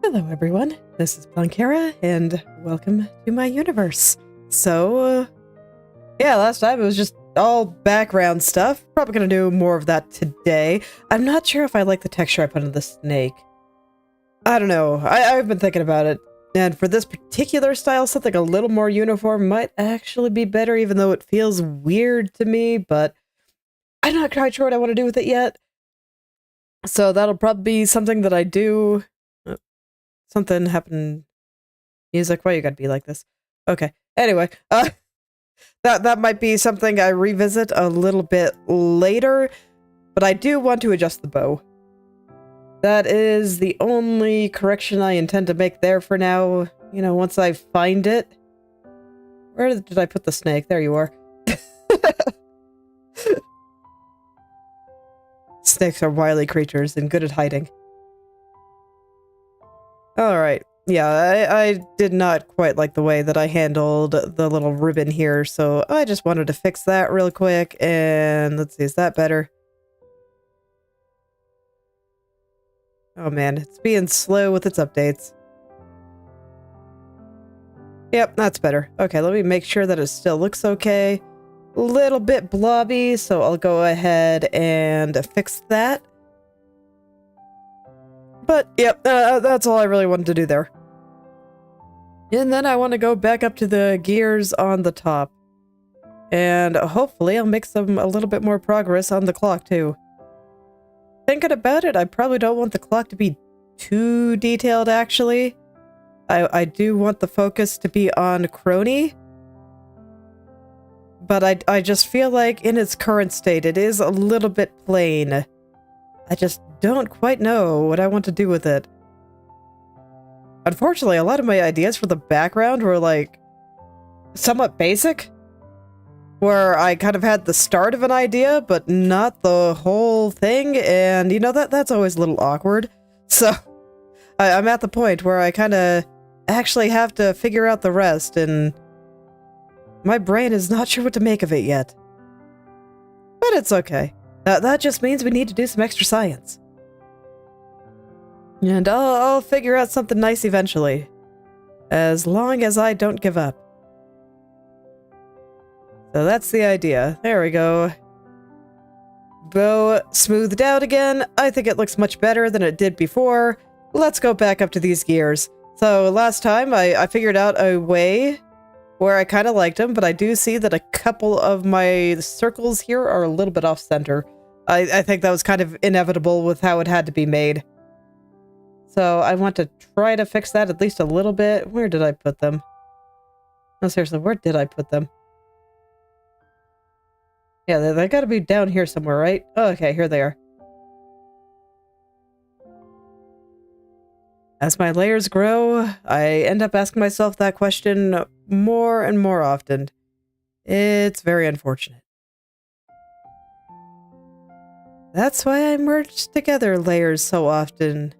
Hello everyone, this is Planckera, and welcome to my universe. So, yeah, last time it was just all background stuff. Probably gonna do more of that today. I'm not sure if I like the texture I put on the snake. I don't know, I've been thinking about it. And for this particular style, something a little more uniform might actually be better, even though it feels weird to me, but I'm not quite sure what I want to do with it yet. So that'll probably be something that I do. Something happened. Music, why you gotta be like this? Okay. Anyway, that might be something I revisit a little bit later, but I do want to adjust the bow. That is the only correction I intend to make there for now. You know, once I find it. Where did I put the snake? There you are. Snakes are wily creatures and good at hiding. Alright, yeah, I did not quite like the way that I handled the little ribbon here, so I just wanted to fix that real quick, and let's see, is that better? Oh man, it's being slow with its updates. Yep, that's better. Okay, let me make sure that it still looks okay. A little bit blobby, so I'll go ahead and fix that. But, yep, that's all I really wanted to do there. And then I want to go back up to the gears on the top. And hopefully I'll make a little bit more progress on the clock, too. Thinking about it, I probably don't want the clock to be too detailed, actually. I do want the focus to be on Kronii. But I just feel like in its current state, it is a little bit plain. I just don't quite know what I want to do with it. Unfortunately, a lot of my ideas for the background were like somewhat basic, where I kind of had the start of an idea, but not the whole thing, and you know, that's always a little awkward. So I'm at the point where I kind of actually have to figure out the rest, and my brain is not sure what to make of it yet. But it's okay. That just means we need to do some extra science. And I'll figure out something nice eventually. As long as I don't give up. So that's the idea. There we go. Bow smoothed out again. I think it looks much better than it did before. Let's go back up to these gears. So last time I figured out a way where I kind of liked them, but I do see that a couple of my circles here are a little bit off center. I think that was kind of inevitable with how it had to be made. So I want to try to fix that at least a little bit. Where did I put them? No, seriously, where did I put them? Yeah, they gotta be down here somewhere, right? Oh, okay, here they are. As my layers grow, I end up asking myself that question more and more often. It's very unfortunate. That's why I merge together layers so often.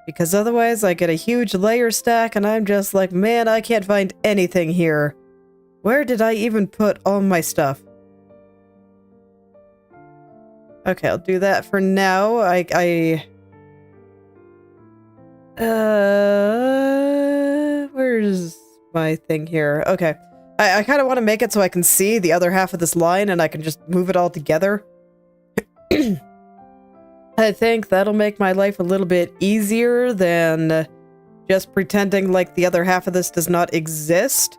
Because otherwise I get a huge layer stack and I'm just like, man, I can't find anything here. Where did I even put all my stuff? Okay, I'll do that for now. Where's my thing here? Okay. I kind of want to make it so I can see the other half of this line and I can just move it all together. I think that'll make my life a little bit easier than just pretending like the other half of this does not exist.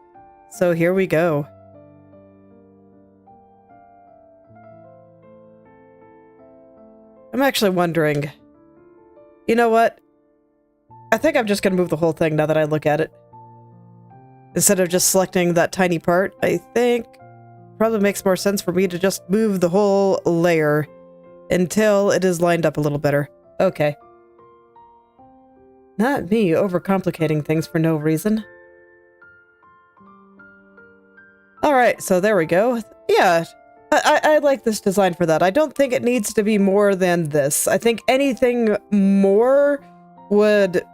So here we go. I'm actually wondering, you know what? I think I'm just going to move the whole thing now that I look at it. Instead of just selecting that tiny part, I think it probably makes more sense for me to just move the whole layer until it is lined up a little better. Okay. Not me overcomplicating things for no reason. Alright, so there we go. Yeah, I like this design for that. I don't think it needs to be more than this. I think anything more would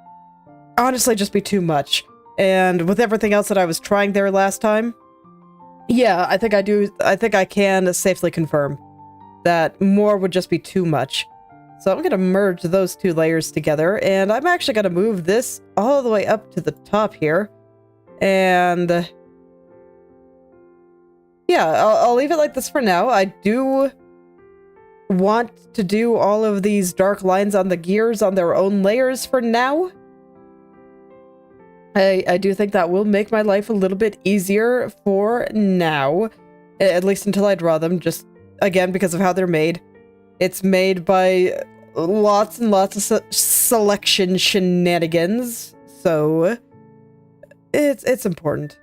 honestly just be too much. And with everything else that I was trying there last time, yeah, I think I can safely confirm that more would just be too much. So I'm going to merge those two layers together, and I'm actually going to move this all the way up to the top here. And yeah, I'll leave it like this for now. I do want to do all of these dark lines on the gears on their own layers for now. I do think that will make my life a little bit easier for now, at least until I draw them, just again because of how they're made. It's made by lots and lots of selection shenanigans, so it's important.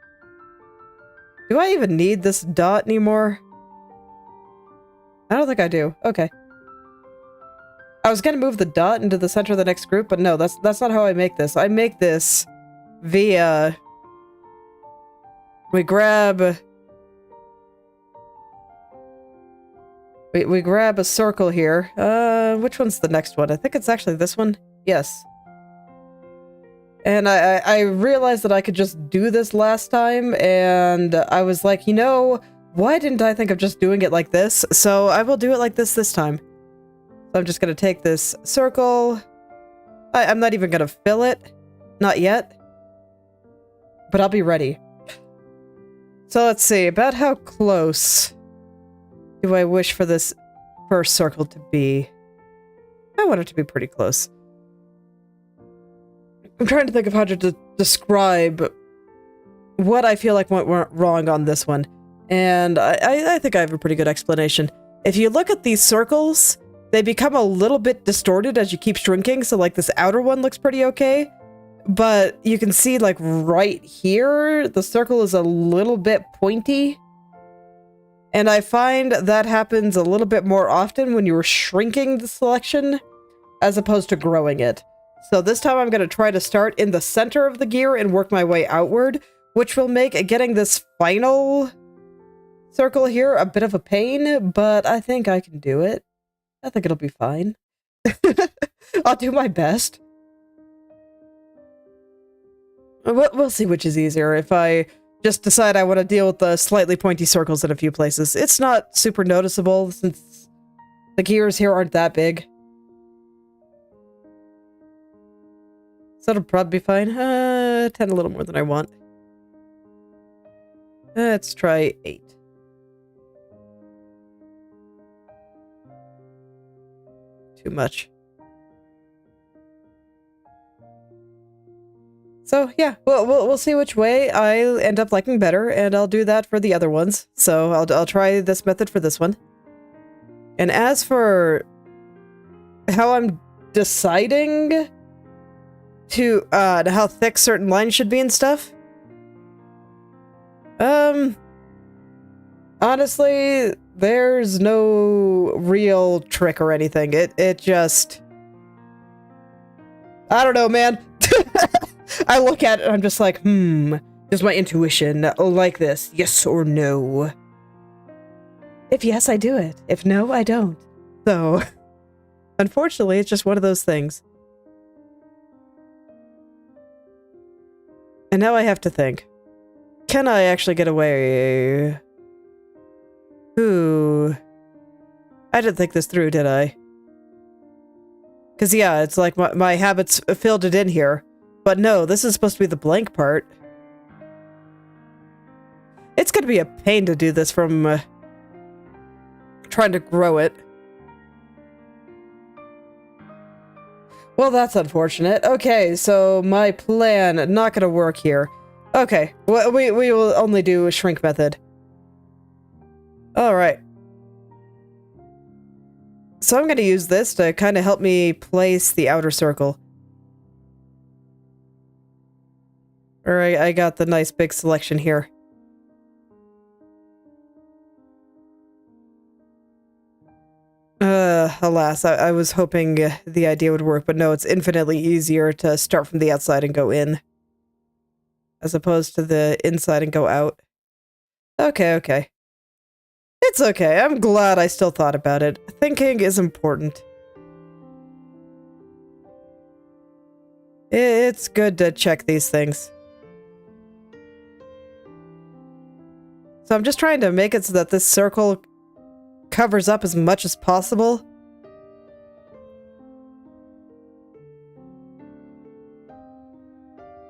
Do I even need this dot anymore? I don't think I do. Okay. I was gonna move the dot into the center of the next group, but no, that's not how I make this. I make this via... We grab... We grab a circle here. Which one's the next one? I think it's actually this one. Yes. And I realized that I could just do this last time, and I was like, you know, why didn't I think of just doing it like this? So I will do it like this time. So I'm just going to take this circle. I'm not even going to fill it. Not yet. But I'll be ready. So let's see, about how close do I wish for this first circle to be? I want it to be pretty close. I'm trying to think of how to describe what I feel like went wrong on this one. And I think I have a pretty good explanation. If you look at these circles, they become a little bit distorted as you keep shrinking. So like this outer one looks pretty okay. But you can see like right here, the circle is a little bit pointy. And I find that happens a little bit more often when you're shrinking the selection as opposed to growing it. So this time I'm going to try to start in the center of the gear and work my way outward, which will make getting this final circle here a bit of a pain, but I think I can do it. I think it'll be fine. I'll do my best. We'll see which is easier. If I just decide I want to deal with the slightly pointy circles in a few places. It's not super noticeable since the gears here aren't that big. So it'll probably be fine. 10 a little more than I want. Let's try 8. Too much. So yeah, we'll see which way I end up liking better, and I'll do that for the other ones. So I'll try this method for this one. And as for how I'm deciding to how thick certain lines should be and stuff, honestly, there's no real trick or anything. It just, I don't know, man. I look at it and I'm just like, does my intuition like this? Yes or no? If yes, I do it. If no, I don't. So, unfortunately, it's just one of those things. And now I have to think. Can I actually get away? Ooh. I didn't think this through, did I? Because yeah, it's like my habits filled it in here. But no, this is supposed to be the blank part. It's going to be a pain to do this from trying to grow it. Well, that's unfortunate. Okay, so my plan not going to work here. Okay, we will only do a shrink method. Alright. So I'm going to use this to kind of help me place the outer circle. Alright, I got the nice big selection here. Alas, I was hoping the idea would work, but no, it's infinitely easier to start from the outside and go in. As opposed to the inside and go out. Okay. It's okay, I'm glad I still thought about it. Thinking is important. It's good to check these things. So I'm just trying to make it so that this circle covers up as much as possible.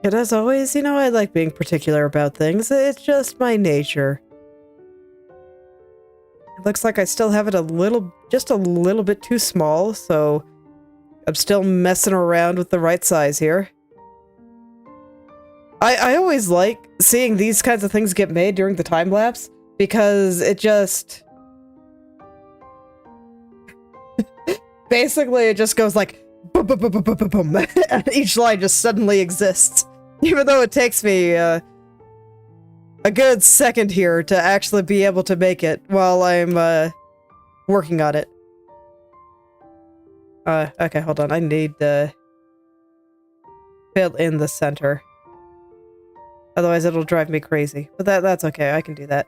And as always, you know, I like being particular about things. It's just my nature. It looks like I still have it just a little bit too small, so I'm still messing around with the right size here. I always like seeing these kinds of things get made during the time lapse because it just basically it just goes like boom, boom, boom, boom, boom, boom, boom. And each line just suddenly exists, even though it takes me a good second here to actually be able to make it while I'm working on it. Okay, hold on. I need to fill in the center. Otherwise, it'll drive me crazy. But that's okay. I can do that.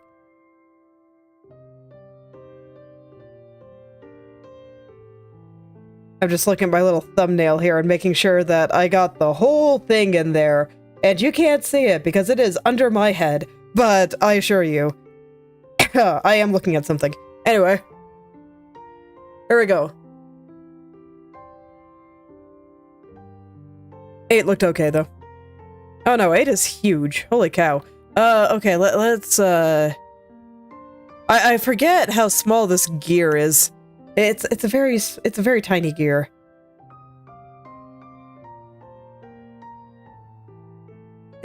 I'm just looking at my little thumbnail here and making sure that I got the whole thing in there. And you can't see it because it is under my head. But I assure you, I am looking at something. Anyway. Here we go. 8 looked okay, though. Oh no, 8 is huge. Holy cow. Okay, let's, I forget how small this gear is. It's a very tiny gear.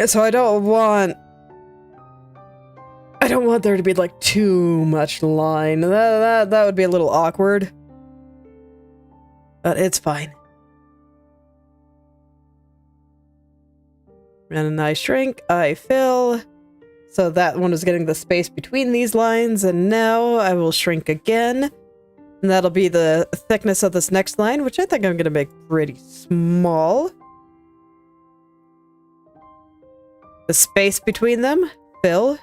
So I don't want there to be, like, too much line. That would be a little awkward. But it's fine. And I shrink, I fill. So that one is getting the space between these lines, and now I will shrink again. And that'll be the thickness of this next line, which I think I'm going to make pretty small. The space between them, fill.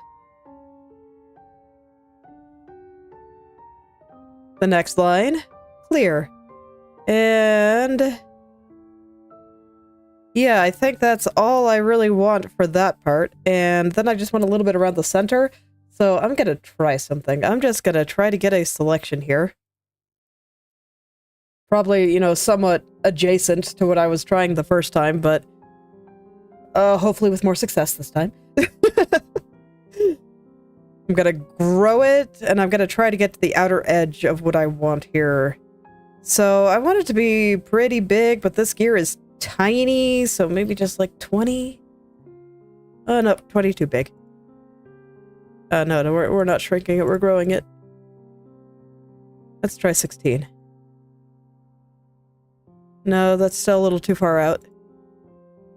The next line, clear. And yeah, I think that's all I really want for that part. And then I just want a little bit around the center. So I'm going to try something. I'm just going to try to get a selection here. Probably, you know, somewhat adjacent to what I was trying the first time, but hopefully with more success this time. I'm going to grow it, and I'm going to try to get to the outer edge of what I want here. So I want it to be pretty big, but this gear is tiny, so maybe just like 20? Oh, no, 20 too big. No, we're not shrinking it, we're growing it. Let's try 16. No, that's still a little too far out.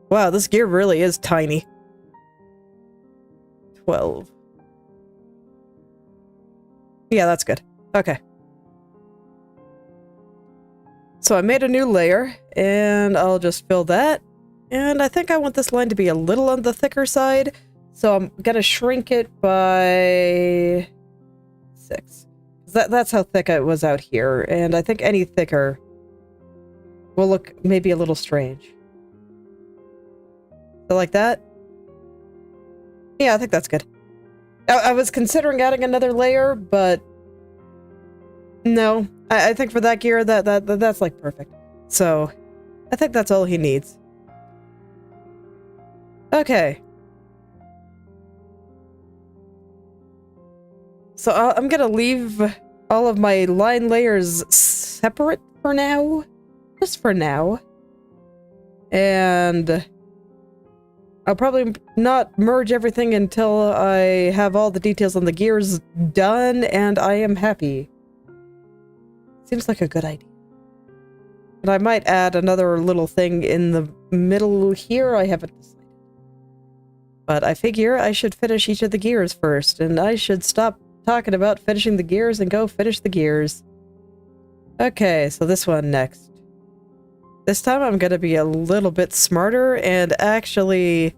Wow, this gear really is tiny. 12. Yeah, that's good. Okay. So I made a new layer, and I'll just fill that. And I think I want this line to be a little on the thicker side, so I'm gonna shrink it by 6. That's how thick it was out here, and I think any thicker will look maybe a little strange. So like that? Yeah, I think that's good. I was considering adding another layer, but no. I think for that gear, that's like perfect. So I think that's all he needs. Okay. So I'm gonna leave all of my line layers separate for now. Just for now. And I'll probably not merge everything until I have all the details on the gears done and I am happy. Seems like a good idea. And I might add another little thing in the middle here. I haven't decided. But I figure I should finish each of the gears first, and I should stop talking about finishing the gears and go finish the gears. Okay, so this one next. This time I'm going to be a little bit smarter and actually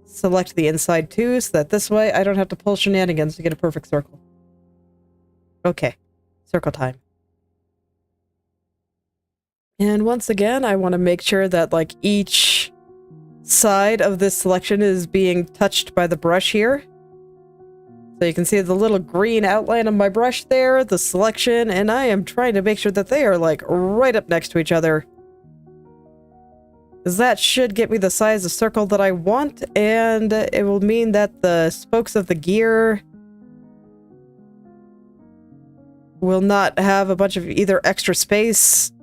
select the inside too, so that this way I don't have to pull shenanigans to get a perfect circle. Okay, circle time. And once again, I want to make sure that like each side of this selection is being touched by the brush here. So you can see the little green outline of my brush there, the selection, and I am trying to make sure that they are like right up next to each other. Because that should get me the size of circle that I want, and it will mean that the spokes of the gear will not have a bunch of either extra space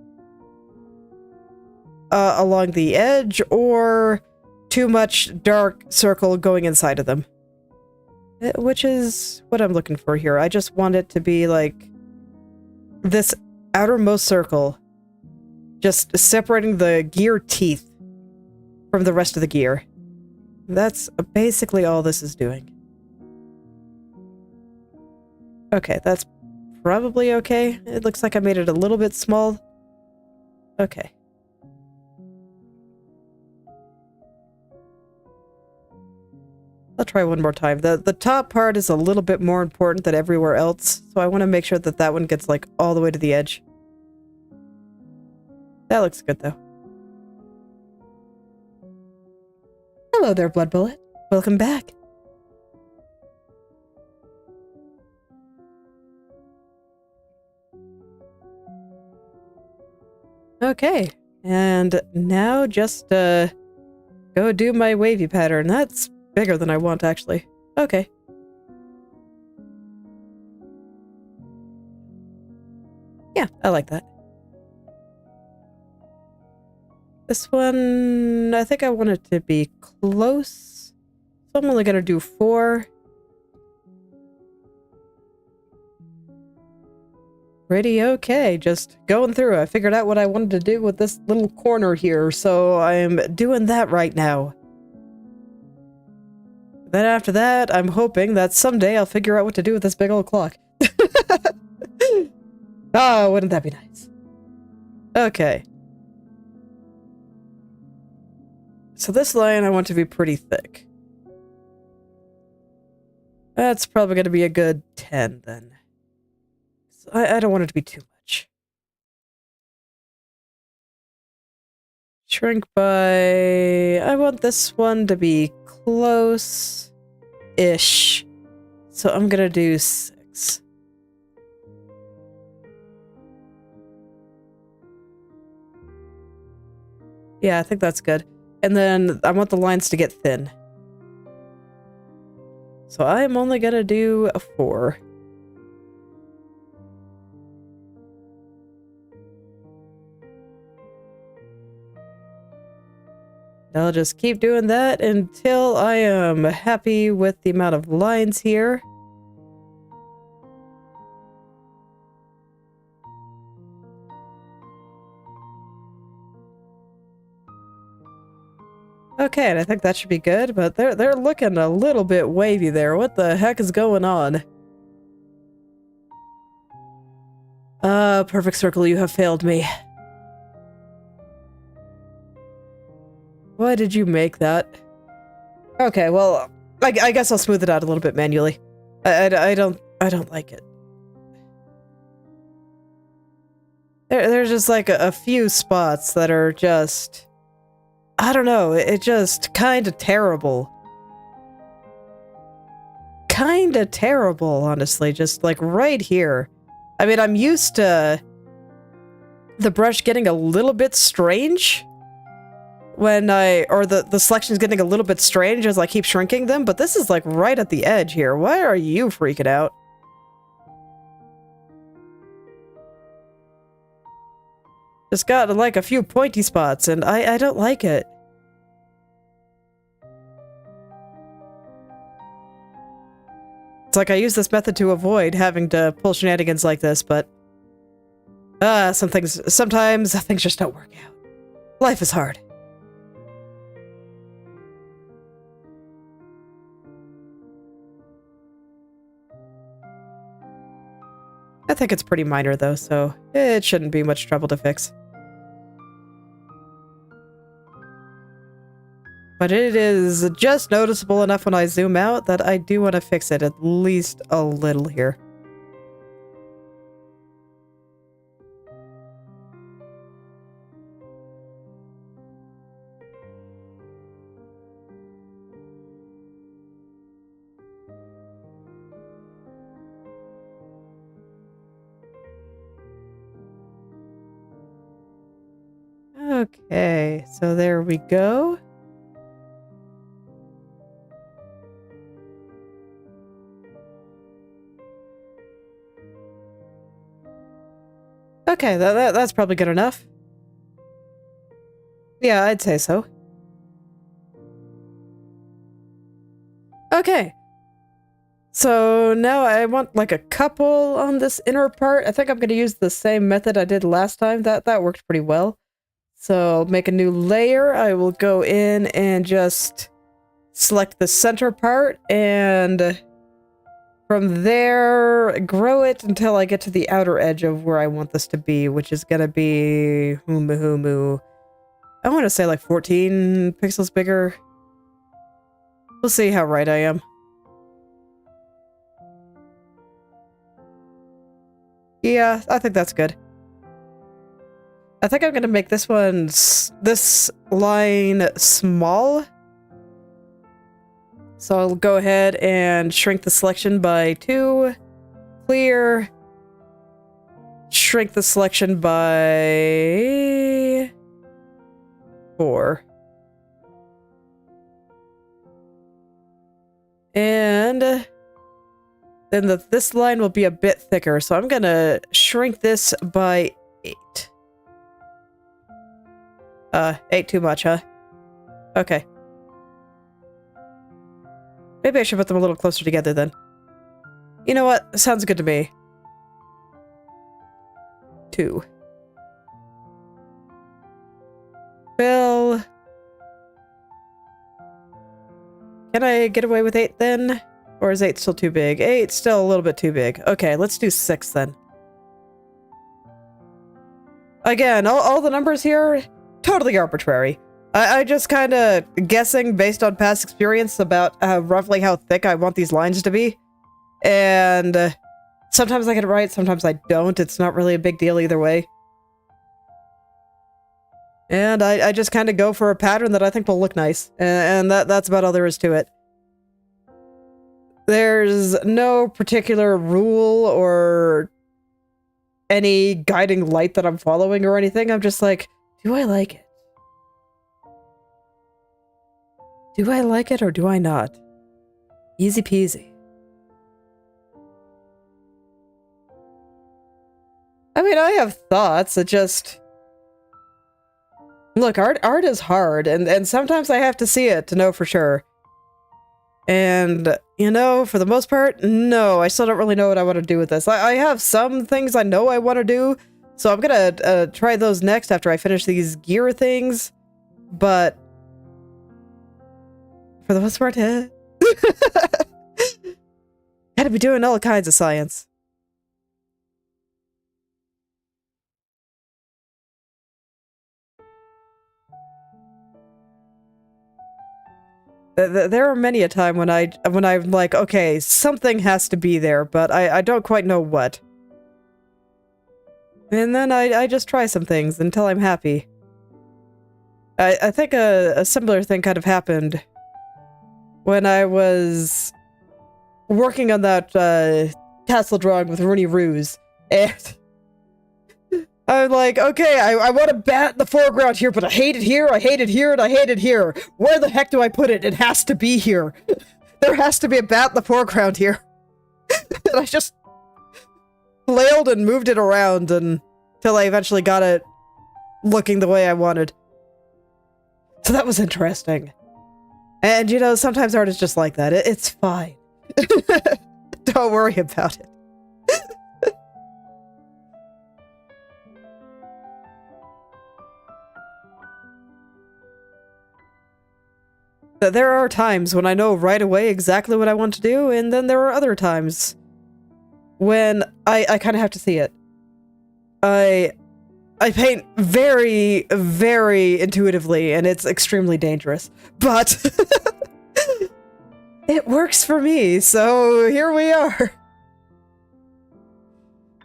along the edge or too much dark circle going inside of them. Which is what I'm looking for here. I just want it to be like this outermost circle, just separating the gear teeth from the rest of the gear. That's basically all this is doing. Okay, that's probably okay. It looks like I made it a little bit small. Okay. I'll try one more time. The top part is a little bit more important than everywhere else, so I want to make sure that that one gets like all the way to the edge. That looks good though. Hello there, Blood Bullet. Welcome back. Okay, and now just go do my wavy pattern. That's bigger than I want, actually. Okay. Yeah, I like that. This one, I think I want it to be close. So I'm only gonna do 4. Pretty okay, just going through. I figured out what I wanted to do with this little corner here, so I'm doing that right now. Then after that, I'm hoping that someday I'll figure out what to do with this big old clock. Oh, wouldn't that be nice? Okay. So this line I want to be pretty thick. That's probably going to be a good 10 then. So I don't want it to be too much. Shrink by... I want this one to be close-ish. So I'm gonna do 6. Yeah, I think that's good. And then I want the lines to get thin. So I'm only gonna do a 4. I'll just keep doing that until I am happy with the amount of lines here. Okay, and I think that should be good, but they're looking a little bit wavy there. What the heck is going on? Perfect circle, you have failed me. Why did you make that? Okay, well, I guess I'll smooth it out a little bit manually. I don't like it. There's just like a few spots that are just... I don't know, it just kinda terrible. Kinda terrible, honestly, just like right here. I mean, I'm used to the brush getting a little bit strange when the selection's getting a little bit strange as I keep shrinking them, but this is like right at the edge here. Why are you freaking out? Just got like a few pointy spots and I don't like it. It's like I use this method to avoid having to pull shenanigans like this, but sometimes things just don't work out. Life is hard. I think it's pretty minor though, so it shouldn't be much trouble to fix. But it is just noticeable enough when I zoom out that I do want to fix it at least a little here. Okay, so there we go. Okay, that's probably good enough. Yeah, I'd say so. Okay. So now I want like a couple on this inner part. I think I'm going to use the same method I did last time. That worked pretty well. So I'll make a new layer. I will go in and just select the center part, and from there grow it until I get to the outer edge of where I want this to be, which is going to be I want to say like 14 pixels bigger. We'll see how right I am. Yeah, I think that's good. I think I'm gonna make this line small. So I'll go ahead and shrink the selection by 2. Clear. Shrink the selection by 4. And then this line will be a bit thicker, so I'm gonna shrink this by 8. 8 too much, huh? Okay. Maybe I should put them a little closer together then. You know what? Sounds good to me. 2. Fill. Can I get away with 8 then? Or is 8 still too big? 8's still a little bit too big. Okay, let's do 6 then. Again, all the numbers here, totally arbitrary. I just kind of guessing based on past experience about roughly how thick I want these lines to be. And sometimes I get it right, sometimes I don't. It's not really a big deal either way. And I just kind of go for a pattern that I think will look nice. And that's about all there is to it. There's no particular rule or any guiding light that I'm following or anything. I'm just like, do I like it? Do I like it or do I not? Easy peasy. I mean, I have thoughts. It just... Look, art is hard, and sometimes I have to see it to know for sure. And, you know, for the most part, no, I still don't really know what I want to do with this. I have some things I know I want to do, so I'm gonna try those next after I finish these gear things, but for the most part, gotta be doing all kinds of science. There are many a time when I'm like, okay, something has to be there, but I don't quite know what. And then I just try some things until I'm happy. I think a similar thing kind of happened when I was working on that castle drawing with Rooney Ruse, and I'm like, okay, I want a bat in the foreground here, but I hate it here, I hate it here, and I hate it here. Where the heck do I put it? It has to be here. There has to be a bat in the foreground here. And I just flailed and moved it around until I eventually got it looking the way I wanted. So that was interesting. And, you know, sometimes art is just like that. It's fine. Don't worry about it. There are times when I know right away exactly what I want to do, and then there are other times when I kind of have to see it. I paint very, very intuitively, and it's extremely dangerous. But it works for me, so here we are.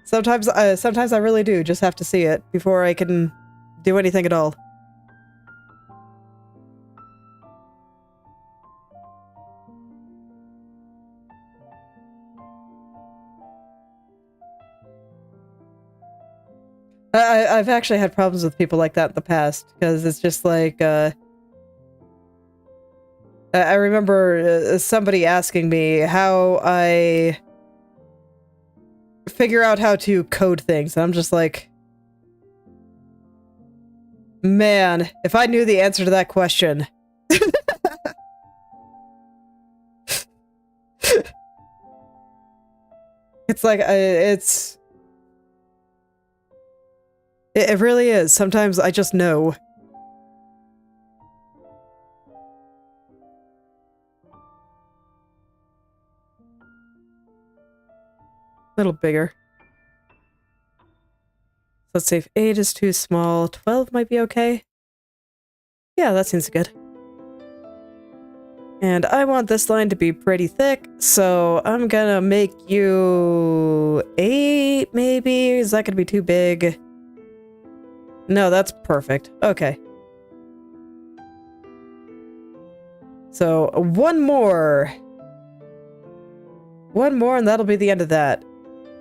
Sometimes I really do just have to see it before I can do anything at all. I've actually had problems with people like that in the past, because it's just like, I remember somebody asking me how I figure out how to code things, and I'm just like, man, if I knew the answer to that question. It's like, it really is. Sometimes I just know. A little bigger. Let's see if 8 is too small. 12 might be okay. Yeah, that seems good. And I want this line to be pretty thick, so I'm gonna make you 8, maybe? Is that gonna be too big? No, that's perfect. Okay. So, one more. One more, and that'll be the end of that.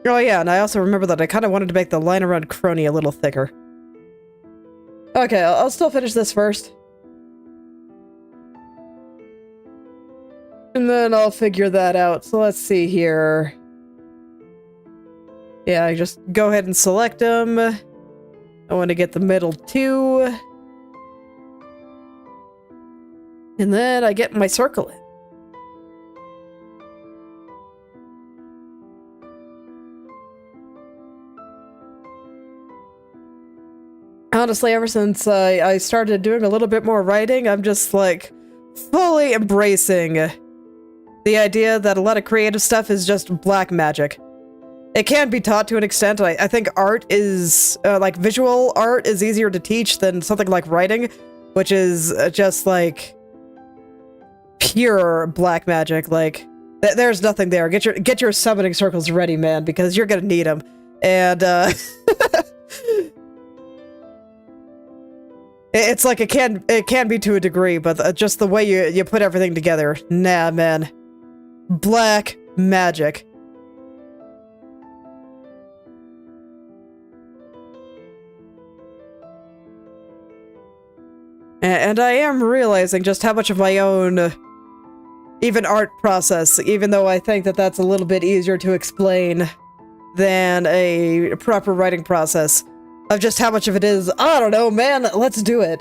Oh yeah, and I also remember that I kind of wanted to make the line around Kronii a little thicker. Okay, I'll still finish this first. And then I'll figure that out. So let's see here. Yeah, I just go ahead and select them. I want to get the middle 2. And then I get my circle in. Honestly, ever since I started doing a little bit more writing, I'm just like fully embracing the idea that a lot of creative stuff is just black magic. It can be taught to an extent. I think art is, like visual art is easier to teach than something like writing, which is just like pure black magic. Like, there's nothing there. Get your summoning circles ready, man, because you're gonna need them. And, it's like it can be to a degree, but just the way you put everything together. Nah, man. Black magic. And I am realizing just how much of my own, even art process, even though I think that that's a little bit easier to explain than a proper writing process, of just how much of it is, I don't know, man, let's do it.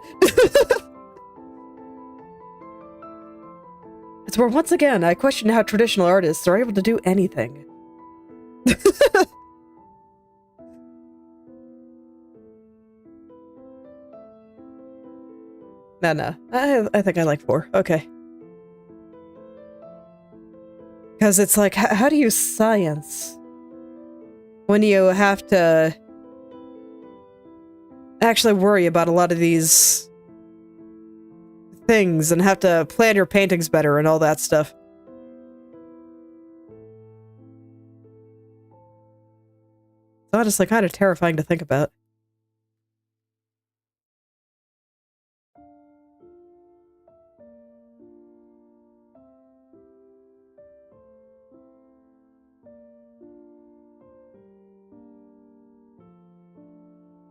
It's where, once again, I question how traditional artists are able to do anything. No. I think I like 4. Okay. Because it's like, how do you science when you have to actually worry about a lot of these things and have to plan your paintings better and all that stuff? It's honestly kind of terrifying to think about.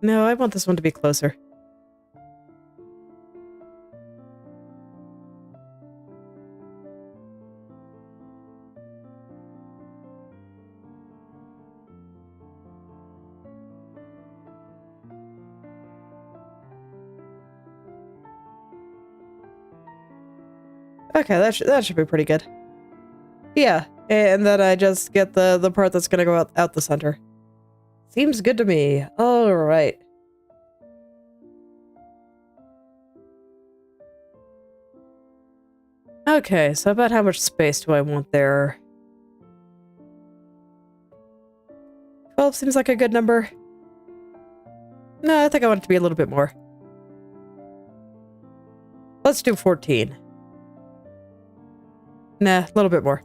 No, I want this one to be closer. Okay, that should be pretty good. Yeah, and then I just get the part that's gonna go out the center. Seems good to me. Alright. Okay, so about how much space do I want there? 12 seems like a good number. No, I think I want it to be a little bit more. Let's do 14. Nah, a little bit more.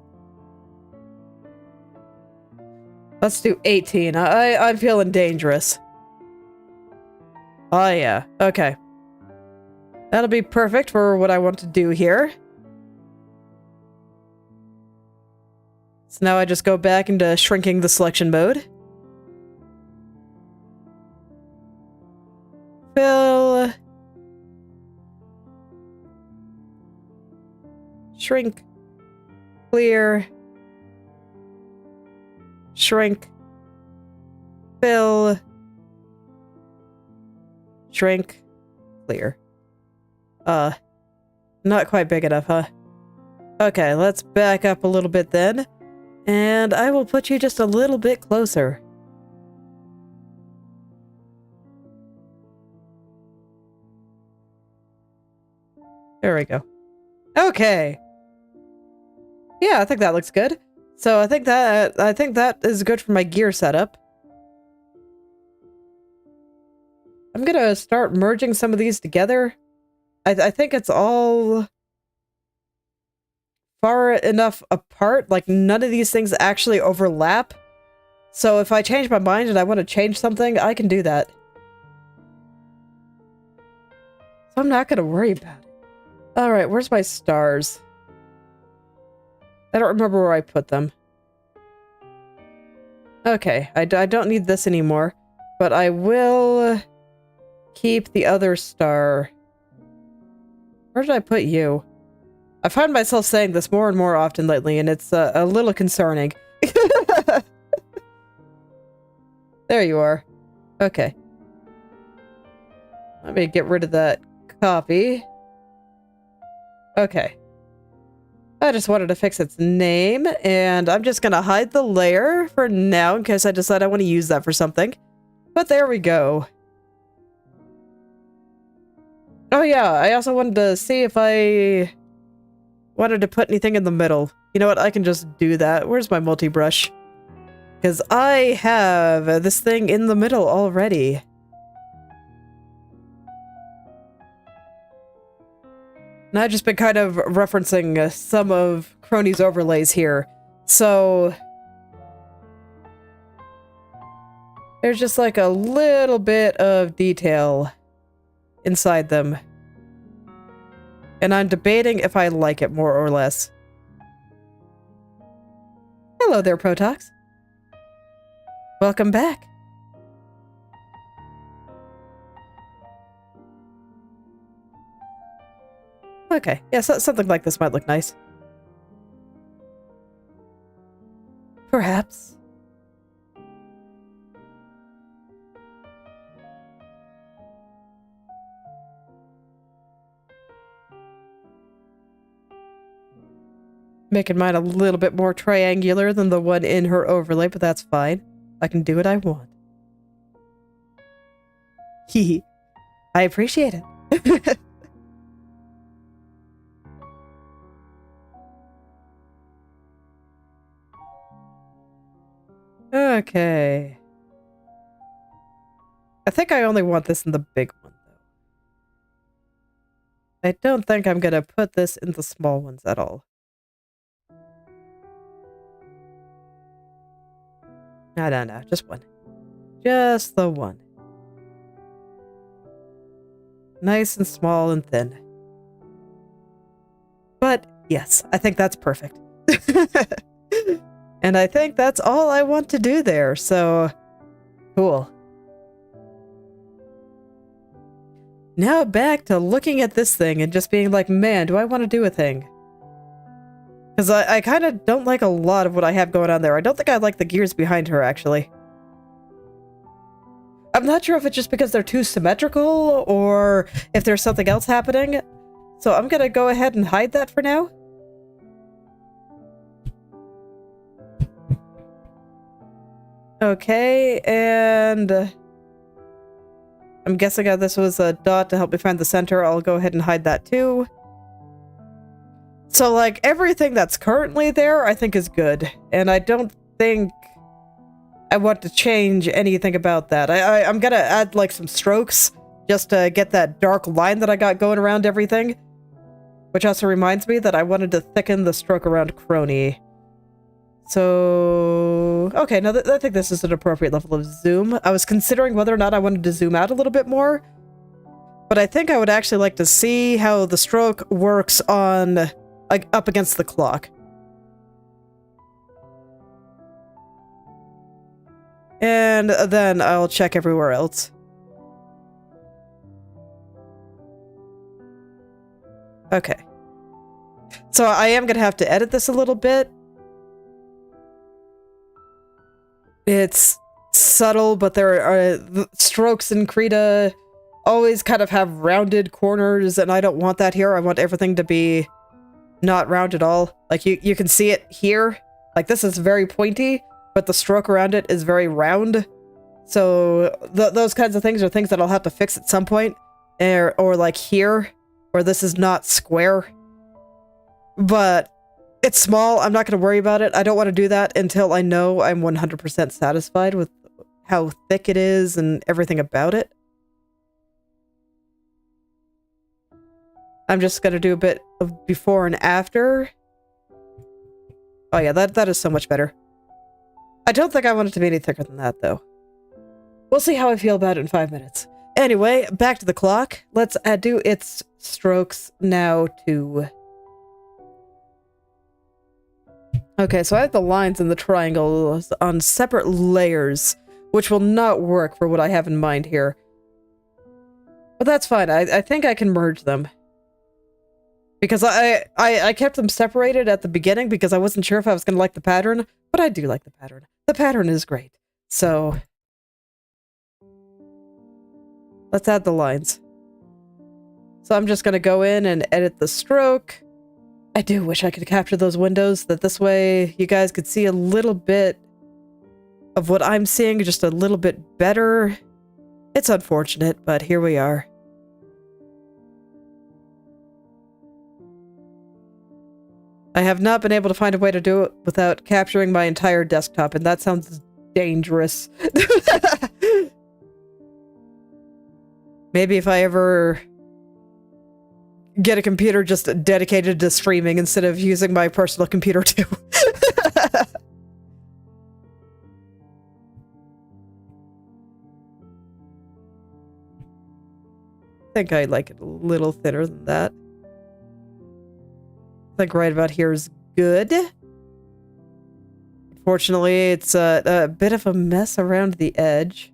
Let's do 18. I'm feeling dangerous. Oh yeah, okay. That'll be perfect for what I want to do here. So now I just go back into shrinking the selection mode. Fill. Shrink. Clear. Shrink. Fill. Shrink. Clear. Not quite big enough, huh? Okay, let's back up a little bit then. And I will put you just a little bit closer. There we go. Okay. Yeah, I think that looks good. So I think that is good for my gear setup. I'm gonna start merging some of these together. I think it's all far enough apart, like none of these things actually overlap. So if I change my mind and I want to change something, I can do that. So I'm not gonna worry about it. Alright, where's my stars? I don't remember where I put them. Okay, I don't need this anymore, but I will keep the other star. Where did I put you? I find myself saying this more and more often lately, and it's a little concerning. There you are. Okay. Let me get rid of that copy. Okay. I just wanted to fix its name, and I'm just gonna hide the layer for now in case I decide I want to use that for something. But there we go. Oh yeah, I also wanted to see if I wanted to put anything in the middle. You know what, I can just do that. Where's my multi-brush? Because I have this thing in the middle already. And I've just been kind of referencing some of Kronii's overlays here. So there's just like a little bit of detail inside them. And I'm debating if I like it more or less. Hello there, Protox. Welcome back. Okay, yeah, so something like this might look nice. Perhaps. Making mine a little bit more triangular than the one in her overlay, but that's fine. I can do what I want. Hee. I appreciate it. Okay. I think I only want this in the big one, though. I don't think I'm gonna put this in the small ones at all. No, just one. Just the one. Nice and small and thin. But, yes, I think that's perfect. And I think that's all I want to do there, so cool. Now back to looking at this thing and just being like, man, do I want to do a thing? Because I kind of don't like a lot of what I have going on there. I don't think I like the gears behind her, actually. I'm not sure if it's just because they're too symmetrical or if there's something else happening. So I'm gonna go ahead and hide that for now. Okay, and I'm guessing this was a dot to help me find the center. I'll go ahead and hide that too. So, like, everything that's currently there, I think is good. And I don't think I want to change anything about that. I'm gonna add, like, some strokes just to get that dark line that I got going around everything. Which also reminds me that I wanted to thicken the stroke around Kronii. So, okay, now I think this is an appropriate level of zoom. I was considering whether or not I wanted to zoom out a little bit more. But I think I would actually like to see how the stroke works on, like, up against the clock. And then I'll check everywhere else. Okay. So I am gonna have to edit this a little bit. It's subtle, but there are strokes in Krita always kind of have rounded corners, and I don't want that here. I want everything to be not round at all. Like, you can see it here. Like, this is very pointy, but the stroke around it is very round. So those kinds of things are things that I'll have to fix at some point. Or like here, where this is not square. But it's small. I'm not going to worry about it. I don't want to do that until I know I'm 100% satisfied with how thick it is and everything about it. I'm just going to do a bit of before and after. Oh yeah, that is so much better. I don't think I want it to be any thicker than that, though. We'll see how I feel about it in 5 minutes. Anyway, back to the clock. Let's do its strokes now, too. Okay, so I have the lines and the triangles on separate layers, which will not work for what I have in mind here. But that's fine. I think I can merge them. Because I kept them separated at the beginning because I wasn't sure if I was going to like the pattern, but I do like the pattern. The pattern is great. So let's add the lines. So I'm just going to go in and edit the stroke. I do wish I could capture those windows, that this way you guys could see a little bit of what I'm seeing, just a little bit better. It's unfortunate, but here we are. I have not been able to find a way to do it without capturing my entire desktop, and that sounds dangerous. Maybe if I ever get a computer just dedicated to streaming instead of using my personal computer too. I think I like it a little thinner than that. I think right about here is good. Unfortunately, it's a bit of a mess around the edge.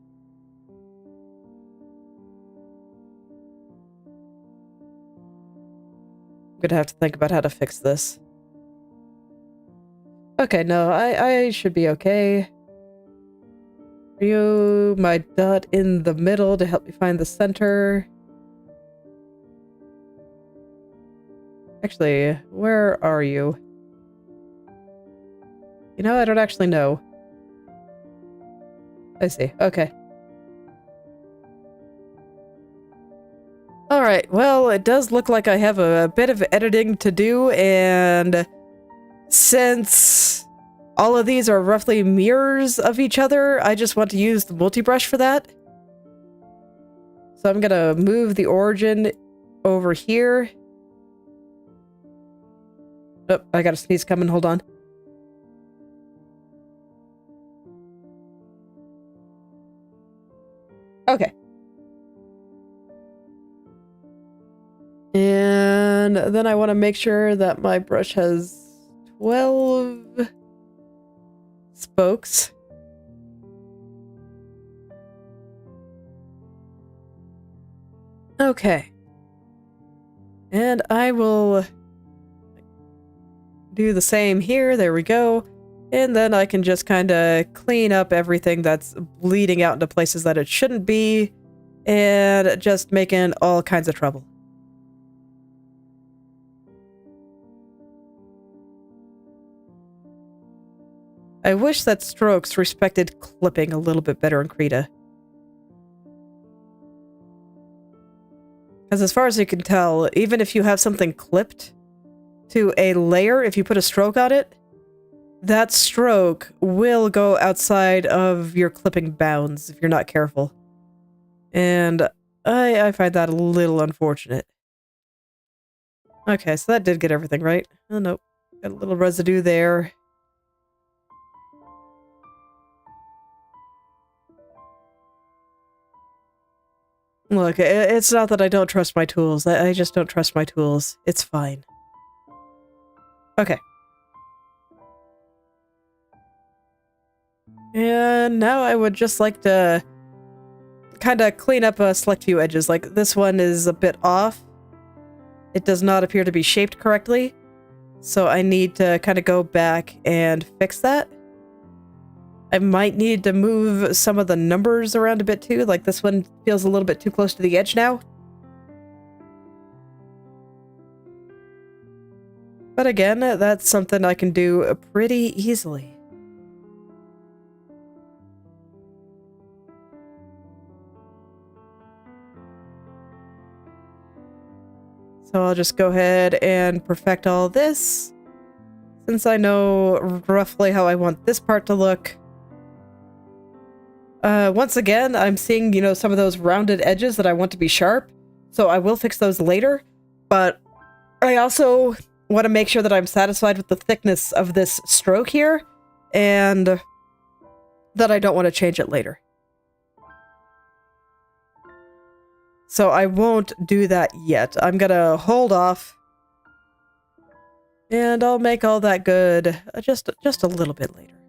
I'm gonna have to think about how to fix this. Okay, no, I should be okay. You, my dot in the middle to help me find the center. Actually, where are you? You know, I don't actually know. I see. Okay. Alright, well, it does look like I have a bit of editing to do, and since all of these are roughly mirrors of each other, I just want to use the multi-brush for that. So I'm gonna move the origin over here. Oh, I got a sneeze coming, hold on. Okay. And then I want to make sure that my brush has 12 spokes. Okay. And I will do the same here. There we go. And then I can just kind of clean up everything that's bleeding out into places that it shouldn't be, and just making all kinds of trouble. I wish that strokes respected clipping a little bit better in Krita. Because as far as you can tell, even if you have something clipped to a layer, if you put a stroke on it, that stroke will go outside of your clipping bounds if you're not careful. And I find that a little unfortunate. Okay, so that did get everything right. Oh, nope. Got a little residue there. Look, it's not that I don't trust my tools. I just don't trust my tools. It's fine. Okay. And now I would just like to kind of clean up a select few edges. Like, this one is a bit off. it does not appear to be shaped correctly. So I need to kind of go back and fix that. I might need to move some of the numbers around a bit too, like this one feels a little bit too close to the edge now. But again, that's something I can do pretty easily. So I'll just go ahead and perfect all this, since I know roughly how I want this part to look. Once again, I'm seeing, you know, some of those rounded edges that I want to be sharp, so I will fix those later, but I also want to make sure that I'm satisfied with the thickness of this stroke here, and that I don't want to change it later. So I won't do that yet. I'm gonna hold off, and I'll make all that good just a little bit later.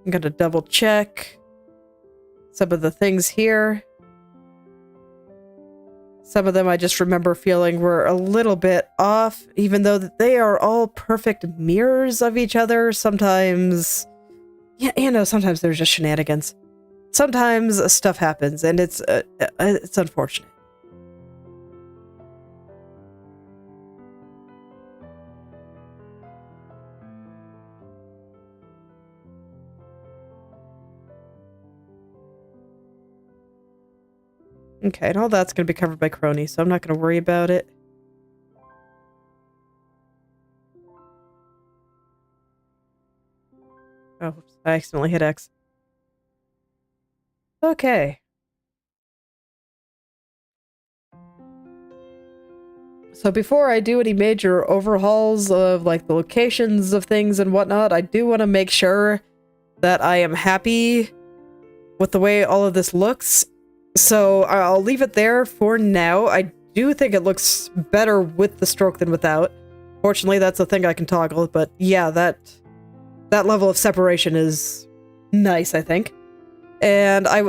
I'm gonna double check some of the things here. Some of them I just remember feeling were a little bit off, even though they are all perfect mirrors of each other. Sometimes, yeah, you know, sometimes there's just shenanigans. Sometimes stuff happens, and it's unfortunate. Okay, and all that's going to be covered by Kronii, so I'm not going to worry about it. Oh, oops, I accidentally hit X. Okay. So before I do any major overhauls of like the locations of things and whatnot, I do want to make sure that I am happy with the way all of this looks. So I'll leave it there for now. I do think it looks better with the stroke than without. Fortunately, that's a thing I can toggle, but yeah, that level of separation is nice, I think. And I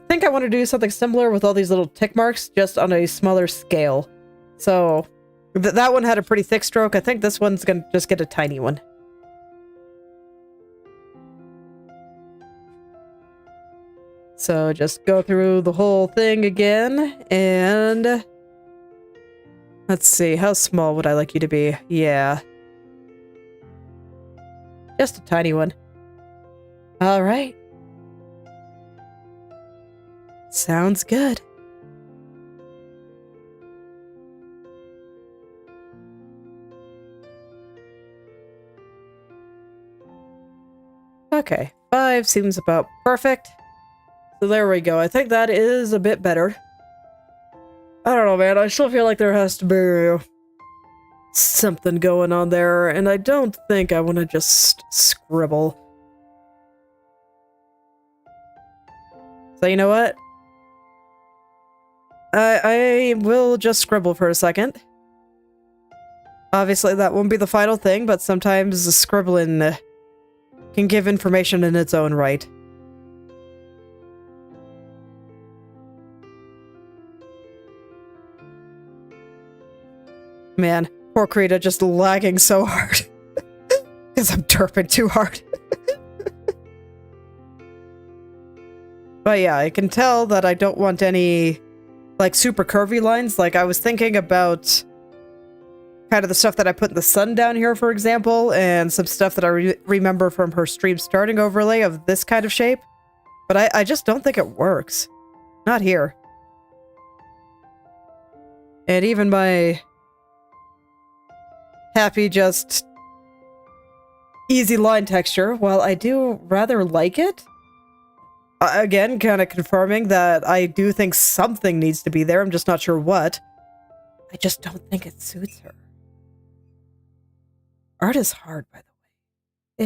think I want to do something similar with all these little tick marks, just on a smaller scale. So that one had a pretty thick stroke. I think this one's gonna just get a tiny one. So just go through the whole thing again, and let's see, how small would I like you to be? Yeah. Just a tiny one. All right. Sounds good. Okay, 5 seems about perfect. So there we go. I think that is a bit better. I don't know, man. I still feel like there has to be something going on there, and I don't think I want to just scribble. So you know what? I will just scribble for a second. Obviously, that won't be the final thing, but sometimes scribbling can give information in its own right. Man, poor Krita just lagging so hard. Because I'm derping too hard. But yeah, I can tell that I don't want any, like, super curvy lines. Like, I was thinking about kind of the stuff that I put in the sun down here, for example, and some stuff that I remember from her stream starting overlay of this kind of shape. But I just don't think it works. Not here. And even my happy, just easy line texture, while I do rather like it, again, kind of confirming that I do think something needs to be there, I'm just not sure what. I just don't think it suits her. Art is hard, by the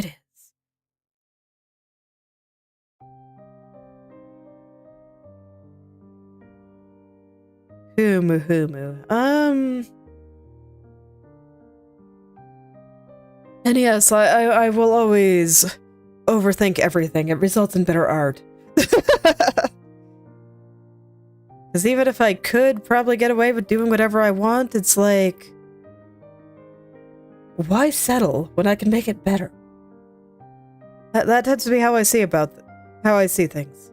way. It is. Humu. And yes, I will always overthink everything. It results in better art. Because Because even if I could probably get away with doing whatever I want, it's like... why settle when I can make it better? That tends to be how I see how I see things.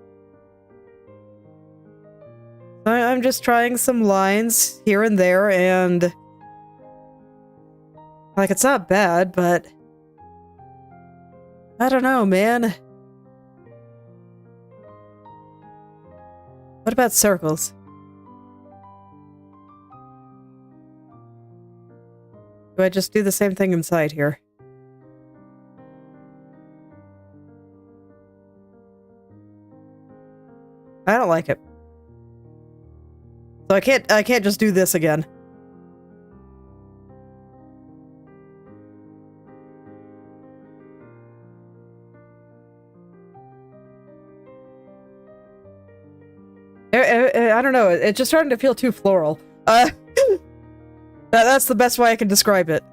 I'm just trying some lines here and there, and... like, it's not bad, but... I don't know, man. What about circles? Do I just do the same thing inside here? I don't like it. So I can't just do this again. I don't know, it's just starting to feel too floral. That's the best way I can describe it.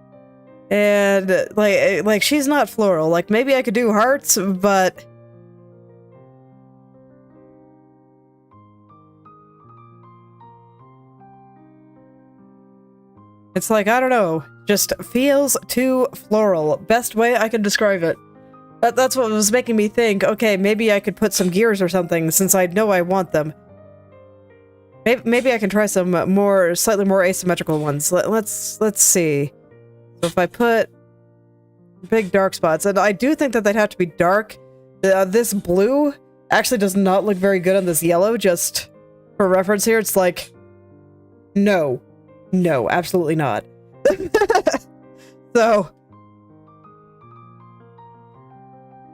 And, like, she's not floral. Like, maybe I could do hearts, but... it's like, I don't know, just feels too floral. Best way I can describe it. That's what was making me think, okay, maybe I could put some gears or something, since I know I want them. Maybe I can try some slightly more asymmetrical ones. Let's see. So if I put big dark spots, and I do think that they'd have to be dark. This blue actually does not look very good on this yellow, just for reference here. It's like, no, absolutely not. So,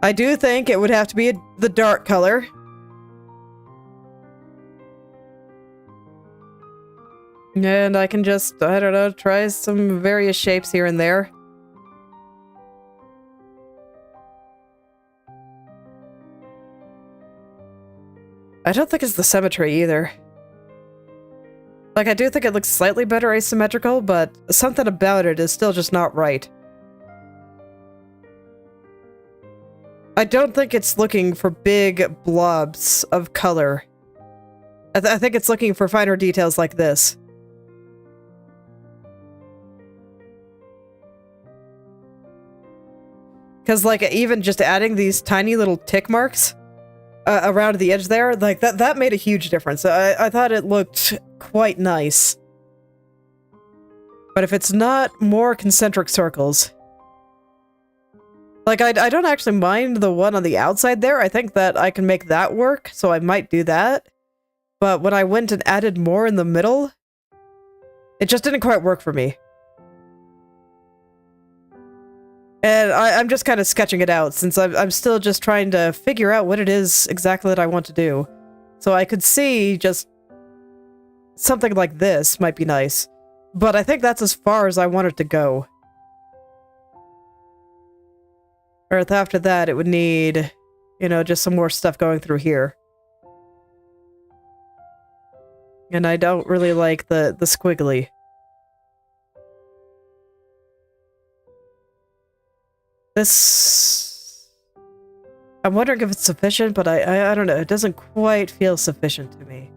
I do think it would have to be the dark color. And I can just, I don't know, try some various shapes here and there. I don't think it's the symmetry either. Like, I do think it looks slightly better asymmetrical, but something about it is still just not right. I don't think it's looking for big blobs of color. I think it's looking for finer details like this. Because, like, even just adding these tiny little tick marks around the edge there, like, that made a huge difference. I thought it looked quite nice. But if it's not more concentric circles... like, I don't actually mind the one on the outside there. I think that I can make that work, so I might do that. But when I went and added more in the middle, it just didn't quite work for me. And I'm just kind of sketching it out, since I'm still just trying to figure out what it is exactly that I want to do. So I could see just something like this might be nice. But I think that's as far as I want it to go. Or after that, it would need, you know, just some more stuff going through here. And I don't really like the squiggly. This... I'm wondering if it's sufficient, but I don't know. It doesn't quite feel sufficient to me.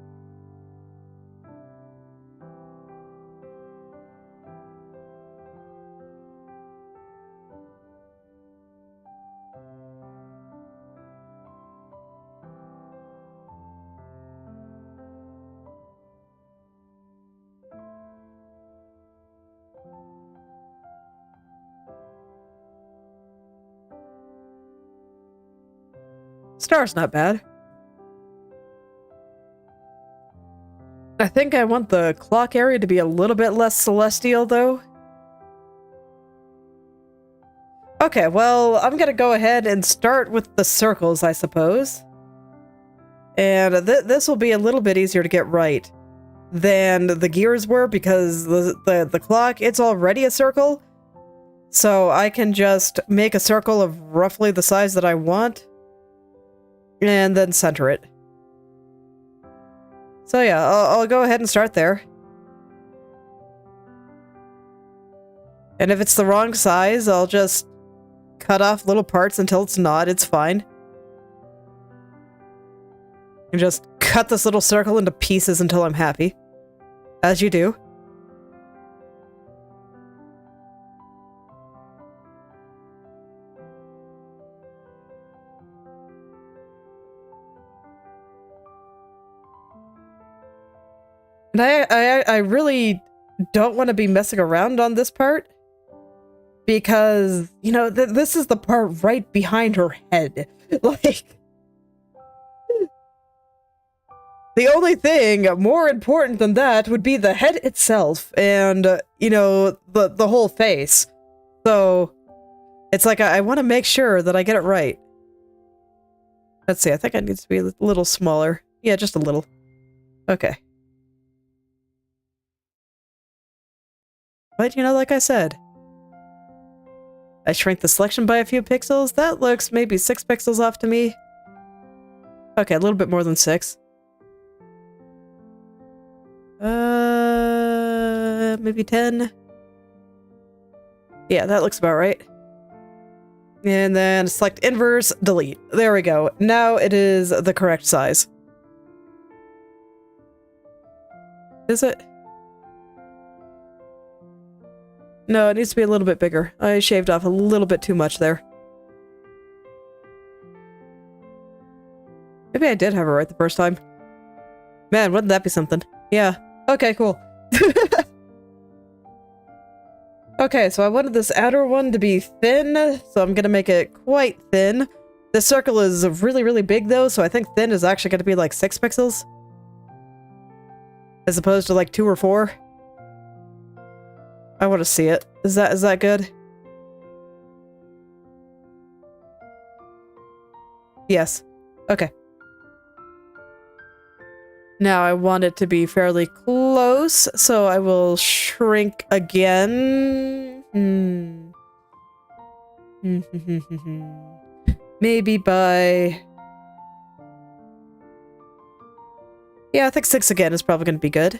Star's not bad. I think I want the clock area to be a little bit less celestial, though. Okay, well, I'm gonna go ahead and start with the circles, I suppose. And this will be a little bit easier to get right than the gears were, because the clock, it's already a circle. So I can just make a circle of roughly the size that I want. And then center it. So yeah, I'll go ahead and start there. And if it's the wrong size, I'll just cut off little parts until it's not. It's fine. And just cut this little circle into pieces until I'm happy. As you do. And I really don't want to be messing around on this part. Because, you know, this is the part right behind her head. Like... The only thing more important than that would be the head itself and, you know, the whole face. So, it's like I want to make sure that I get it right. Let's see, I think it needs to be a little smaller. Yeah, just a little. Okay. But, you know, like I said, I shrank the selection by a few pixels. That looks maybe 6 pixels off to me. Okay, a little bit more than 6. Maybe 10. Yeah, that looks about right. And then select inverse, delete. There we go. Now it is the correct size. Is it? No, it needs to be a little bit bigger. I shaved off a little bit too much there. Maybe I did have it right the first time. Man, wouldn't that be something? Yeah. Okay, cool. Okay, so I wanted this outer one to be thin, so I'm gonna make it quite thin. This circle is really, really big though, so I think thin is actually gonna be like 6 pixels. As opposed to like 2 or 4. I want to see it. Is that good? Yes. Okay. Now I want it to be fairly close, so I will shrink again. Maybe by... Yeah, I think 6 again is probably going to be good.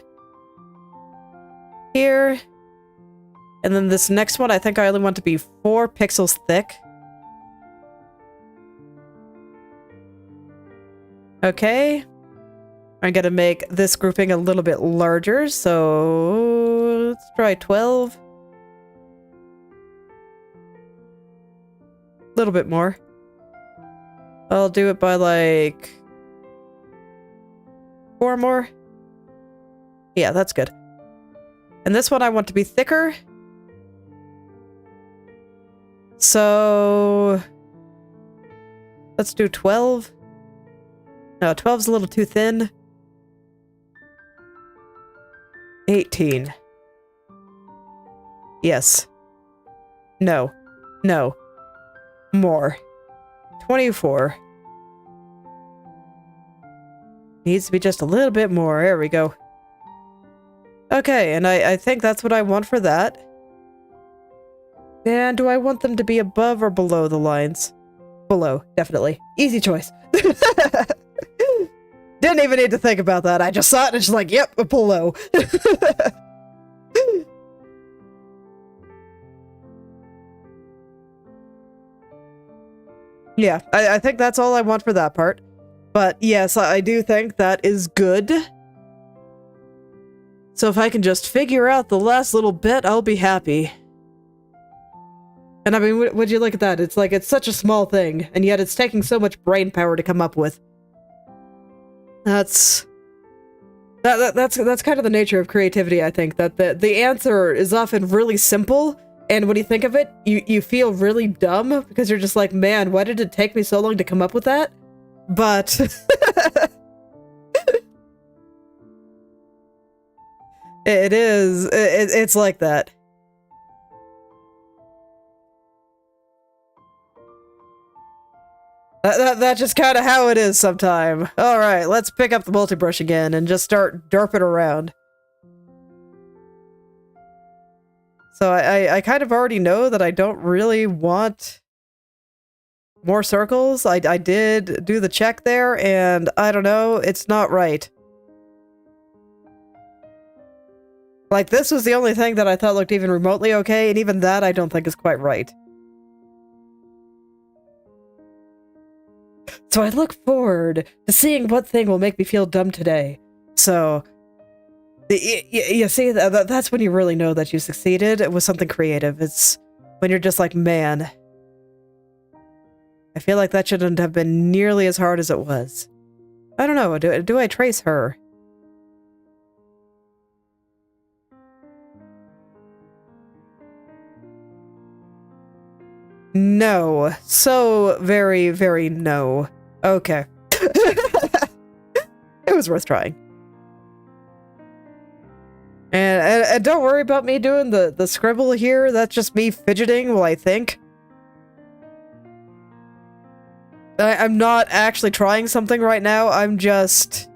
Here. And then this next one, I think I only want to be 4 pixels thick. Okay. I'm gonna make this grouping a little bit larger, so let's try 12. A little bit more. I'll do it by like 4 more. Yeah, that's good. And this one I want to be thicker. So let's do 12. No, 12's a little too thin. 18. Yes. No. No. More. 24. Needs to be just a little bit more. There we go. Okay, and I think that's what I want for that. And do I want them to be above or below the lines? Below, definitely. Easy choice. Didn't even need to think about that. I just saw it and it's just like, yep, below. Yeah, I think that's all I want for that part. But yes, I do think that is good. So if I can just figure out the last little bit, I'll be happy. And I mean, would you look at that? It's like, it's such a small thing, and yet it's taking so much brain power to come up with. That's kind of the nature of creativity, I think. That the answer is often really simple, and when you think of it, you feel really dumb, because you're just like, man, why did it take me so long to come up with that? But... it's like that. That's just kind of how it is sometime. Alright, let's pick up the multi-brush again and just start derping around. So I kind of already know that I don't really want more circles. I did do the check there, and I don't know, it's not right. Like, this was the only thing that I thought looked even remotely okay, and even that I don't think is quite right. So I look forward to seeing what thing will make me feel dumb today. So, you see, that's when you really know that you succeeded with something creative. It's when you're just like, man, I feel like that shouldn't have been nearly as hard as it was. I don't know, do I trace her? No. So very, very no. Okay. It was worth trying. And don't worry about me doing the scribble here. That's just me fidgeting while I think. I'm not actually trying something right now. I'm just...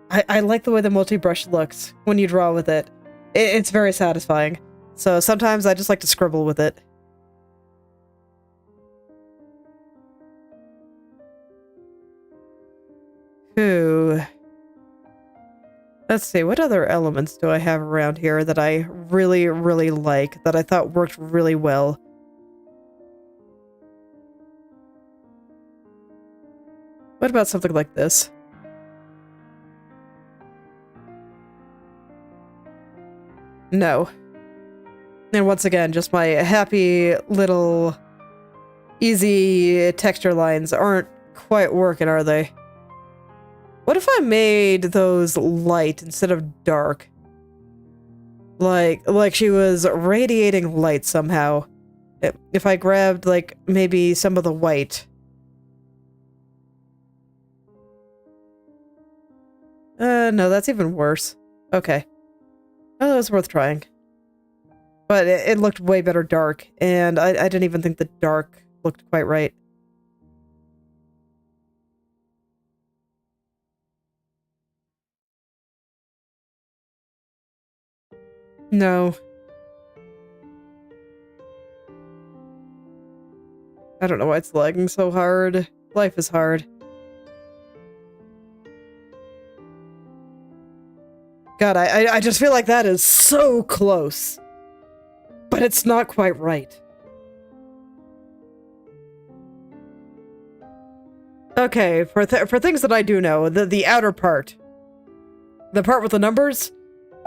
I like the way the multi-brush looks when you draw with it. It's very satisfying. So sometimes I just like to scribble with it. Ooh. Let's see, what other elements do I have around here that I really, really like, that I thought worked really well? What about something like this? No. And once again, just my happy little easy texture lines aren't quite working, are they? What if I made those light instead of dark? Like she was radiating light somehow. If I grabbed, like, maybe some of the white. No, that's even worse. Okay. Oh, that was worth trying. But it looked way better dark, and I didn't even think the dark looked quite right. No. I don't know why it's lagging so hard. Life is hard. God, I just feel like that is so close. But it's not quite right. Okay, for things that I do know, the outer part. The part with the numbers,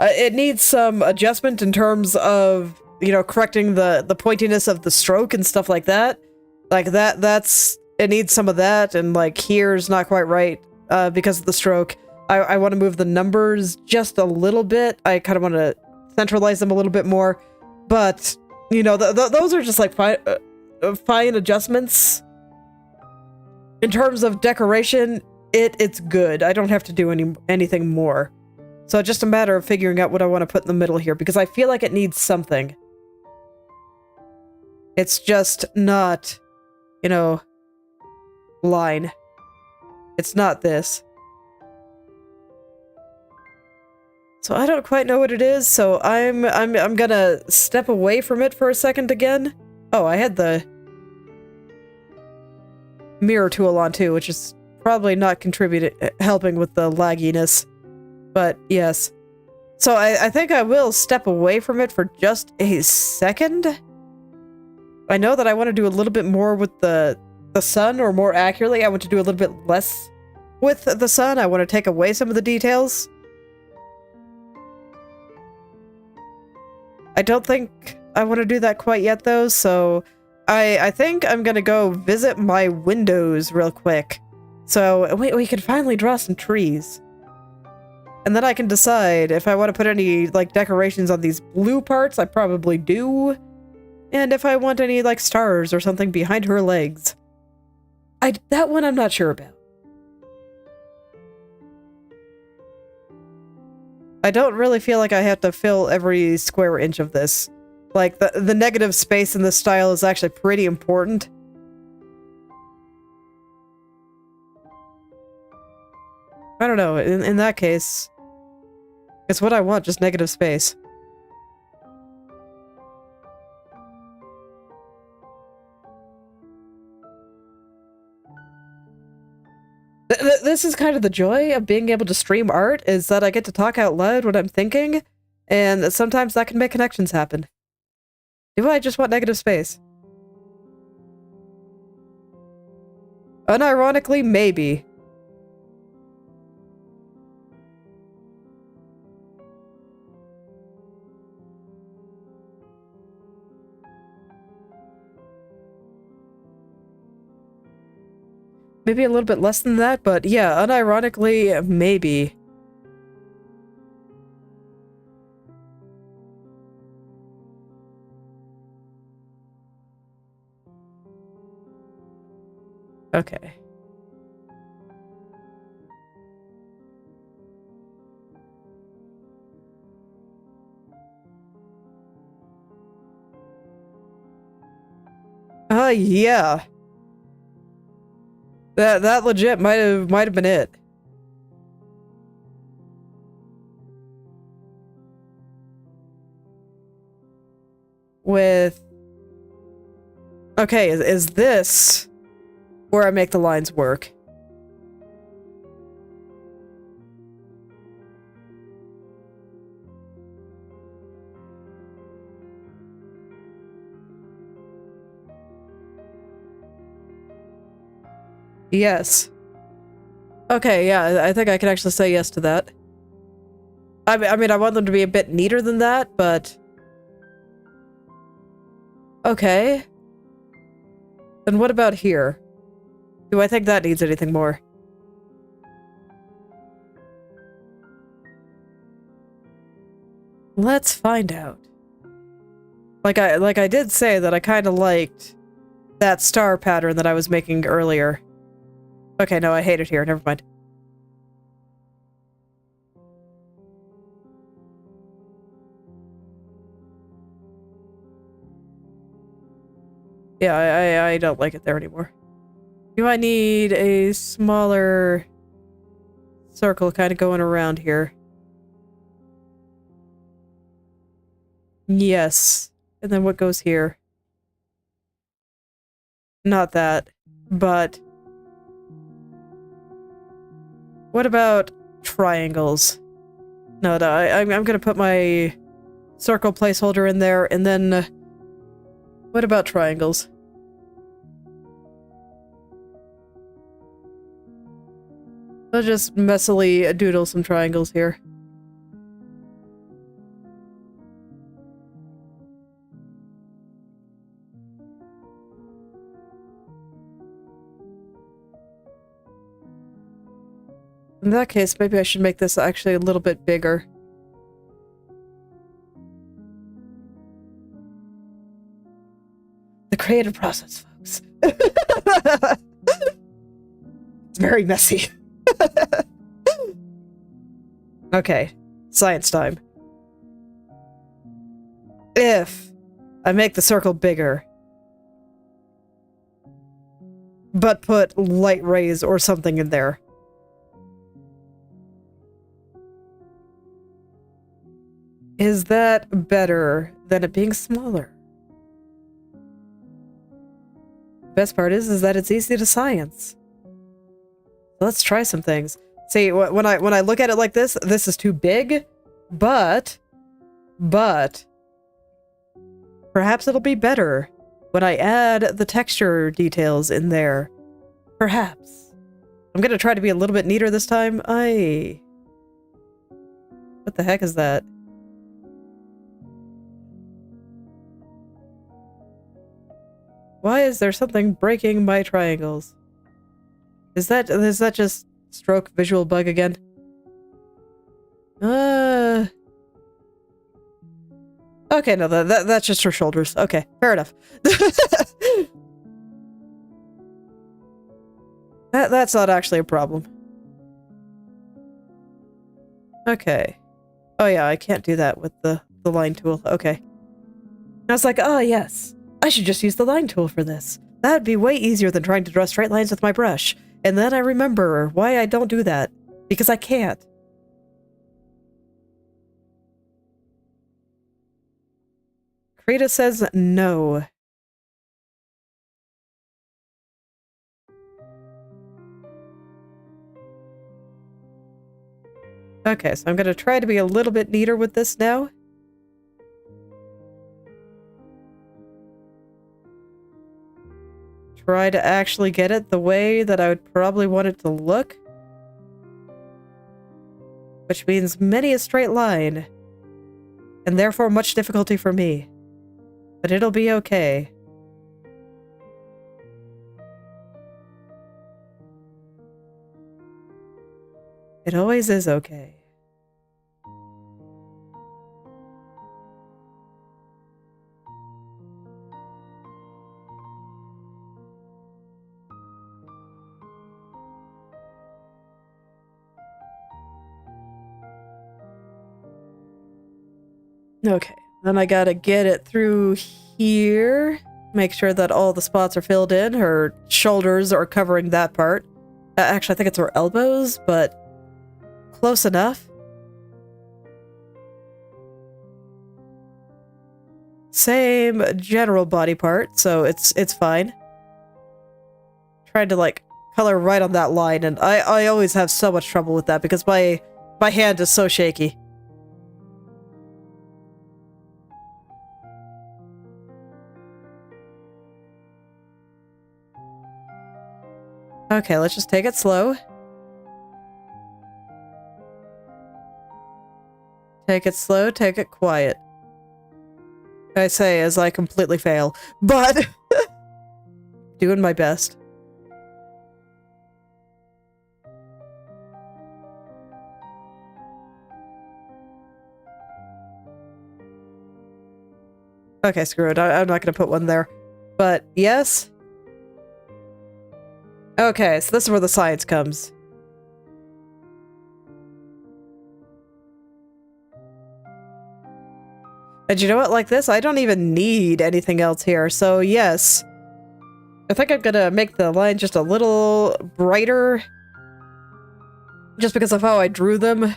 it needs some adjustment in terms of, you know, correcting the pointiness of the stroke and stuff like that. Like it needs some of that, and like here's not quite right because of the stroke. I want to move the numbers just a little bit. I kind of want to centralize them a little bit more. But, you know, those are just like fine adjustments. In terms of decoration, it's good. I don't have to do anything more. So it's just a matter of figuring out what I want to put in the middle here, because I feel like it needs something. It's just not, you know, line. It's not this. So I don't quite know what it is, so I'm gonna step away from it for a second again. Oh, I had the mirror tool on too, which is probably not helping with the lagginess. But yes. So I think I will step away from it for just a second. I know that I want to do a little bit more with the sun, or more accurately, I want to do a little bit less with the sun. I want to take away some of the details. I don't think I want to do that quite yet, though, so I think I'm gonna go visit my windows real quick. So we can finally draw some trees. And then I can decide if I want to put any, like, decorations on these blue parts. I probably do. And if I want any, like, stars or something behind her legs. That one I'm not sure about. I don't really feel like I have to fill every square inch of this. Like, the negative space in this style is actually pretty important. I don't know, in that case, it's what I want, just negative space. This is kind of the joy of being able to stream art, is that I get to talk out loud what I'm thinking, and sometimes that can make connections happen. Do I just want negative space? Unironically, maybe. Maybe a little bit less than that, but yeah, unironically, maybe. Okay. Yeah. That legit might have been it. With okay, is this where I make the lines work? Yes. Okay, yeah, I think I can actually say yes to that. I mean, I want them to be a bit neater than that, but... Okay. Then what about here? Do I think that needs anything more? Let's find out. Like I did say that I kind of liked that star pattern that I was making earlier. Okay, no, I hate it here. Never mind. Yeah, I don't like it there anymore. Do I need a smaller circle kind of going around here? Yes. And then what goes here? Not that, but... What about triangles? No, I'm gonna put my circle placeholder in there, and then... what about triangles? I'll just messily doodle some triangles here. In that case, maybe I should make this actually a little bit bigger. The creative process, folks. It's very messy. Okay, science time. If I make the circle bigger, but put light rays or something in there, is that better than it being smaller? Best part is that it's easy to science. Let's try some things. See, when I look at it like this is too big, but perhaps it'll be better when I add the texture details in there. Perhaps. I'm gonna try to be a little bit neater this time. What the heck is that? Why is there something breaking my triangles? Is that just stroke visual bug again? Okay, no, that's just her shoulders. Okay, fair enough. That's not actually a problem. Okay. Oh yeah, I can't do that with the line tool. Okay. I was like, oh yes, I should just use the line tool for this. That'd be way easier than trying to draw straight lines with my brush. And then I remember why I don't do that. Because I can't. Krita says no. Okay, so I'm gonna try to be a little bit neater with this now. try to actually get it the way that I would probably want it to look. Which means many a straight line. And therefore much difficulty for me. But it'll be okay. It always is okay. Okay, then I gotta get it through here. Make sure that all the spots are filled in. Her shoulders are covering that part. Actually, I think it's her elbows, but close enough. Same general body part, so it's fine. Trying to like color right on that line, and I always have so much trouble with that because my hand is so shaky. Okay, let's just take it slow. Take it slow, take it quiet. I say as I completely fail, but doing my best. Okay, screw it. I'm not gonna put one there. But yes. Okay, so this is where the science comes. And you know what, like this, I don't even need anything else here, so yes. I think I'm gonna make the line just a little brighter. Just because of how I drew them.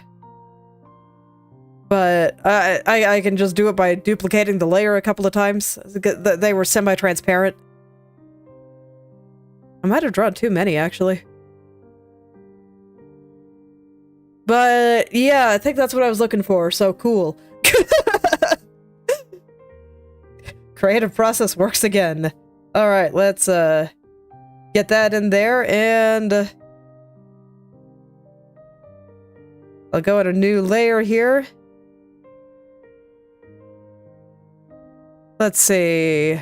But I can just do it by duplicating the layer a couple of times. They were semi-transparent. I might have drawn too many, actually. But yeah, I think that's what I was looking for, so cool. Creative process works again. Alright, let's get that in there, and I'll go in a new layer here. Let's see.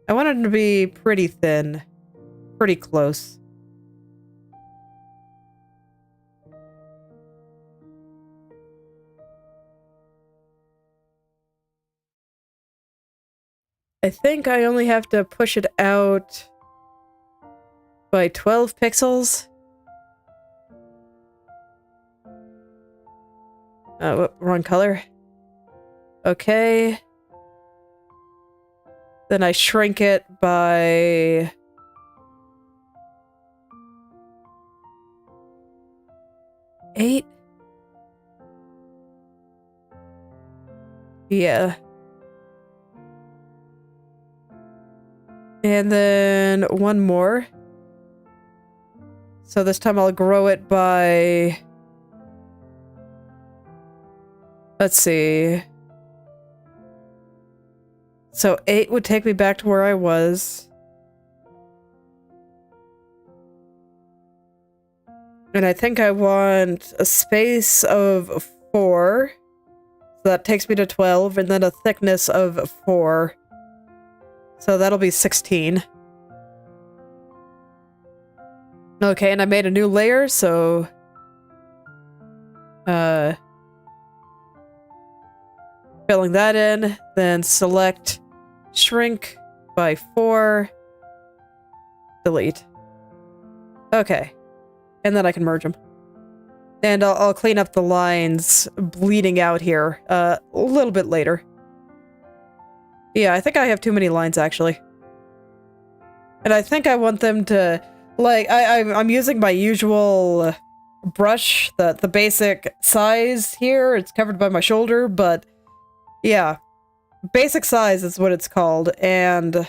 I want it to be pretty thin. Pretty close. I think I only have to push it out by 12 pixels. Wrong color. Okay. Then I shrink it by 8. Yeah. And then one more. So this time I'll grow it by... Let's see. So 8 would take me back to where I was. And I think I want a space of 4. So that takes me to 12, and then a thickness of 4. So that'll be 16. Okay, and I made a new layer, so... filling that in, then select shrink by 4, delete. Okay, and then I can merge them. And I'll clean up the lines bleeding out here a little bit later. Yeah, I think I have too many lines, actually. And I think I want them to, like, I'm using my usual brush, the basic size here. It's covered by my shoulder, but yeah, basic size is what it's called, and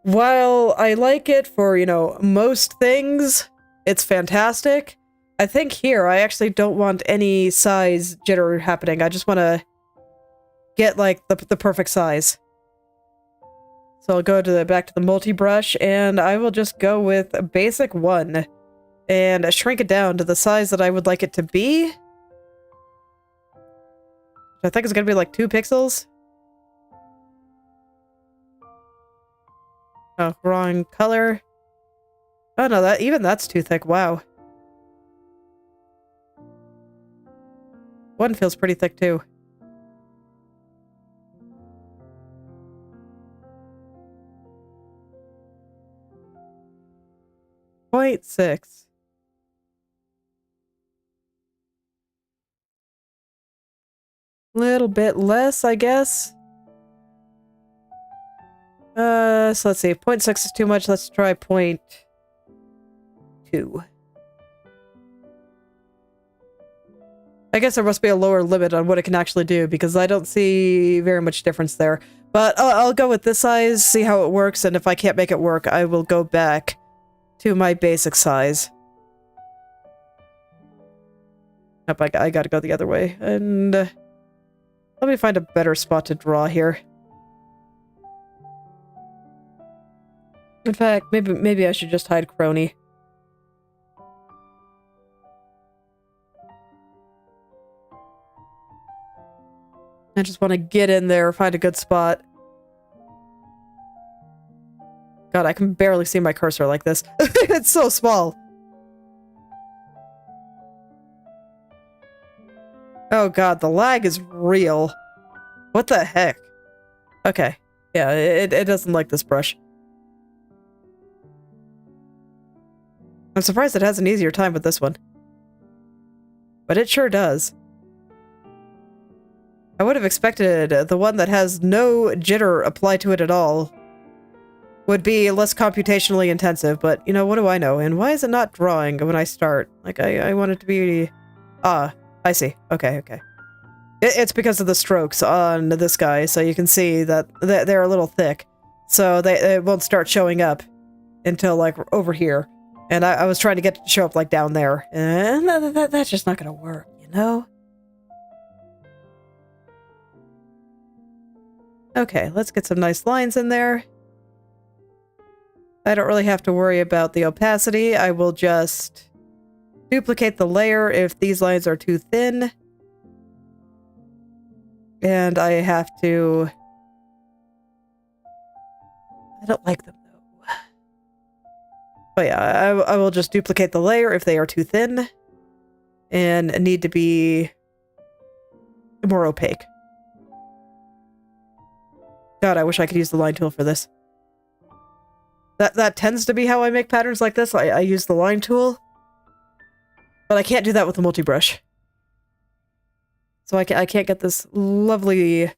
while I like it for, you know, most things, it's fantastic. I think here I actually don't want any size jitter happening. I just want to get like the perfect size. So I'll go to back to the multi-brush, and I will just go with a basic 1 and shrink it down to the size that I would like it to be. I think it's gonna be like 2 pixels. Oh, wrong color. Oh no, that's too thick. Wow. 1 feels pretty thick too. .6. Little bit less, I guess. So let's see. 0.6 is too much. Let's try 0.2. I guess there must be a lower limit on what it can actually do, because I don't see very much difference there. But I'll go with this size, see how it works, and if I can't make it work, I will go back to my basic size. Yep, I gotta go the other way. And let me find a better spot to draw here. In fact, maybe I should just hide Kronii. I just want to get in there, find a good spot. God, I can barely see my cursor like this. It's so small. Oh god, the lag is real. What the heck? Okay. Yeah, it doesn't like this brush. I'm surprised it has an easier time with this one. But it sure does. I would have expected the one that has no jitter applied to it at all would be less computationally intensive, but, you know, what do I know? And why is it not drawing when I start? Like, I want it to be... Ah, I see. Okay, okay. It's because of the strokes on this guy, so you can see that they're a little thick. So they won't start showing up until, like, over here. And I was trying to get it to show up, like, down there. And that's just not gonna work, you know? Okay, let's get some nice lines in there. I don't really have to worry about the opacity. I will just duplicate the layer if these lines are too thin. And I have to... I don't like them, though. But yeah, I will just duplicate the layer if they are too thin. And need to be more opaque. God, I wish I could use the line tool for this. That tends to be how I make patterns like this. I use the line tool. But I can't do that with the multi-brush. So I can't get this lovely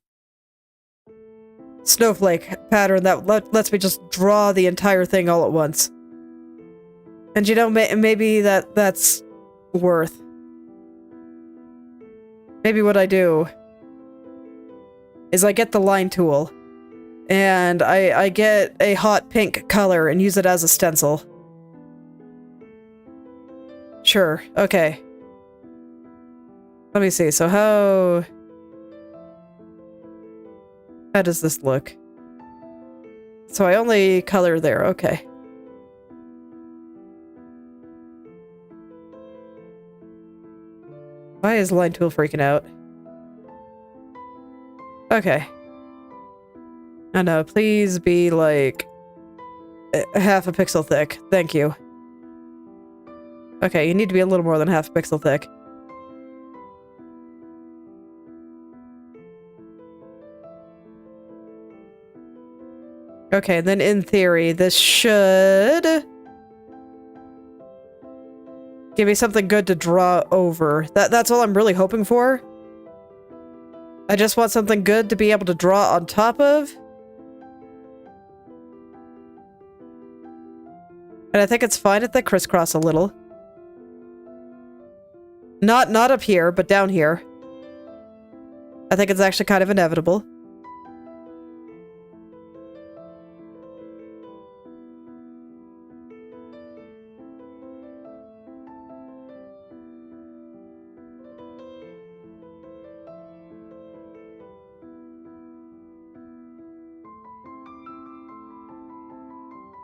snowflake pattern that lets me just draw the entire thing all at once. And you know, maybe that's worth. Maybe what I do is I get the line tool. And I get a hot pink color and use it as a stencil. Sure, okay. Let me see, so how does this look? So I only color there, okay. Why is line tool freaking out? Okay. Oh no, please be like half a pixel thick. Thank you. Okay, you need to be a little more than half a pixel thick. Okay, then in theory, this should give me something good to draw over. That's all I'm really hoping for. I just want something good to be able to draw on top of. And I think it's fine if they crisscross a little. Not up here, but down here. I think it's actually kind of inevitable.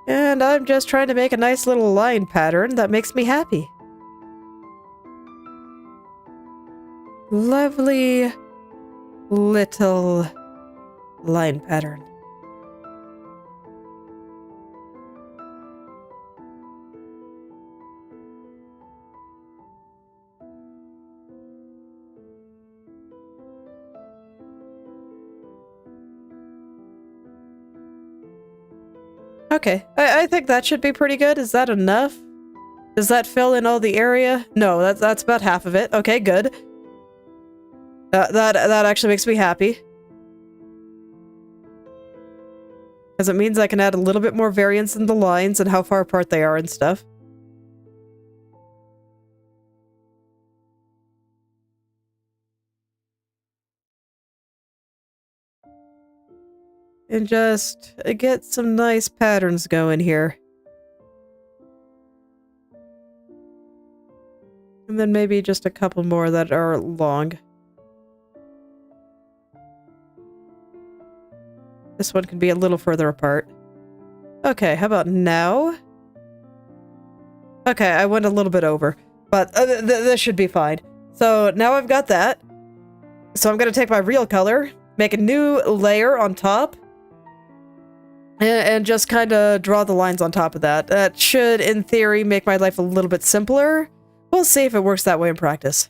And I'm just trying to make a nice little line pattern that makes me happy. Lovely little line pattern. Okay, I think that should be pretty good. Is that enough? Does that fill in all the area? No, that's about half of it. Okay, good. That actually makes me happy. Because it means I can add a little bit more variance in the lines and how far apart they are and stuff. And just get some nice patterns going here. And then maybe just a couple more that are long. This one can be a little further apart. Okay, how about now? Okay, I went a little bit over, but this should be fine. So now I've got that. So I'm going to take my real color, make a new layer on top, and just kind of draw the lines on top of that. That should, in theory, make my life a little bit simpler. We'll see if it works that way in practice.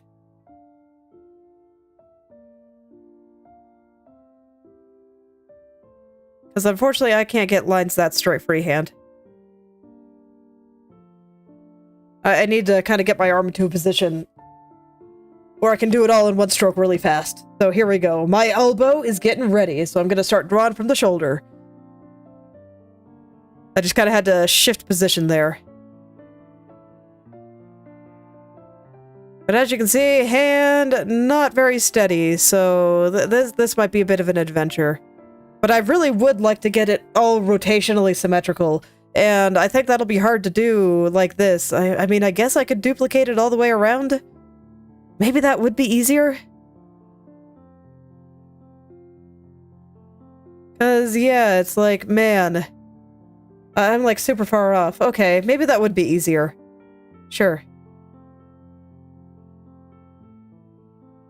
Because unfortunately, I can't get lines that straight freehand. I need to kind of get my arm into a position where I can do it all in one stroke really fast. So here we go. My elbow is getting ready, so I'm going to start drawing from the shoulder. I just kind of had to shift position there. But as you can see, hand not very steady, so this might be a bit of an adventure. But I really would like to get it all rotationally symmetrical, and I think that'll be hard to do like this. I mean, I guess I could duplicate it all the way around. Maybe that would be easier? Because, yeah, it's like, man, I'm like super far off. Okay, maybe that would be easier. Sure.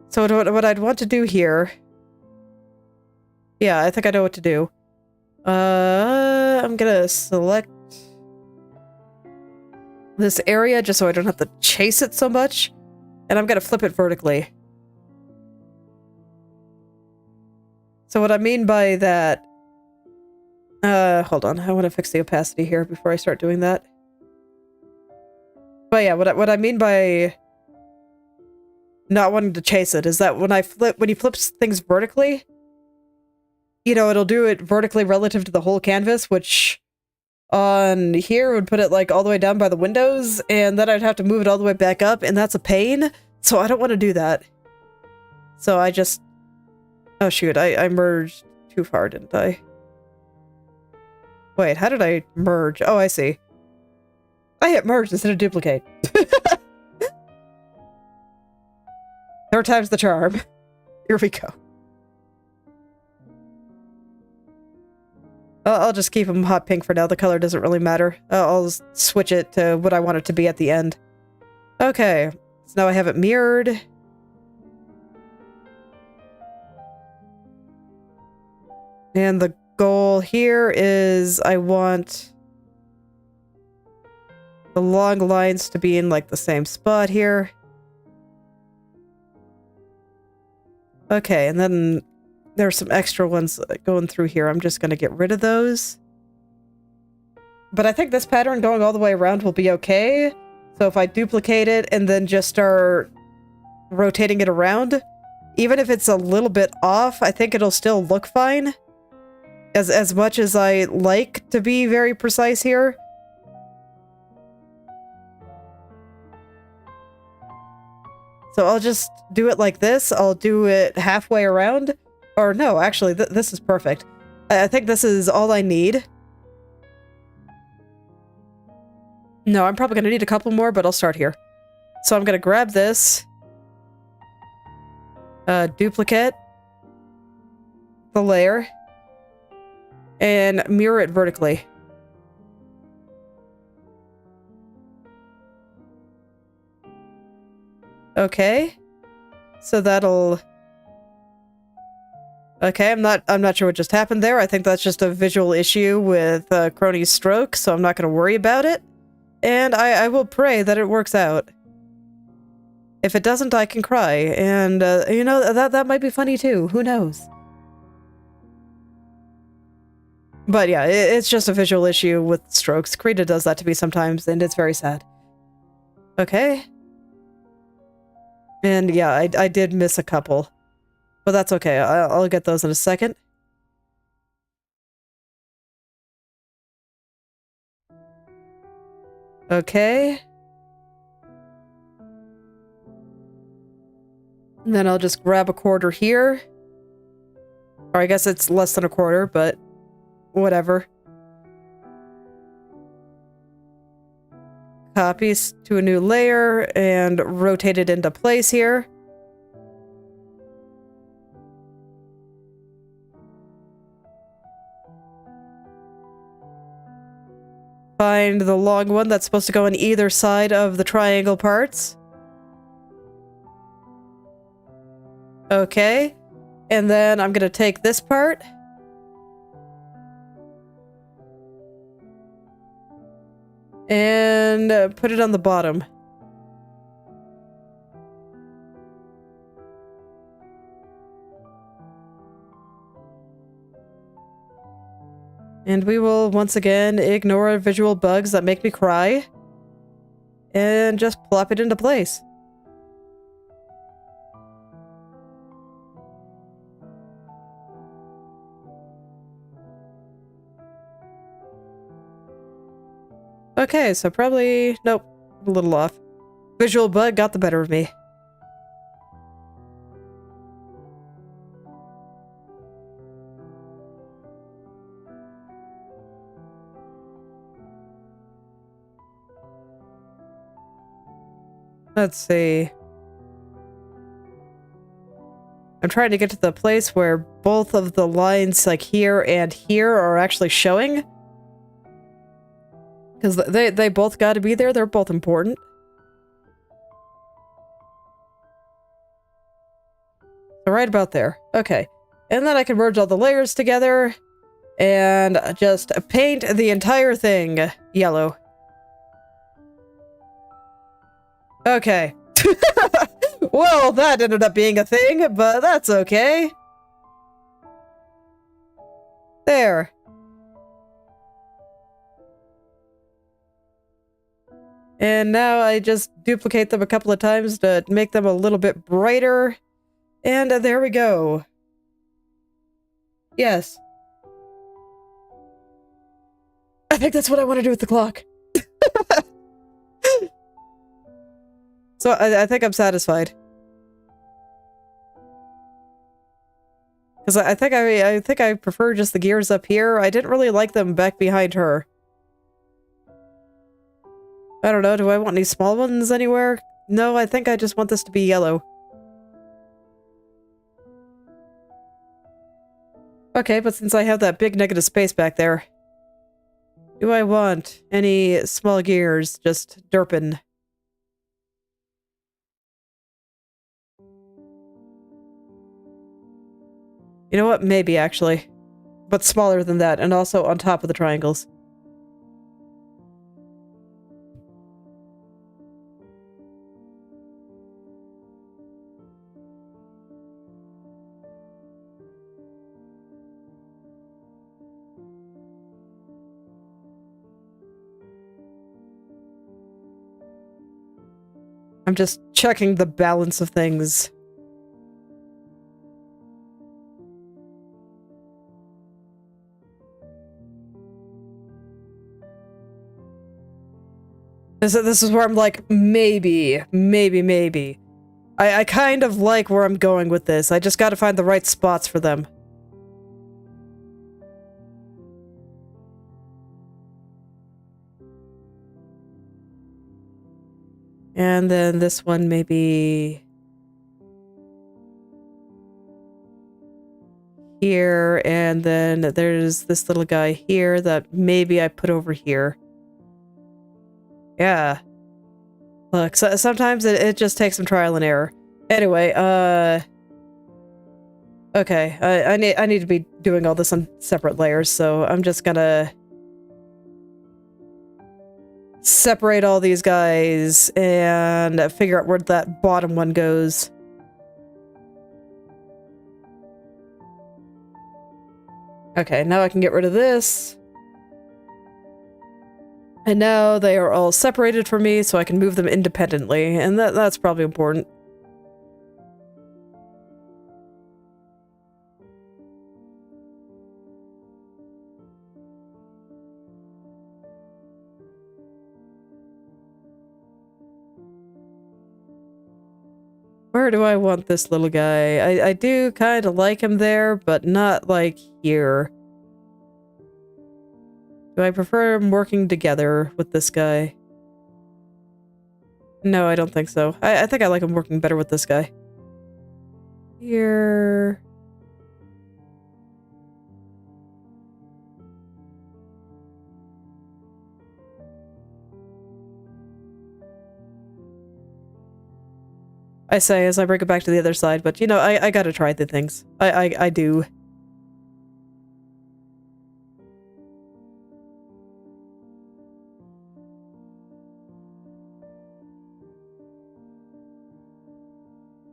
So what I'd want to do here... Yeah, I think I know what to do. I'm gonna select this area just so I don't have to chase it so much. And I'm gonna flip it vertically. So what I mean by that... hold on. I want to fix the opacity here before I start doing that. But yeah, what I mean by not wanting to chase it is that when he flips things vertically, you know, it'll do it vertically relative to the whole canvas, which on here would put it like all the way down by the windows, and then I'd have to move it all the way back up, and that's a pain, so I don't want to do that. So I just... Oh shoot, I merged too far, didn't I? Wait, how did I merge? Oh, I see. I hit merge instead of duplicate. Third time's the charm. Here we go. I'll just keep them hot pink for now. The color doesn't really matter. I'll switch it to what I want it to be at the end. Okay, so now I have it mirrored. And the goal here is I want the long lines to be in like the same spot here. Okay, and then there's some extra ones going through here. I'm just going to get rid of those. But I think this pattern going all the way around will be okay. So if I duplicate it and then just start rotating it around, even if it's a little bit off, I think it'll still look fine. As much as I like to be very precise here. So I'll just do it like this. I'll do it halfway around. Or no, actually, this is perfect. I think this is all I need. No, I'm probably going to need a couple more, but I'll start here. So I'm going to grab this. Duplicate the layer. And mirror it vertically. Okay. So that'll... Okay, I'm not sure what just happened there. I think that's just a visual issue with Kronii's stroke, so I'm not going to worry about it. And I will pray that it works out. If it doesn't, I can cry. And, you know, that might be funny too. Who knows? But yeah, it's just a visual issue with strokes. Krita does that to me sometimes, and it's very sad. Okay. And yeah, I did miss a couple. But that's okay. I'll get those in a second. Okay. And then I'll just grab a quarter here. Or I guess it's less than a quarter, but whatever. Copies to a new layer and rotate it into place here. Find the long one that's supposed to go on either side of the triangle parts. Okay. And then I'm gonna take this part. And put it on the bottom. And we will once again ignore visual bugs that make me cry. And just plop it into place. Okay, so probably... Nope, a little off. Visual bug got the better of me. Let's see. I'm trying to get to the place where both of the lines, like here and here, are actually showing. Because they both got to be there. They're both important. So right about there. Okay. And then I can merge all the layers together and just paint the entire thing yellow. Okay. Well, that ended up being a thing, but that's okay. There. And now I just duplicate them a couple of times to make them a little bit brighter. And there we go. Yes. I think that's what I want to do with the clock. So I think I'm satisfied. Because I think I prefer just the gears up here. I didn't really like them back behind her. I don't know, do I want any small ones anywhere? No, I think I just want this to be yellow. Okay, but since I have that big negative space back there, do I want any small gears just derping? You know what? Maybe, actually. But smaller than that, and also on top of the triangles. I'm just checking the balance of things. This is where I'm like, maybe. I kind of like where I'm going with this. I just gotta find the right spots for them. And then this one maybe here, and then there's this little guy here that maybe I put over here. Yeah. Look, so, sometimes it just takes some trial and error. Anyway, okay, I need to be doing all this on separate layers, so I'm just gonna separate all these guys and figure out where that bottom one goes. Okay, now I can get rid of this. And now they are all separated from me, so I can move them independently, and that's probably important. Where do I want this little guy? I do kind of like him there, but not like here. Do I prefer them working together with this guy? No, I don't think so. I think I like him working better with this guy. Here... I say as I bring it back to the other side, but you know, I gotta try the things. I do.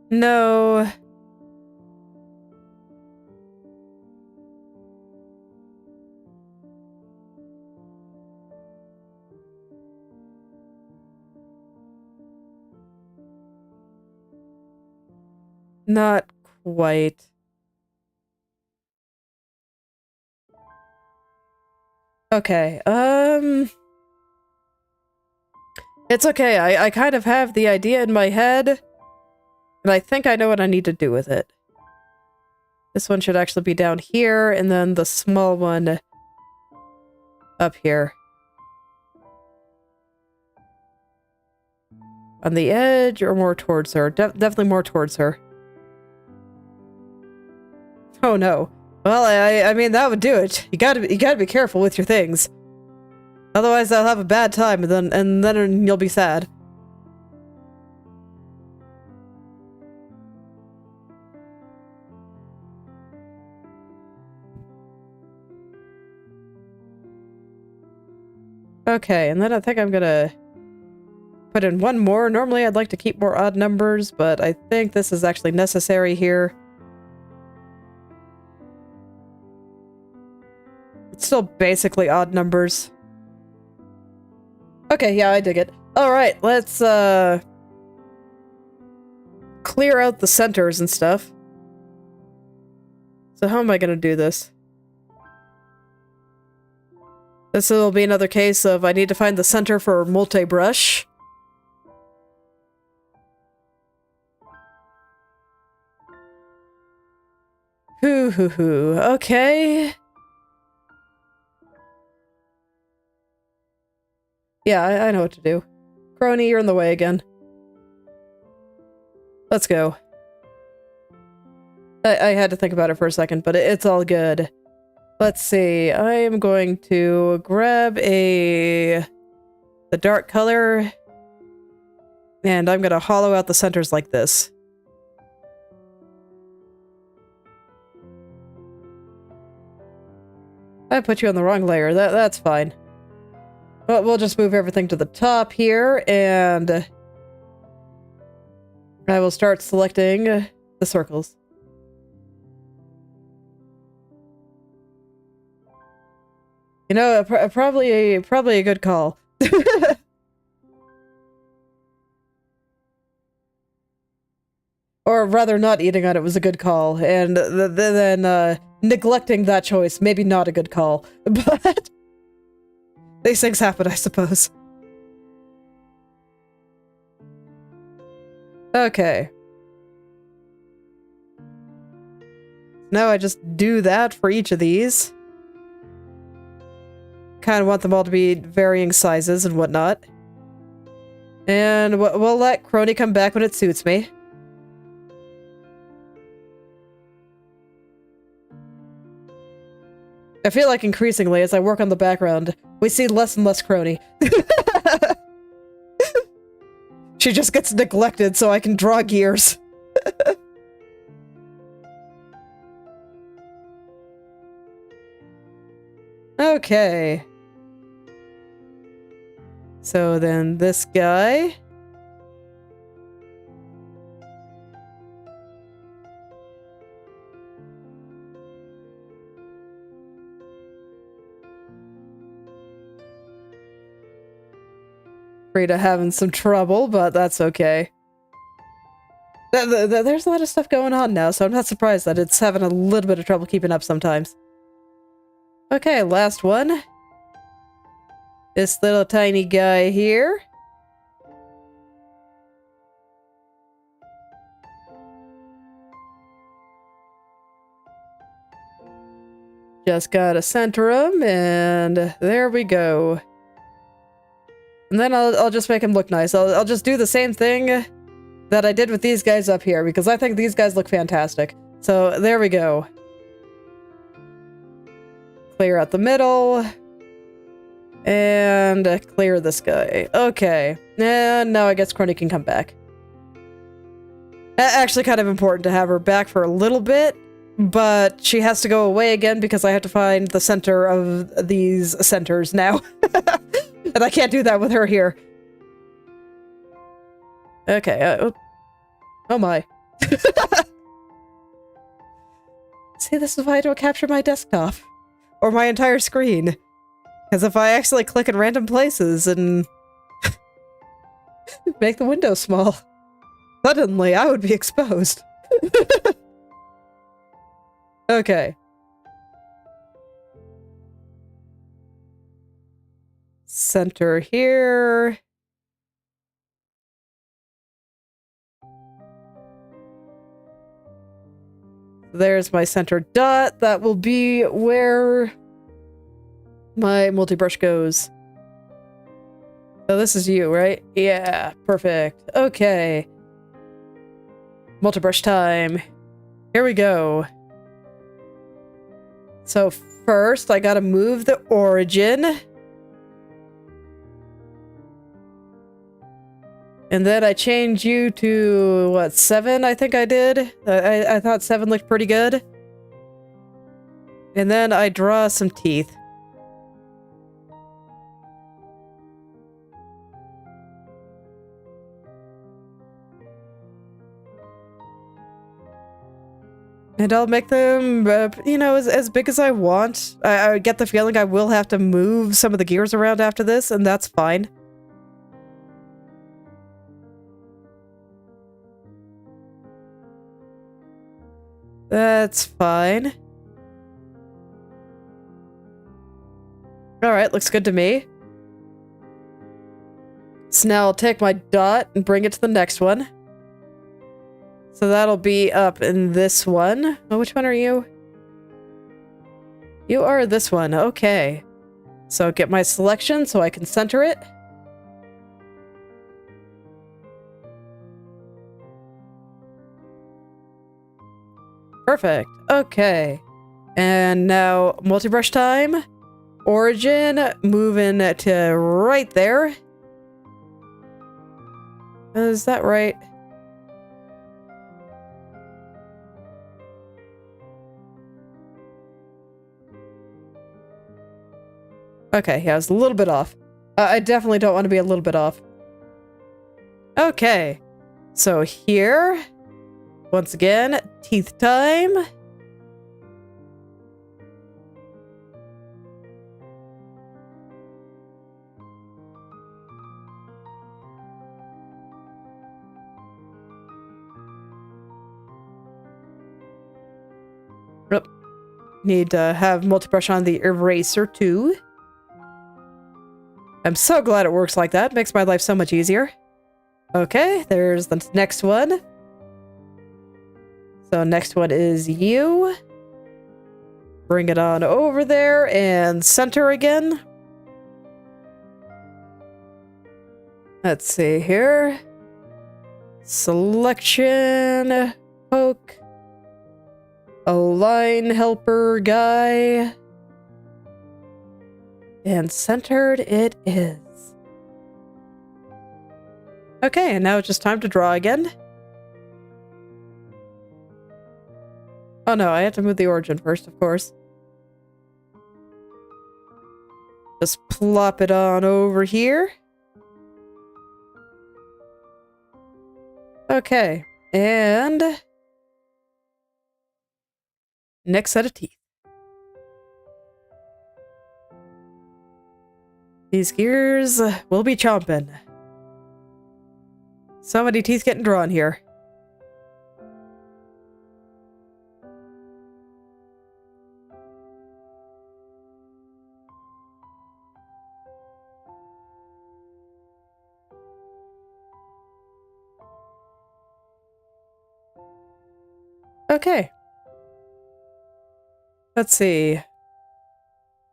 No. Not quite. Okay, it's okay, I kind of have the idea in my head, and I think I know what I need to do with it. This one should actually be down here, and then the small one up here. On the edge, or more towards her? Definitely more towards her. Oh no. Well, I mean, that would do it. You gotta be careful with your things. Otherwise, I'll have a bad time, and then you'll be sad. Okay, and then I think I'm gonna put in one more. Normally, I'd like to keep more odd numbers, but I think this is actually necessary here. It's still basically odd numbers. Okay, yeah, I dig it. Alright, let's, clear out the centers and stuff. So how am I gonna do this? This will be another case of I need to find the center for multi-brush. Hoo. Okay. Yeah, I know what to do. Kronii, you're in the way again. Let's go. I had to think about it for a second, but it's all good. Let's see. I am going to grab the dark color, and I'm going to hollow out the centers like this. I put you on the wrong layer. That's fine. But we'll just move everything to the top here, and I will start selecting the circles. You know, probably a good call. Or rather, not eating on it was a good call, and then neglecting that choice, maybe not a good call. But these things happen, I suppose. Okay. Now I just do that for each of these. Kind of want them all to be varying sizes and whatnot. And we'll let Kronii come back when it suits me. I feel like increasingly, as I work on the background, we see less and less Kronii. She just gets neglected so I can draw gears. Okay. So then this guy. Krita having some trouble, but that's okay. There's a lot of stuff going on now, so I'm not surprised that it's having a little bit of trouble keeping up sometimes. Okay, last one. This little tiny guy here. Just gotta center him, and there we go. And then I'll just make him look nice. I'll just do the same thing that I did with these guys up here, because I think these guys look fantastic. So there we go. Clear out the middle. And clear this guy. Okay. And now I guess Kronii can come back. Actually kind of important to have her back for a little bit, but she has to go away again because I have to find the center of these centers now. And I can't do that with her here. Okay. Oh my. See, this is why I don't capture my desktop. Or my entire screen. Because if I actually click in random places and make the window small, suddenly I would be exposed. Okay. Center here. There's my center dot. That will be where my multi-brush goes. So this is you, right? Yeah, perfect. Okay. Multi-brush time. Here we go. So first, I gotta move the origin. And then I change you to, what, 7, I think I did? I thought 7 looked pretty good. And then I draw some teeth. And I'll make them, you know, as big as I want. I get the feeling I will have to move some of the gears around after this, and that's fine. That's fine. Alright, looks good to me. So now I'll take my dot and bring it to the next one. So that'll be up in this one. Oh, which one are you? You are this one. Okay. So get my selection so I can center it. Perfect. Okay. And now multi-brush time. Origin moving to right there. Is that right? Okay, yeah, I was a little bit off. I definitely don't want to be a little bit off. Okay. So here, once again, teeth time. Yep. Need to have multi-brush on the eraser too. I'm so glad it works like that. Makes my life so much easier. Okay, there's the next one. So next one is you. Bring it on over there and center again. Let's see here. Selection. Poke. Align helper guy. And centered it is. Okay, and now it's just time to draw again. Oh no, I have to move the origin first, of course. Just plop it on over here. Okay, and next set of teeth. These gears will be chomping. So many teeth getting drawn here. Okay. Let's see.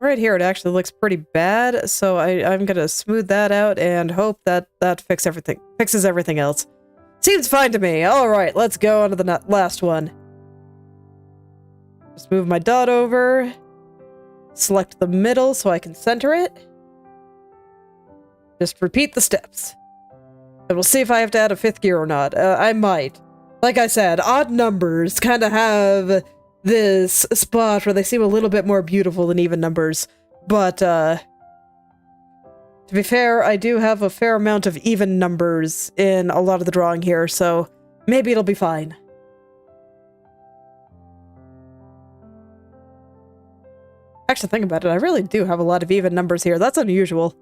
Right here, it actually looks pretty bad, so I'm gonna smooth that out and hope that that fixes everything else. Seems fine to me. All right, let's go on to the last one. Just move my dot over. Select the middle so I can center it. Just repeat the steps. And we'll see if I have to add a 5th gear or not. I might. Like I said, odd numbers kind of have this spot where they seem a little bit more beautiful than even numbers. But, to be fair, I do have a fair amount of even numbers in a lot of the drawing here, so maybe it'll be fine. Actually, think about it, I really do have a lot of even numbers here. That's unusual.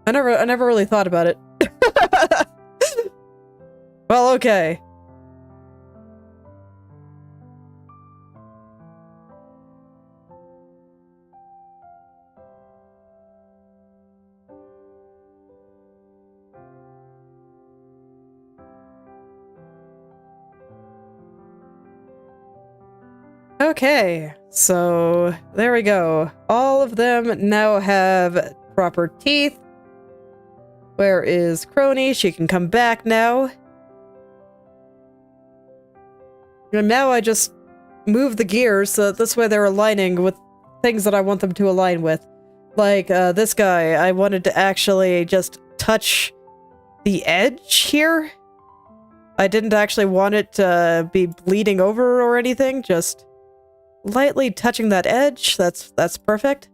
I never really thought about it. Well, okay. Okay, so there we go. All of them now have proper teeth. Where is Kronii? She can come back now. And now I just move the gears so that this way they're aligning with things that I want them to align with. Like, this guy, I wanted to actually just touch the edge here. I didn't actually want it to be bleeding over or anything, just lightly touching that edge. That's perfect.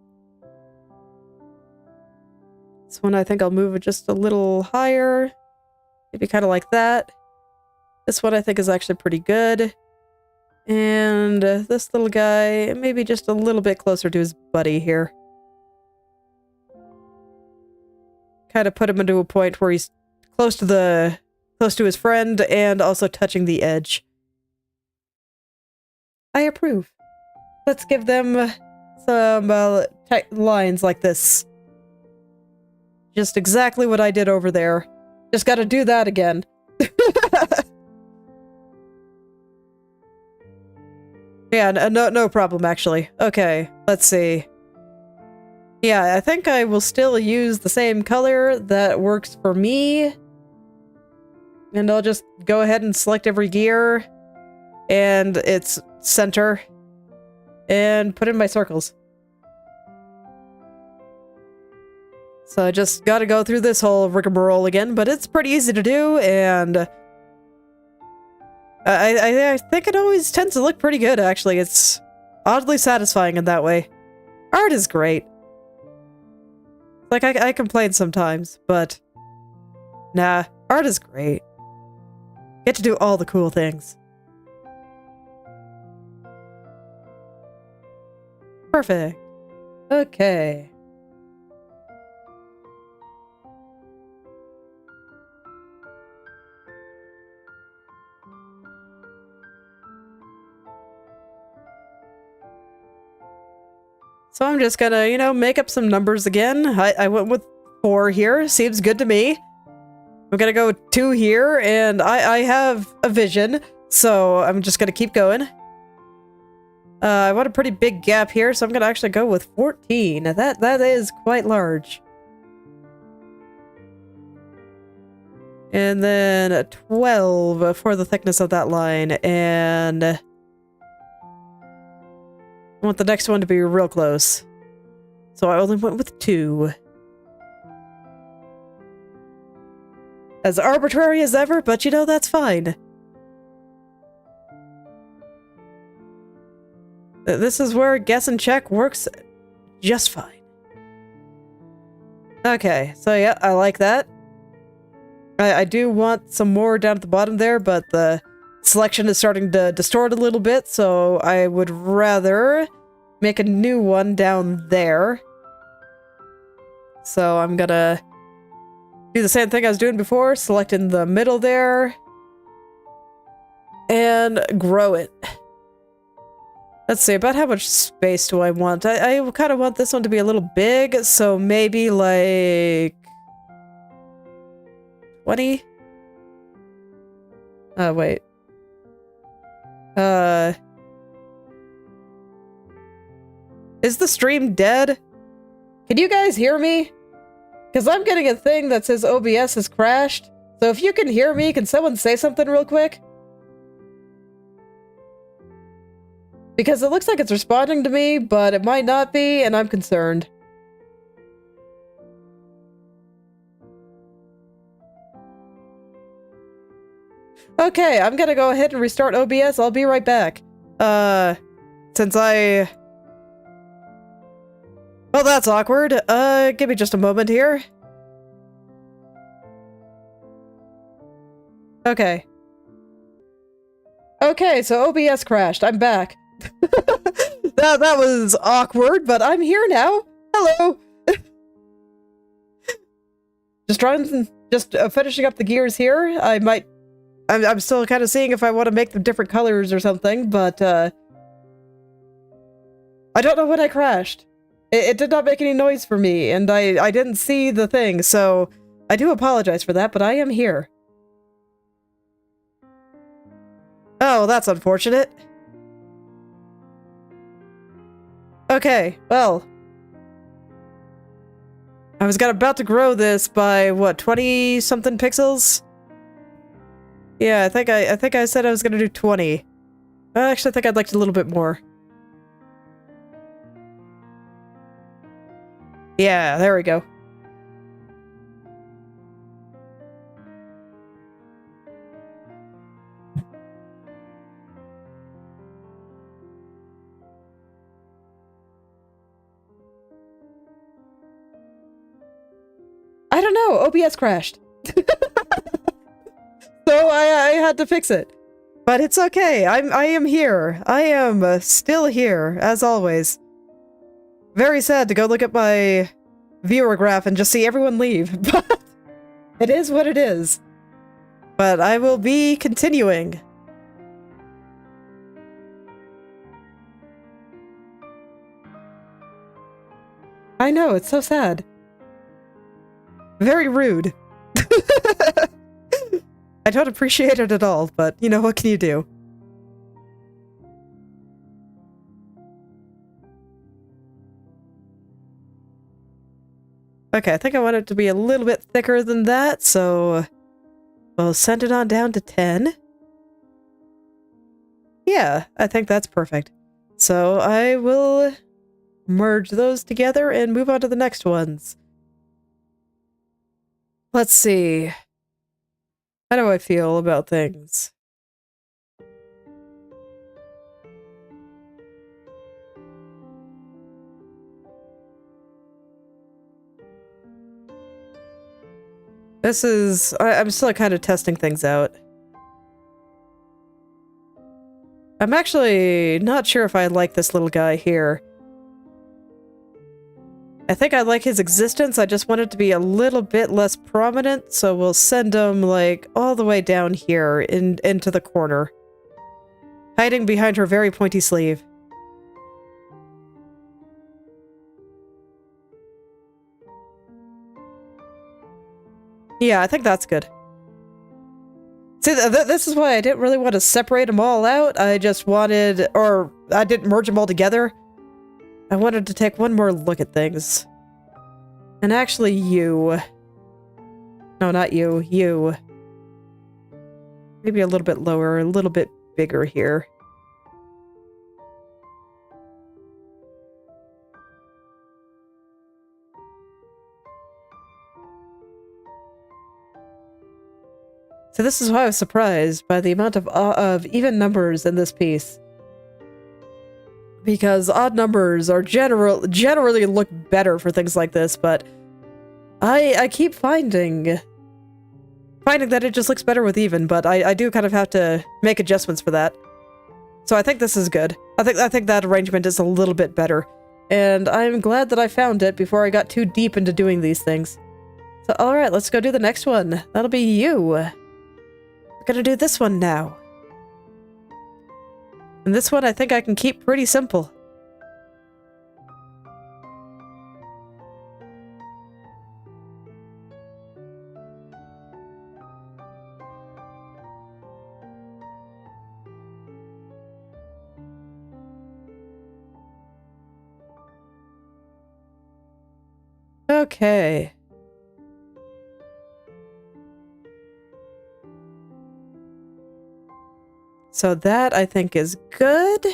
This one I think I'll move it just a little higher. Maybe kind of like that. This one I think is actually pretty good. And this little guy, maybe just a little bit closer to his buddy here. Kind of put him into a point where he's close to his friend and also touching the edge. I approve. Let's give them some lines like this. Just exactly what I did over there. Just gotta do that again. Yeah, no problem, actually. Okay, let's see. Yeah, I think I will still use the same color that works for me. And I'll just go ahead and select every gear and its center and put in my circles. So I just gotta go through this whole rigmarole again, but it's pretty easy to do, and I think it always tends to look pretty good, actually. It's oddly satisfying in that way. Art is great. Like, I complain sometimes, but nah, art is great. Get to do all the cool things. Perfect. Okay. So I'm just gonna, you know, make up some numbers again. I went with 4 here. Seems good to me. I'm gonna go 2 here, and I have a vision, so I'm just gonna keep going. I want a pretty big gap here, so I'm gonna actually go with 14. That is quite large. And then 12 for the thickness of that line, and I want the next one to be real close. So I only went with 2. As arbitrary as ever, but you know, that's fine. This is where guess and check works just fine. Okay, so yeah, I like that. I do want some more down at the bottom there, but the selection is starting to distort a little bit, so I would rather make a new one down there. So I'm gonna do the same thing I was doing before, select in the middle there, and grow it. Let's see, about how much space do I want? I kind of want this one to be a little big, so maybe like 20? Oh, wait. Is the stream dead? Can you guys hear me? Because I'm getting a thing that says OBS has crashed. So if you can hear me, can someone say something real quick? Because it looks like it's responding to me, but it might not be, and I'm concerned. Okay, I'm gonna go ahead and restart OBS. I'll be right back. Since I... Well, that's awkward. Give me just a moment here. Okay. Okay, so OBS crashed. I'm back. That was awkward, but I'm here now. Hello. Just finishing up the gears here. I'm still kind of seeing if I want to make them different colors or something, but I don't know when I crashed. It did not make any noise for me, and I didn't see the thing, so I do apologize for that, but I am here. Oh, that's unfortunate. Okay, well. I was about to grow this by, what, 20-something pixels? Yeah, I think I said I was gonna do 20. Actually, I think I'd like a little bit more. Yeah, there we go. I don't know, OBS crashed. So I had to fix it. But it's okay, I am here. I am still here, as always. Very sad to go look at my viewer graph and just see everyone leave, but it is what it is. But I will be continuing. I know, it's so sad. Very rude. I don't appreciate it at all, but you know, what can you do? Okay, I think I want it to be a little bit thicker than that, so we'll send it on down to 10. Yeah, I think that's perfect. So I will merge those together and move on to the next ones. Let's see. How do I feel about things? This is... I'm still kind of testing things out. I'm actually not sure if I like this little guy here. I think I like his existence, I just want it to be a little bit less prominent, so we'll send him, like, all the way down here, into the corner. Hiding behind her very pointy sleeve. Yeah, I think that's good. See, this is why I didn't really want to separate them all out, I just wanted, or I didn't merge them all together. I wanted to take one more look at things. And actually, you. No, not you. You. Maybe a little bit lower, a little bit bigger here. So this is why I was surprised by the amount of even numbers in this piece. Because odd numbers are generally look better for things like this, but I keep finding that it just looks better with even, but I do kind of have to make adjustments for that. So I think this is good. I think that arrangement is a little bit better. And I'm glad that I found it before I got too deep into doing these things. So alright, let's go do the next one. That'll be you. We're gonna do this one now. And this one I think I can keep pretty simple. Okay. So that, I think, is good.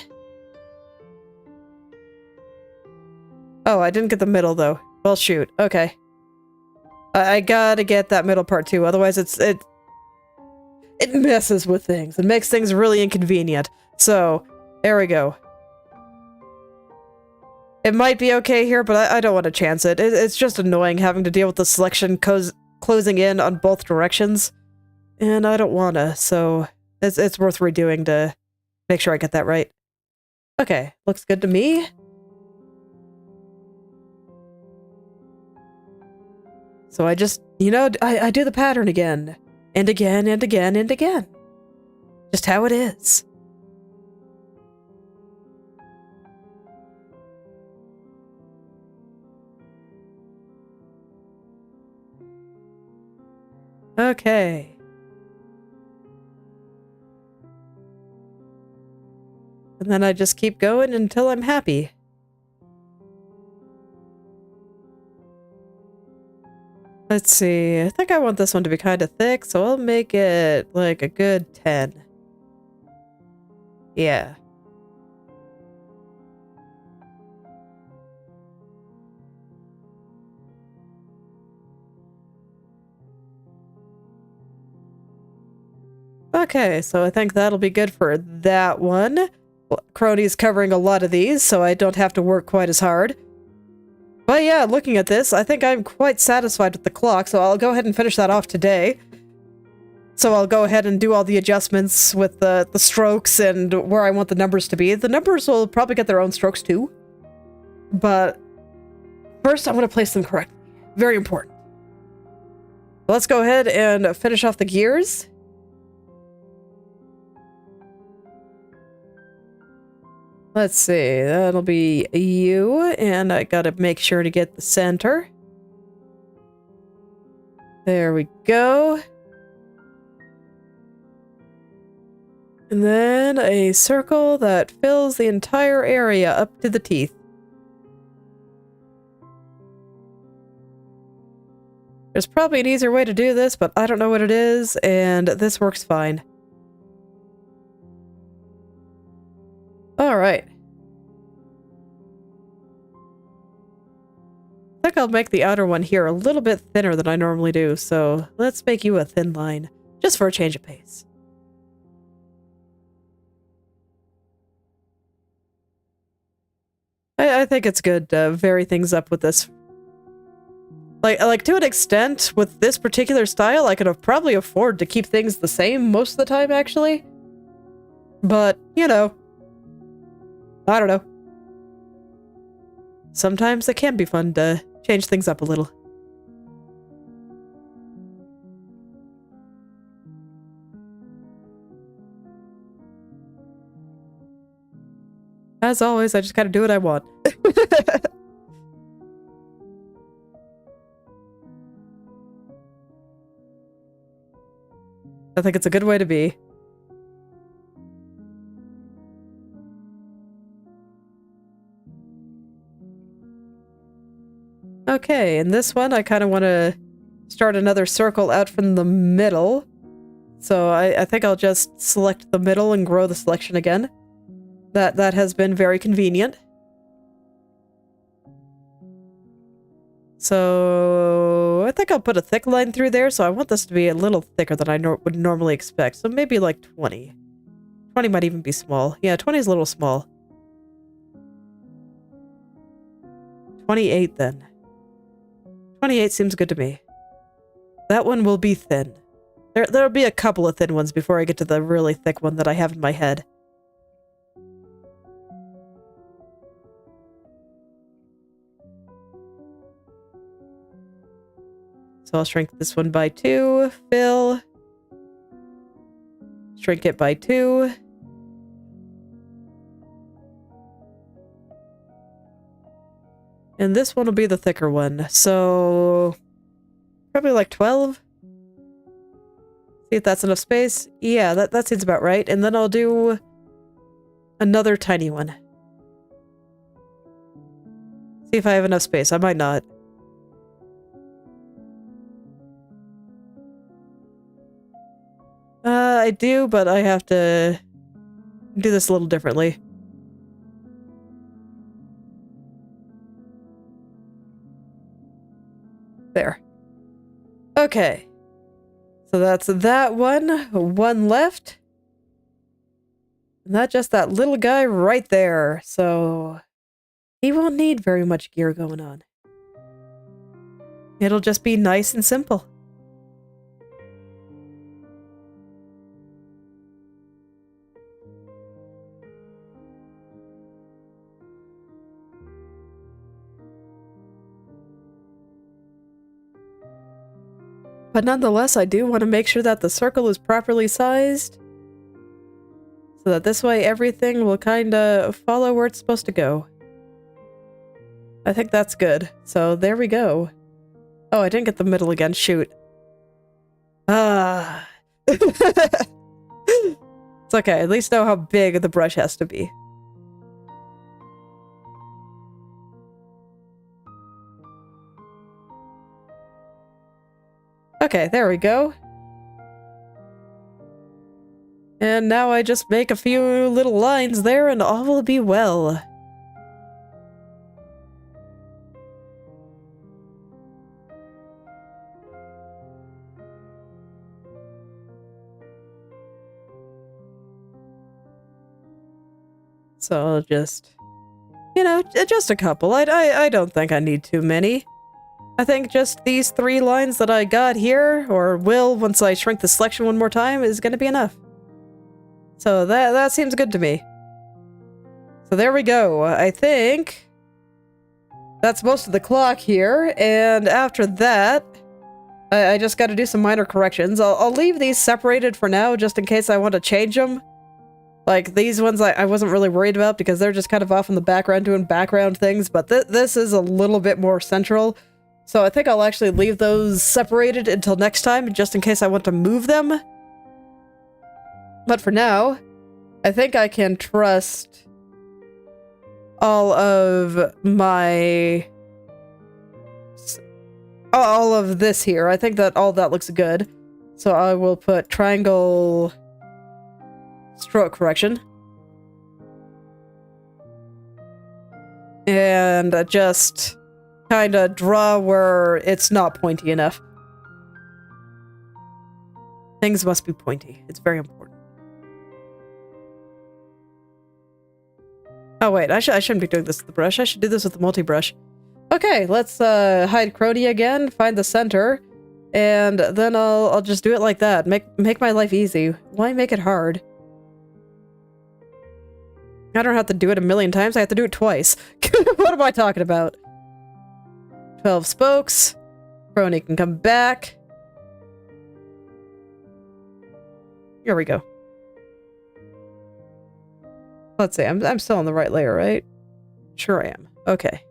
Oh, I didn't get the middle, though. Well, shoot. Okay. I gotta get that middle part, too. Otherwise, it messes with things. It makes things really inconvenient. So, there we go. It might be okay here, but I don't want to chance it. It's just annoying having to deal with the selection closing in on both directions. And I don't wanna, so... It's worth redoing to make sure I get that right. Okay, looks good to me. So I just, you know, I do the pattern again. And again, and again, and again. Just how it is. Okay. And then I just keep going until I'm happy. Let's see, I think I want this one to be kind of thick, so I'll make it like a good 10. Yeah. Okay, so I think that'll be good for that one. Kronii's covering a lot of these, so I don't have to work quite as hard. But yeah, looking at this, I think I'm quite satisfied with the clock, so I'll go ahead and finish that off today. So I'll go ahead and do all the adjustments with the strokes and where I want the numbers to be. The numbers will probably get their own strokes too. But first, I want to place them correctly. Very important. Let's go ahead and finish off the gears. Let's see, that'll be you, and I gotta make sure to get the center. There we go. And then a circle that fills the entire area up to the teeth. There's probably an easier way to do this, but I don't know what it is, and this works fine. Alright. I think I'll make the outer one here a little bit thinner than I normally do, so let's make you a thin line, just for a change of pace. I think it's good to vary things up with this. Like to an extent, with this particular style, I could probably afford to keep things the same most of the time, actually. But, you know, I don't know. Sometimes it can be fun to change things up a little. As always, I just gotta do what I want. I think it's a good way to be. Okay, in this one, I kind of want to start another circle out from the middle. So I think I'll just select the middle and grow the selection again. That has been very convenient. So I think think I'll put a thick line through there, so I want this to be a little thicker than I would normally expect. So maybe like 20. 20 might even be small. Yeah, 20 is a little small. 28 then. 28 seems good to me. That one will be thin. There'll be a couple of thin ones before I get to the really thick one that I have in my head. So I'll shrink this one by 2, fill. Shrink it by 2. And this one will be the thicker one, so probably like 12. See if that's enough space. Yeah, that seems about right. And then I'll do another tiny one. See if I have enough space. I might not. I do, but I have to do this a little differently. There. Okay. So that's that one. One left. Not just that little guy right there. So he won't need very much gear going on. It'll just be nice and simple. But nonetheless, I do want to make sure that the circle is properly sized, so that this way everything will kind of follow where it's supposed to go. I think that's good. So there we go. Oh, I didn't get the middle again. Shoot. Ah. It's okay. At least know how big the brush has to be. Okay, there we go. And now I just make a few little lines there and all will be well. So I'll just, you know, just a couple. I don't think I need too many. I think just these 3 lines that I got here, or will once I shrink the selection one more time, is going to be enough. So that seems good to me. So there we go. I think that's most of the clock here, and after that, I just got to do some minor corrections. I'll leave these separated for now, just in case I want to change them. Like, these ones I wasn't really worried about, because they're just kind of off in the background doing background things, but this is a little bit more central. So I think I'll actually leave those separated until next time, just in case I want to move them. But for now, I think I can trust all of my... all of this here. I think that all that looks good. So I will put triangle stroke correction. And just kind of draw where it's not pointy enough. Things must be pointy. It's very important. Oh wait, I shouldn't be doing this with the brush. I should do this with the multi-brush. Okay, let's hide Kronii again, find the center, and then I'll just do it like that. Make my life easy. Why make it hard? I don't have to do it a million times, I have to do it twice. What am I talking about? 12 spokes. Kronii can come back. Here we go. Let's see, I'm still on the right layer, right? Sure I am. Okay.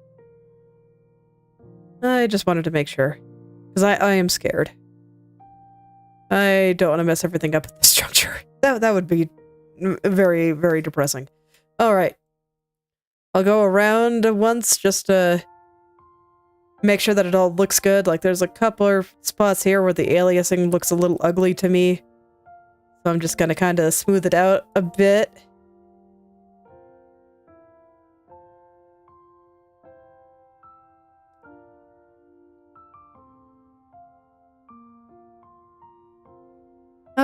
I just wanted to make sure. Because I am scared. I don't want to mess everything up at this juncture. That would be very, very depressing. Alright. I'll go around once just to make sure that it all looks good. Like, there's a couple of spots here where the aliasing looks a little ugly to me. So I'm just gonna kind of smooth it out a bit.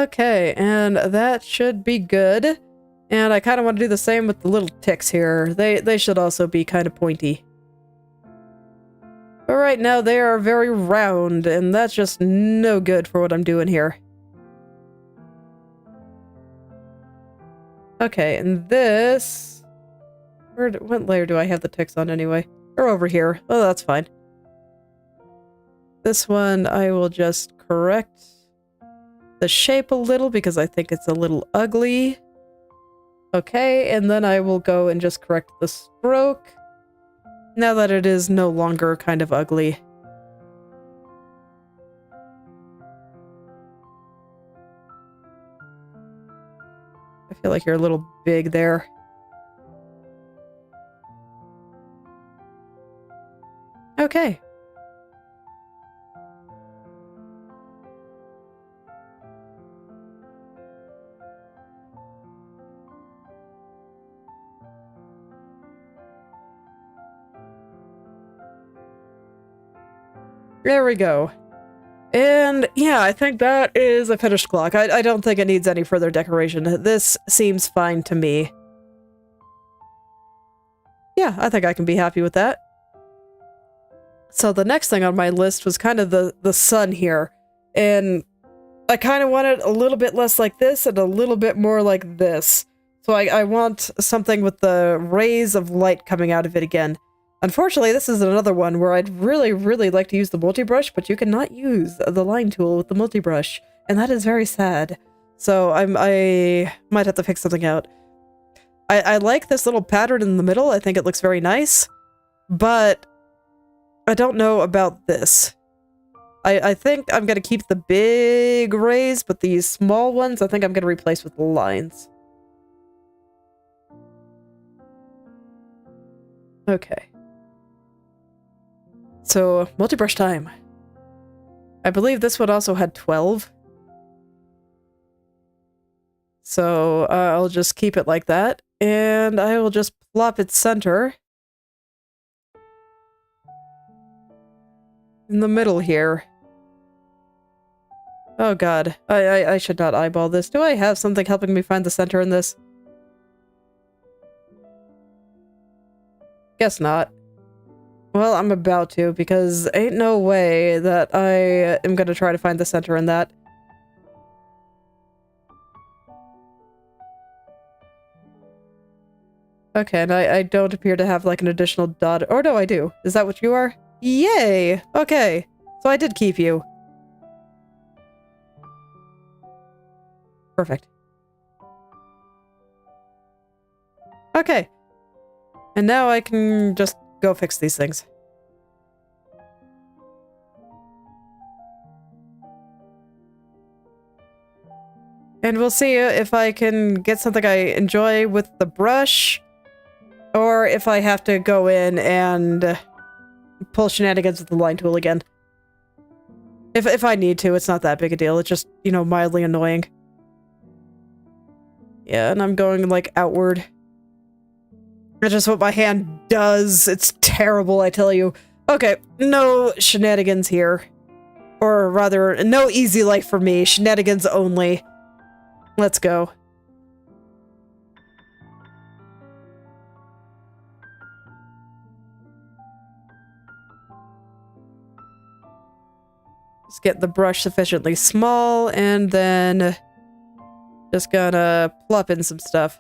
Okay, and that should be good. And I kind of want to do the same with the little ticks here. They should also be kind of pointy. But right now they are very round, and that's just no good for what I'm doing here. Okay, and this... what layer do I have the ticks on anyway? They're over here. Oh, that's fine. This one I will just correct the shape a little because I think it's a little ugly. Okay, and then I will go and just correct the stroke now that it is no longer kind of ugly. I feel like you're a little big there. Okay. There we go. And yeah, I think that is a finished clock. I don't think it needs any further decoration. This seems fine to me. Yeah, I think I can be happy with that. So the next thing on my list was kind of the sun here. And I kind of want it a little bit less like this and a little bit more like this. So I want something with the rays of light coming out of it again. Unfortunately, this is another one where I'd really, really like to use the multi-brush, but you cannot use the line tool with the multi-brush, and that is very sad. So I might have to fix something out. I like this little pattern in the middle. I think it looks very nice, but I don't know about this. I think I'm going to keep the big rays, but these small ones I think I'm going to replace with lines. Okay. So, multi-brush time. I believe this one also had 12. So, I'll just keep it like that. And I will just plop its center in the middle here. Oh god, I should not eyeball this. Do I have something helping me find the center in this? Guess not. Well, I'm about to, because ain't no way that I am gonna try to find the center in that. Okay, and I don't appear to have like an additional dot. Or no, I do. Is that what you are? Yay! Okay, so I did keep you. Perfect. Okay. And now I can just go fix these things. And we'll see if I can get something I enjoy with the brush, or if I have to go in and pull shenanigans with the line tool again. If I need to, it's not that big a deal. It's just, you know, mildly annoying. Yeah, and I'm going, like, outward. That's just what my hand does. It's terrible, I tell you. Okay, no shenanigans here. Or rather, no easy life for me. Shenanigans only. Let's go. Just get the brush sufficiently small, and then just gonna plop in some stuff.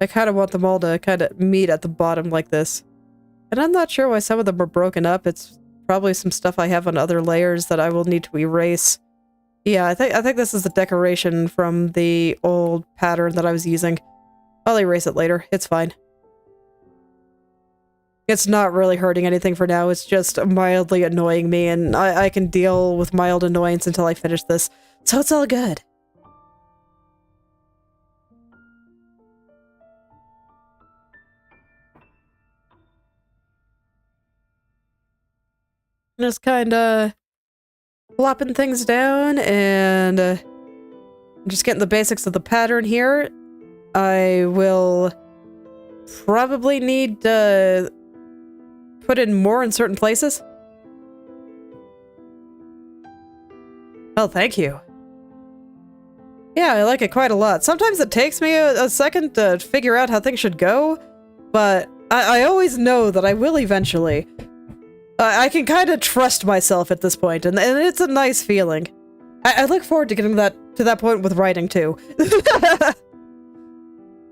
I kind of want them all to kind of meet at the bottom like this. And I'm not sure why some of them are broken up. It's probably some stuff I have on other layers that I will need to erase. Yeah, I think this is the decoration from the old pattern that I was using. I'll erase it later. It's fine. It's not really hurting anything for now. It's just mildly annoying me, and I can deal with mild annoyance until I finish this. So it's all good. Just kinda plopping things down and just getting the basics of the pattern here. I will probably need to put in more in certain places. Oh, thank you. Yeah, I like it quite a lot. Sometimes it takes me a second to figure out how things should go, but I always know that I will eventually. I can kind of trust myself at this point, and it's a nice feeling. I look forward to getting to that point with writing too.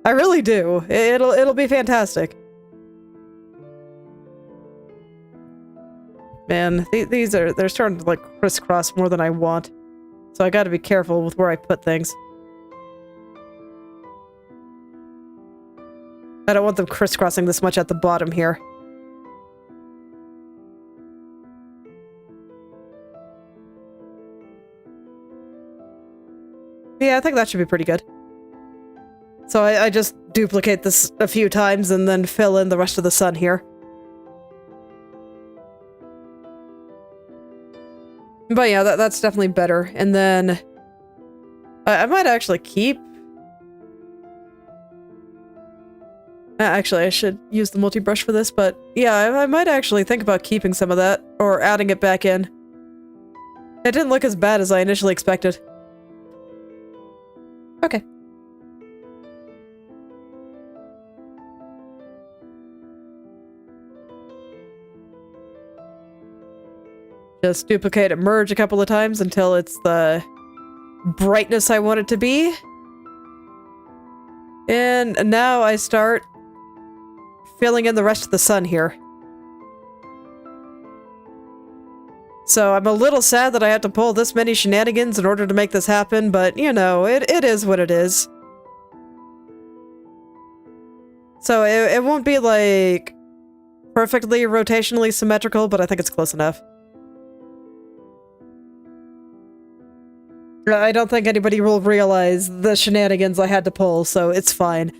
I really do. It'll be fantastic. Man, they're starting to like crisscross more than I want. So I gotta be careful with where I put things. I don't want them crisscrossing this much at the bottom here. Yeah, I think that should be pretty good. So I just duplicate this a few times and then fill in the rest of the sun here. But yeah, that's definitely better. And then I might actually keep... Actually, I should use the multi-brush for this, but yeah, I might actually think about keeping some of that, or adding it back in. It didn't look as bad as I initially expected. Okay. Just duplicate and merge a couple of times until it's the brightness I want it to be. And now I start filling in the rest of the sun here. So I'm a little sad that I had to pull this many shenanigans in order to make this happen, but you know, it is what it is. So it won't be like perfectly rotationally symmetrical, but I think it's close enough. I don't think anybody will realize the shenanigans I had to pull, so it's fine.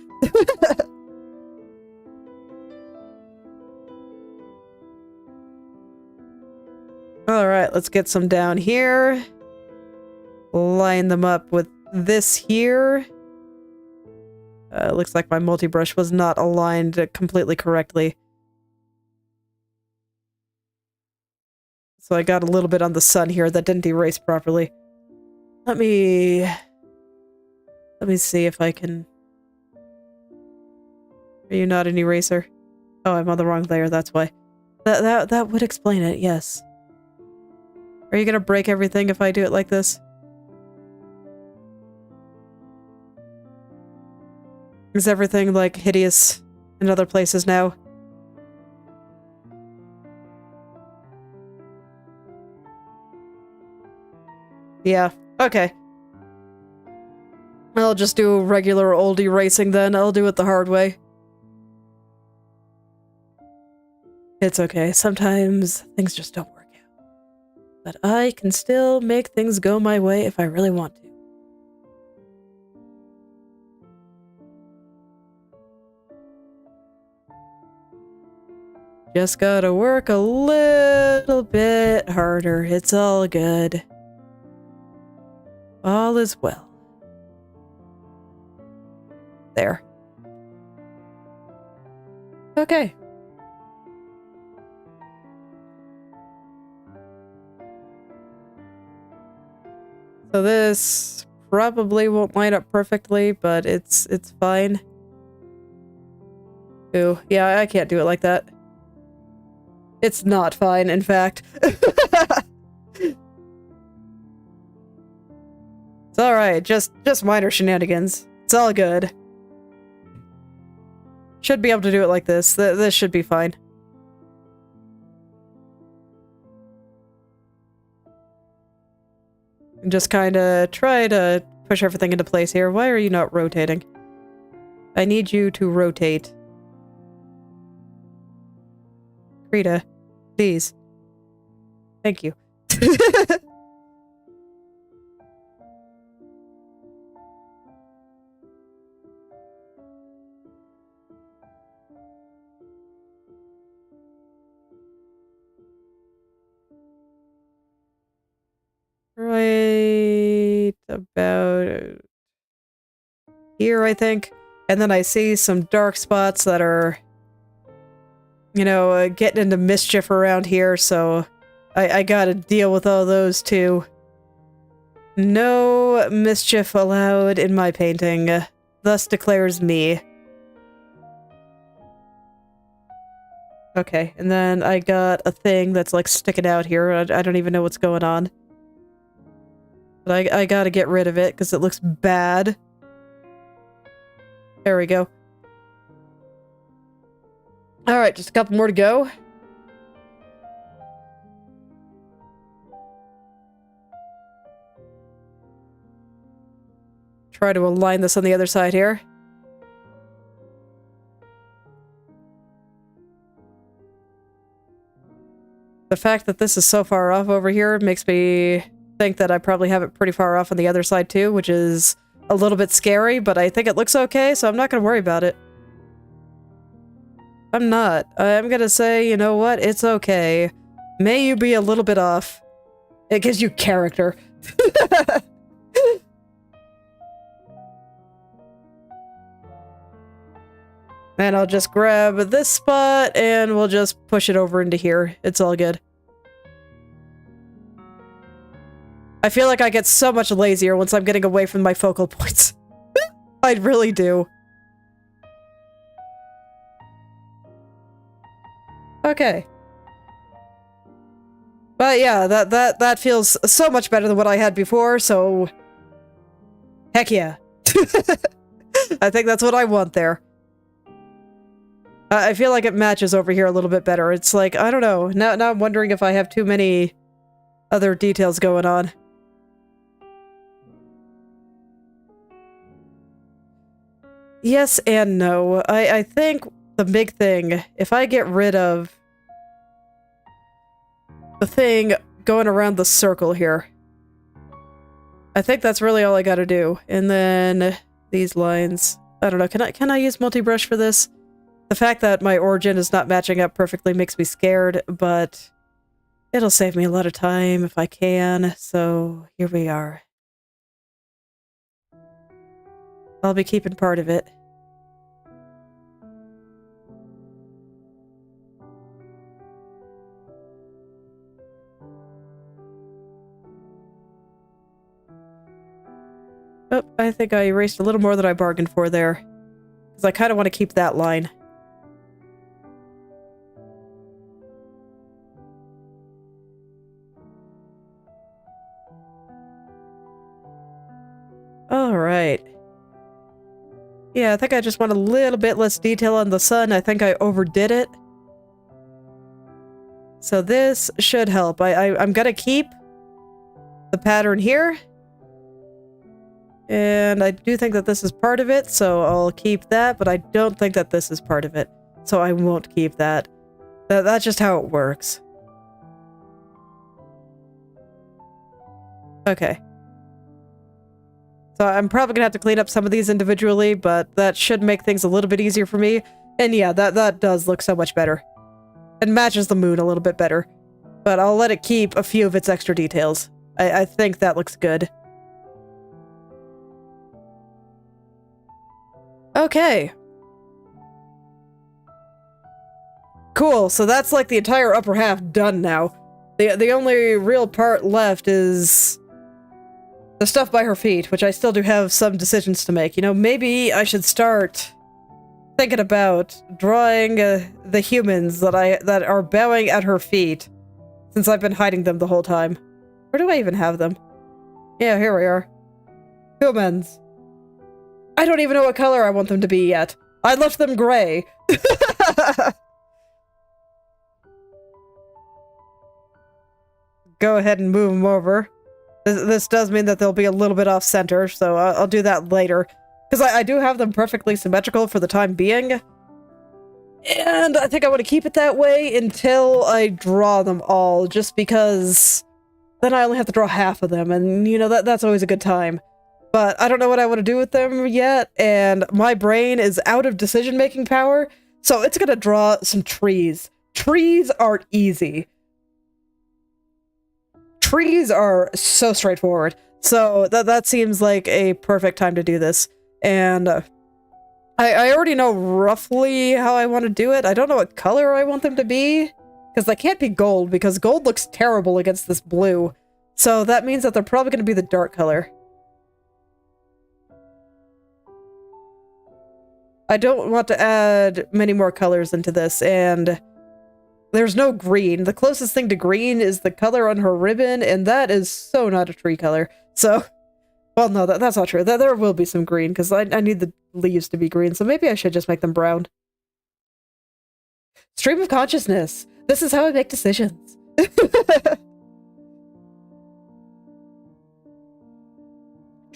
Alright, let's get some down here. Line them up with this here. Looks like my multi-brush was not aligned completely correctly. So I got a little bit on the sun here that didn't erase properly. Let me see if I can... Are you not an eraser? Oh, I'm on the wrong layer, that's why. That would explain it, yes. Are you gonna break everything if I do it like this? Is everything, like, hideous in other places now? Yeah, okay. I'll just do regular old erasing then. I'll do it the hard way. It's okay. Sometimes things just don't work out. But I can still make things go my way if I really want to. Just gotta work a little bit harder. It's all good. All is well. There. Okay. So this probably won't line up perfectly, but it's fine. Ooh, yeah, I can't do it like that. It's not fine, in fact. It's alright, just minor shenanigans. It's all good. Should be able to do it like this. This should be fine. And just kinda try to push everything into place here. Why are you not rotating? I need you to rotate. Krita, please. Thank you. Right about here, I think. And then I see some dark spots that are, you know, getting into mischief around here, so I gotta deal with all those too. No mischief allowed in my painting, thus declares me. Okay, and then I got a thing that's like sticking out here. I don't even know what's going on. But I gotta get rid of it because it looks bad. There we go. Alright, just a couple more to go. Try to align this on the other side here. The fact that this is so far off over here makes me think that I probably have it pretty far off on the other side too, which is a little bit scary, but I think it looks okay, so I'm not gonna worry about it. I'm not. I'm gonna say, you know what? It's okay. May you be a little bit off. It gives you character. And I'll just grab this spot and we'll just push it over into here. It's all good. I feel like I get so much lazier once I'm getting away from my focal points. I really do. Okay. But yeah, that feels so much better than what I had before, so heck yeah. I think that's what I want there. I feel like it matches over here a little bit better. It's like, I don't know. Now I'm wondering if I have too many other details going on. Yes and no. I think the big thing, if I get rid of the thing going around the circle here, I think that's really all I gotta do. And then these lines, I don't know, can I use multi-brush for this? The fact that my origin is not matching up perfectly makes me scared, but it'll save me a lot of time if I can, so here we are. I'll be keeping part of it. Oh, I think I erased a little more than I bargained for there. Because I kind of want to keep that line. Alright. Yeah, I think I just want a little bit less detail on the sun. I think I overdid it. So this should help. I'm gonna keep the pattern here. And I do think that this is part of it, so I'll keep that, but I don't think that this is part of it. So I won't keep that. That's just how it works. Okay. So I'm probably gonna have to clean up some of these individually, but that should make things a little bit easier for me. And yeah, that does look so much better. It matches the moon a little bit better. But I'll let it keep a few of its extra details. I think that looks good. Okay. Cool, so that's like the entire upper half done now. The only real part left is the stuff by her feet, which I still do have some decisions to make. You know, maybe I should start thinking about drawing the humans that are bowing at her feet, since I've been hiding them the whole time. Where do I even have them? Yeah, here we are. Humans. I don't even know what color I want them to be yet. I left them gray. Go ahead and move them over. This does mean that they'll be a little bit off center, so I'll do that later. Because I do have them perfectly symmetrical for the time being. And I think I want to keep it that way until I draw them all, just because then I only have to draw half of them, and you know, that's always a good time. But I don't know what I want to do with them yet, and my brain is out of decision-making power, so it's gonna draw some trees. Trees are easy. Trees are so straightforward, so that seems like a perfect time to do this. And I already know roughly how I want to do it. I don't know what color I want them to be, because they can't be gold, because gold looks terrible against this blue. So that means that they're probably going to be the dark color. I don't want to add many more colors into this, and there's no green. The closest thing to green is the color on her ribbon, and that is so not a tree color. So, well, no, that's not true. There will be some green, because I need the leaves to be green, so maybe I should just make them brown. Stream of consciousness. This is how I make decisions.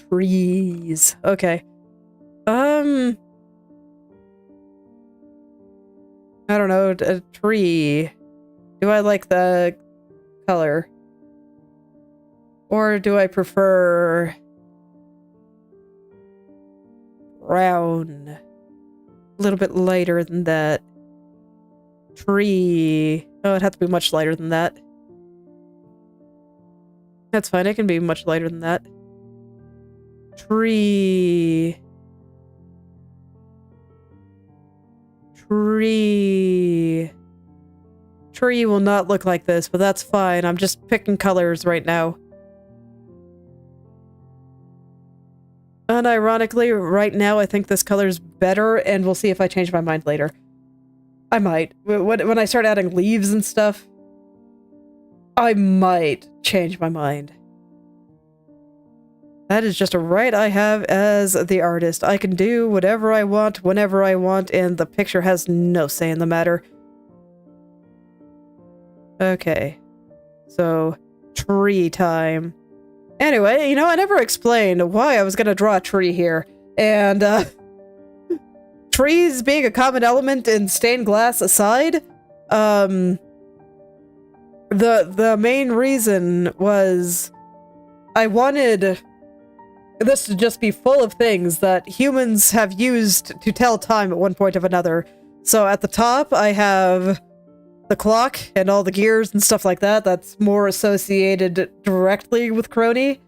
Trees. Okay. I don't know, a tree. Do I like the color? Or do I prefer brown? A little bit lighter than that. Tree. Oh, it'd have to be much lighter than that. That's fine, it can be much lighter than that. Tree. Tree. Tree will not look like this, but that's fine. I'm just picking colors right now. Unironically, right now I think this color's better, and we'll see if I change my mind later. I might. When I start adding leaves and stuff, I might change my mind. That is just a right I have as the artist. I can do whatever I want, whenever I want, and the picture has no say in the matter. Okay. So, tree time. Anyway, you know, I never explained why I was gonna draw a tree here. And, trees being a common element in stained glass aside, the main reason was I wanted this to just be full of things that humans have used to tell time at one point or another. So at the top, I have the clock and all the gears and stuff like that. That's more associated directly with Kronii.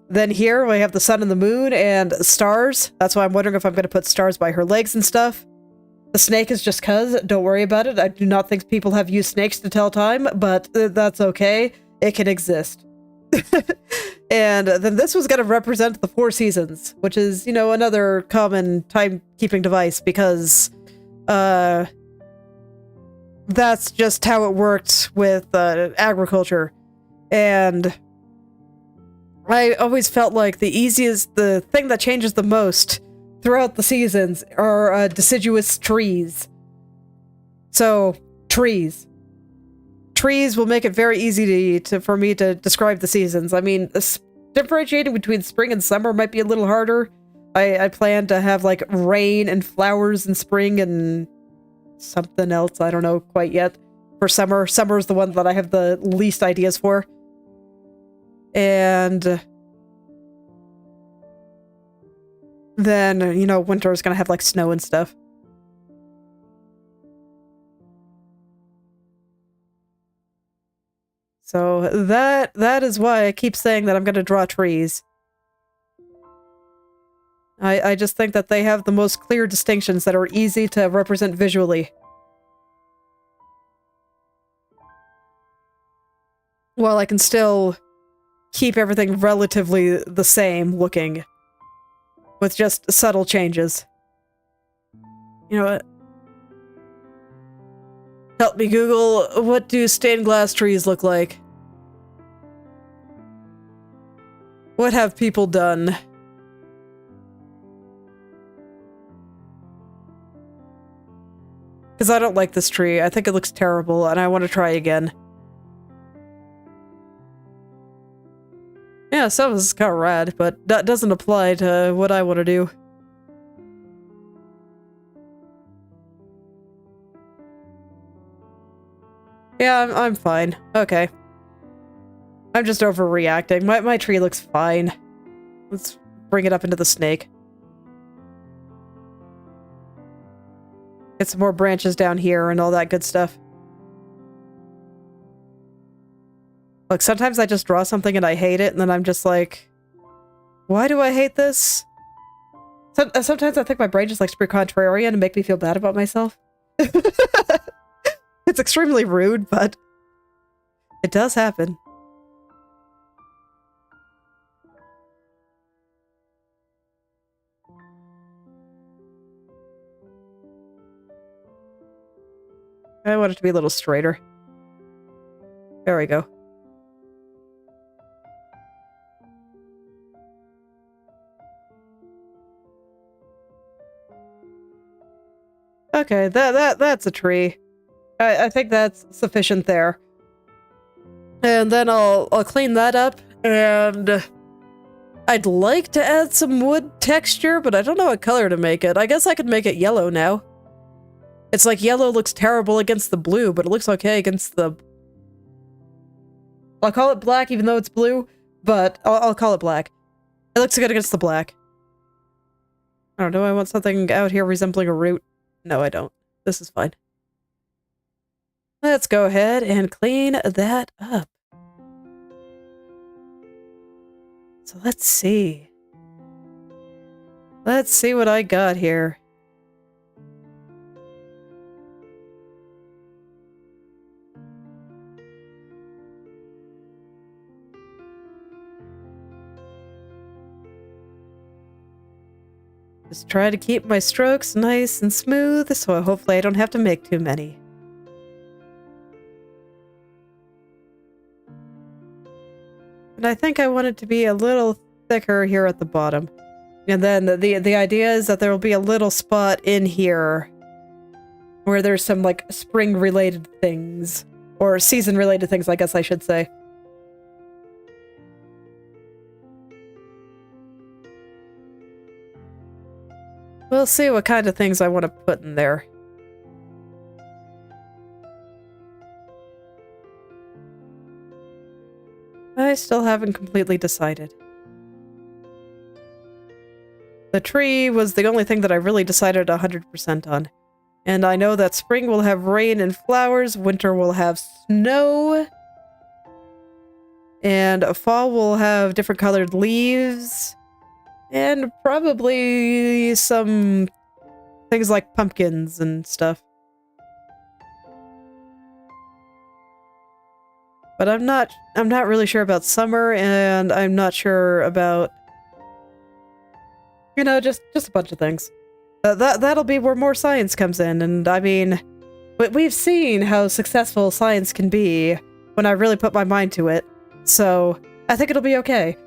Then here, we have the sun and the moon and stars. That's why I'm wondering if I'm going to put stars by her legs and stuff. The snake is just cuz. Don't worry about it. I do not think people have used snakes to tell time, but that's okay. It can exist. And then this was going to represent the 4 seasons, which is, you know, another common timekeeping device, because that's just how it worked with agriculture. And I always felt like the thing that changes the most throughout the seasons are deciduous trees. So, trees. Trees will make it very easy for me to describe the seasons. I mean, differentiating between spring and summer might be a little harder. I plan to have, like, rain and flowers in spring and something else. I don't know quite yet. For summer. Summer is the one that I have the least ideas for. And then, you know, winter is gonna have, like, snow and stuff. So that is why I keep saying that I'm going to draw trees. I just think that they have the most clear distinctions that are easy to represent visually. While I can still keep everything relatively the same looking, with just subtle changes. You know what? Help me Google, what do stained glass trees look like? What have people done? Because I don't like this tree. I think it looks terrible, and I want to try again. Yeah, some of this is kind of rad, but that doesn't apply to what I want to do. Yeah, I'm fine. Okay. I'm just overreacting. My tree looks fine. Let's bring it up into the snake. Get some more branches down here and all that good stuff. Look, sometimes I just draw something and I hate it, and then I'm just like, why do I hate this? Sometimes I think my brain just likes to be contrarian and make me feel bad about myself. It's extremely rude, but it does happen. I want it to be a little straighter. There we go. Okay, that's a tree. I think that's sufficient there. And then I'll clean that up, and I'd like to add some wood texture, but I don't know what color to make it. I guess I could make it yellow now. It's like yellow looks terrible against the blue, but it looks okay against the... I'll call it black even though it's blue, but I'll call it black. It looks good against the black. I don't know, I want something out here resembling a root. No, I don't. This is fine. Let's go ahead and clean that up. So let's see. Let's see what I got here. Just try to keep my strokes nice and smooth, so hopefully I don't have to make too many. And I think I want it to be a little thicker here at the bottom. And then the idea is that there will be a little spot in here where there's some, like, spring-related things. Or season-related things, I guess I should say. We'll see what kind of things I want to put in there. I still haven't completely decided. The tree was the only thing that I really decided 100% on. And I know that spring will have rain and flowers, winter will have snow, and fall will have different colored leaves. And probably some things like pumpkins and stuff. But I'm not really sure about summer, and I'm not sure about, you know, just a bunch of things. That'll be where more science comes in, and I mean, we've seen how successful science can be when I really put my mind to it. So I think it'll be okay.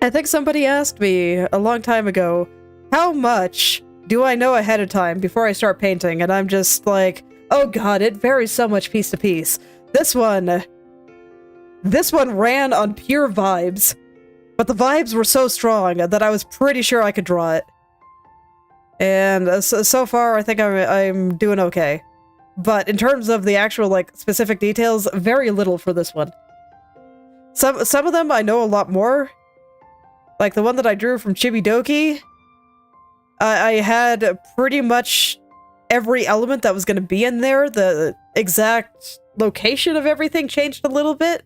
I think somebody asked me a long time ago, how much do I know ahead of time before I start painting? And I'm just like, oh god, it varies so much piece to piece. This one ran on pure vibes, but the vibes were so strong that I was pretty sure I could draw it. And so far, I think I'm doing okay. But in terms of the actual, like, specific details, very little for this one. Some of them I know a lot more. Like the one that I drew from Chibidoki, I had pretty much every element that was going to be in there. The exact location of everything changed a little bit,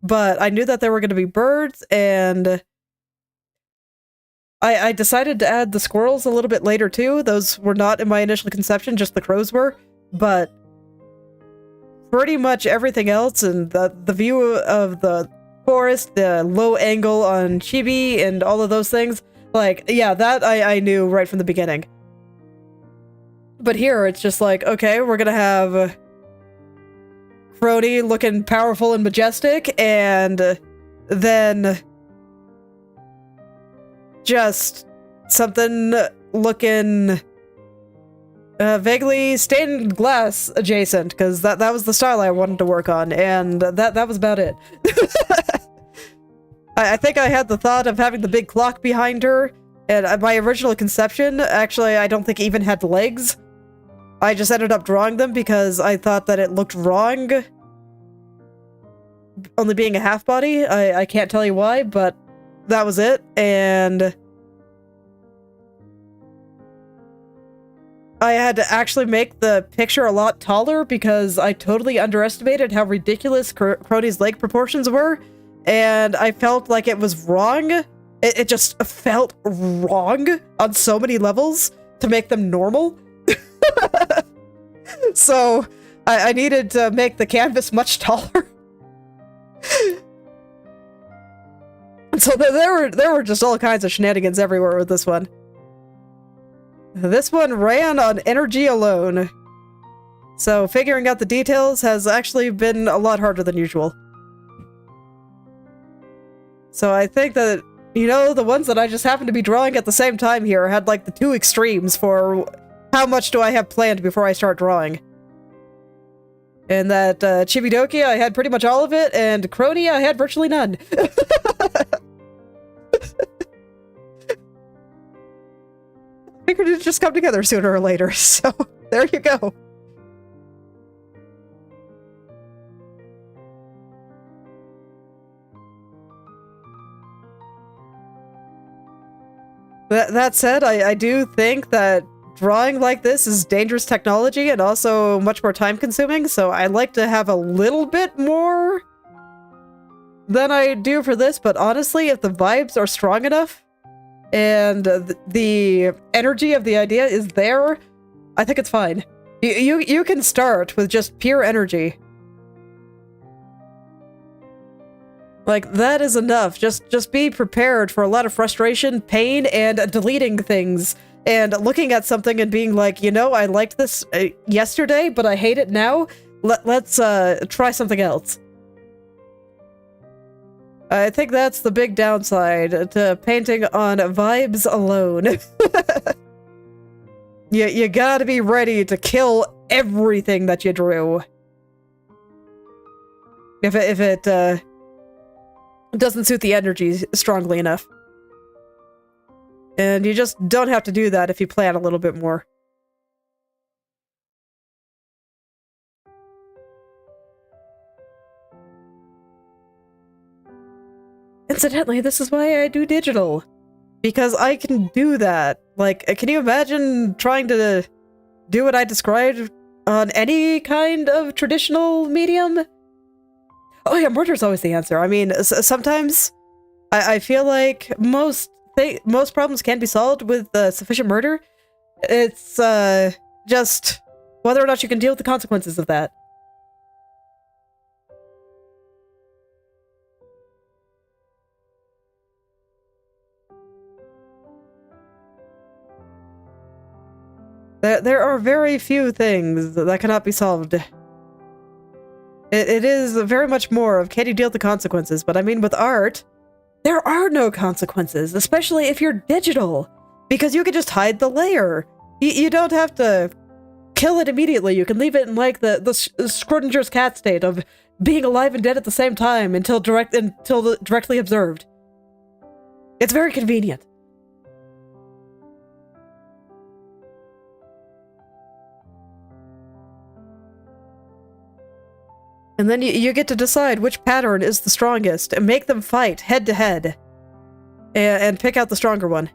but I knew that there were going to be birds, and I decided to add the squirrels a little bit later too. Those were not in my initial conception, just the crows were, but pretty much everything else, and the view of the forest, the low angle on Chibi, and all of those things. Like, yeah, that I knew right from the beginning. But here, it's just like, okay, we're gonna have Kronii looking powerful and majestic, and then just something looking vaguely stained glass adjacent, because that was the style I wanted to work on, and that was about it. I think I had the thought of having the big clock behind her, and my original conception, actually, I don't think even had legs. I just ended up drawing them because I thought that it looked wrong, only being a half body. I can't tell you why, but that was it, and I had to actually make the picture a lot taller because I totally underestimated how ridiculous Kronii's leg proportions were. and I felt like it was wrong. It just felt wrong on so many levels to make them normal. So I needed to make the canvas much taller. So there were just all kinds of shenanigans everywhere with this one. This one ran on energy alone. So figuring out the details has actually been a lot harder than usual. So I think that, you know, the ones that I just happened to be drawing at the same time here had like the two extremes for how much do I have planned before I start drawing. And that Chibidoki, I had pretty much all of it, and Kronii, I had virtually none. Figured it'd just come together sooner or later, so there you go. That said, I do think that drawing like this is dangerous technology and also much more time consuming, so I like to have a little bit more than I do for this, but honestly, if the vibes are strong enough and the energy of the idea is there, I think it's fine. You can start with just pure energy. Like, that is enough. Just be prepared for a lot of frustration, pain, and deleting things. And looking at something and being like, you know, I liked this yesterday, but I hate it now. Let's try something else. I think that's the big downside to painting on vibes alone. You gotta be ready to kill everything that you drew. If it doesn't suit the energy strongly enough. And you just don't have to do that if you plan a little bit more. Incidentally, this is why I do digital. Because I can do that. Like, can you imagine trying to do what I described on any kind of traditional medium? Oh yeah, murder's always the answer. I mean, sometimes I feel like most problems can be solved with sufficient murder. It's just whether or not you can deal with the consequences of that. There are very few things that cannot be solved. It is very much more of can you deal with the consequences, but I mean with art, there are no consequences, especially if you're digital, because you can just hide the layer. You don't have to kill it immediately. You can leave it in like the Schrodinger's cat state of being alive and dead at the same time until directly observed. It's very convenient. And then you get to decide which pattern is the strongest and make them fight head to head and pick out the stronger one.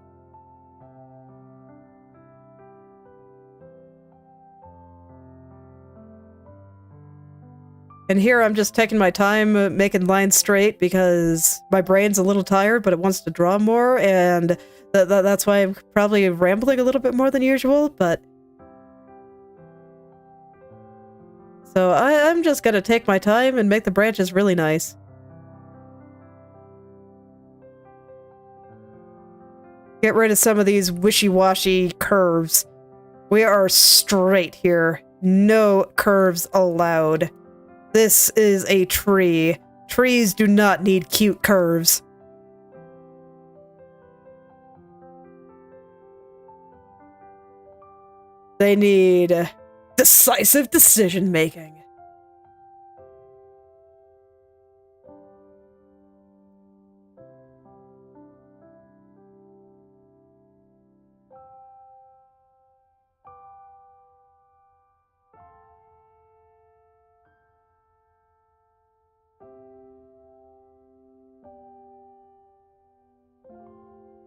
And here I'm just taking my time making lines straight because my brain's a little tired, but it wants to draw more, and that's why I'm probably rambling a little bit more than usual, but... So I'm just gonna take my time and make the branches really nice. Get rid of some of these wishy-washy curves. We are straight here. No curves allowed. This is a tree. Trees do not need cute curves. They need decisive decision-making.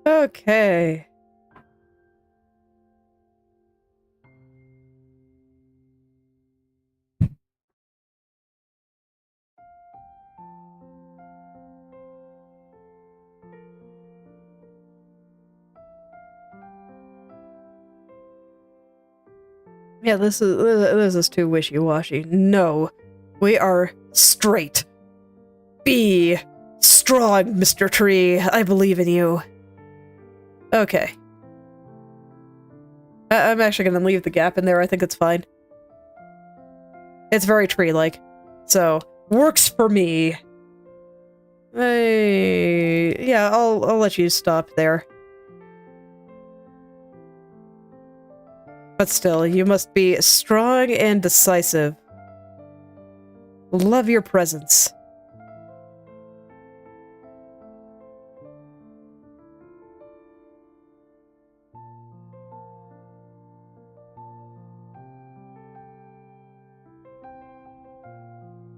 Okay. Yeah, this is too wishy-washy. No, we are straight. Be strong, Mr. Tree. I believe in you. Okay. I'm actually gonna leave the gap in there. I think it's fine. It's very tree-like. So, works for me. Yeah, I'll let you stop there. But still, you must be strong and decisive. Love your presence.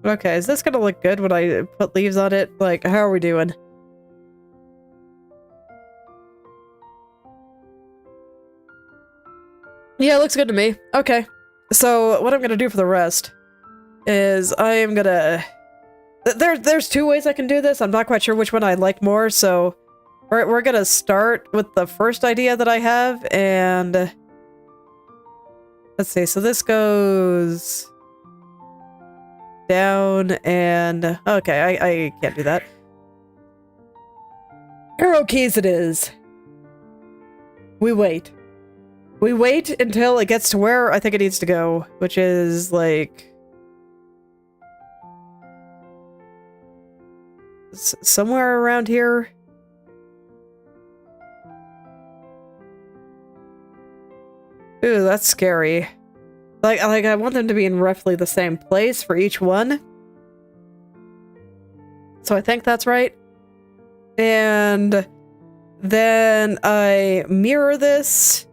Okay, is this gonna look good when I put leaves on it? Like, how are we doing? Yeah, it looks good to me. Okay. So, what I'm gonna do for the rest is I am gonna... There's two ways I can do this. I'm not quite sure which one I like more, so we're gonna start with the first idea that I have, and... Let's see, so this goes... down, and... Okay, I can't do that. Arrow keys it is. We wait. We wait until it gets to where I think it needs to go, which is, like... somewhere around here? Ooh, that's scary. Like, I want them to be in roughly the same place for each one. So I think that's right. And then I mirror this.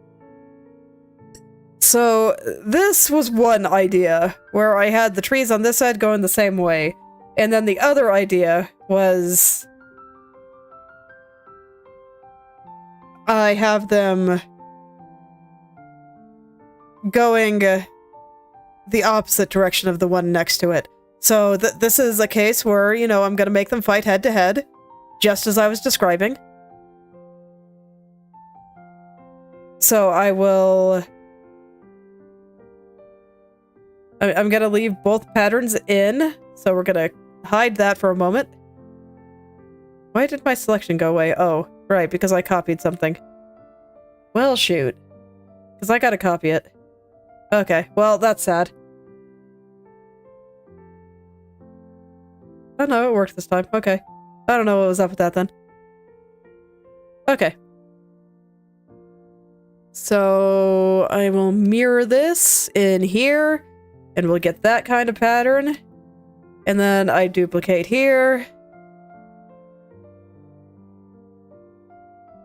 So this was one idea where I had the trees on this side going the same way. And then the other idea was I have them going the opposite direction of the one next to it. So this is a case where, you know, I'm going to make them fight head to head, just as I was describing. So I will... I'm going to leave both patterns in, so we're going to hide that for a moment. Why did my selection go away? Oh, right, because I copied something. Well, shoot. Because I gotta copy it. Okay, well, that's sad. Oh no, it worked this time. Okay. I don't know what was up with that then. Okay. So, I will mirror this in here, and we'll get that kind of pattern. And then I duplicate here.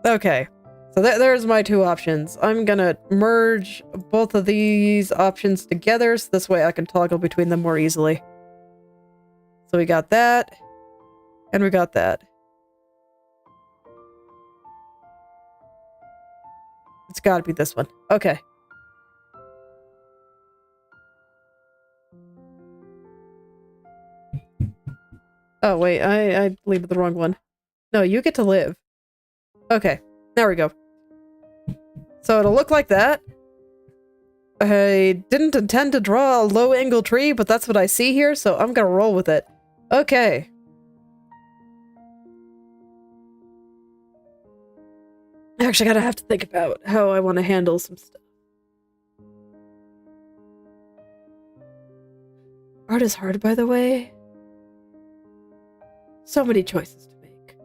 Okay, so there's my two options. I'm gonna merge both of these options together, so this way I can toggle between them more easily. So we got that, and we got that. It's gotta be this one. Okay. Oh, wait, I deleted the wrong one. No, you get to live. Okay, there we go. So it'll look like that. I didn't intend to draw a low-angle tree, but that's what I see here, so I'm gonna roll with it. Okay. Actually, gotta have to think about how I want to handle some stuff. Art is hard, by the way. So many choices to make.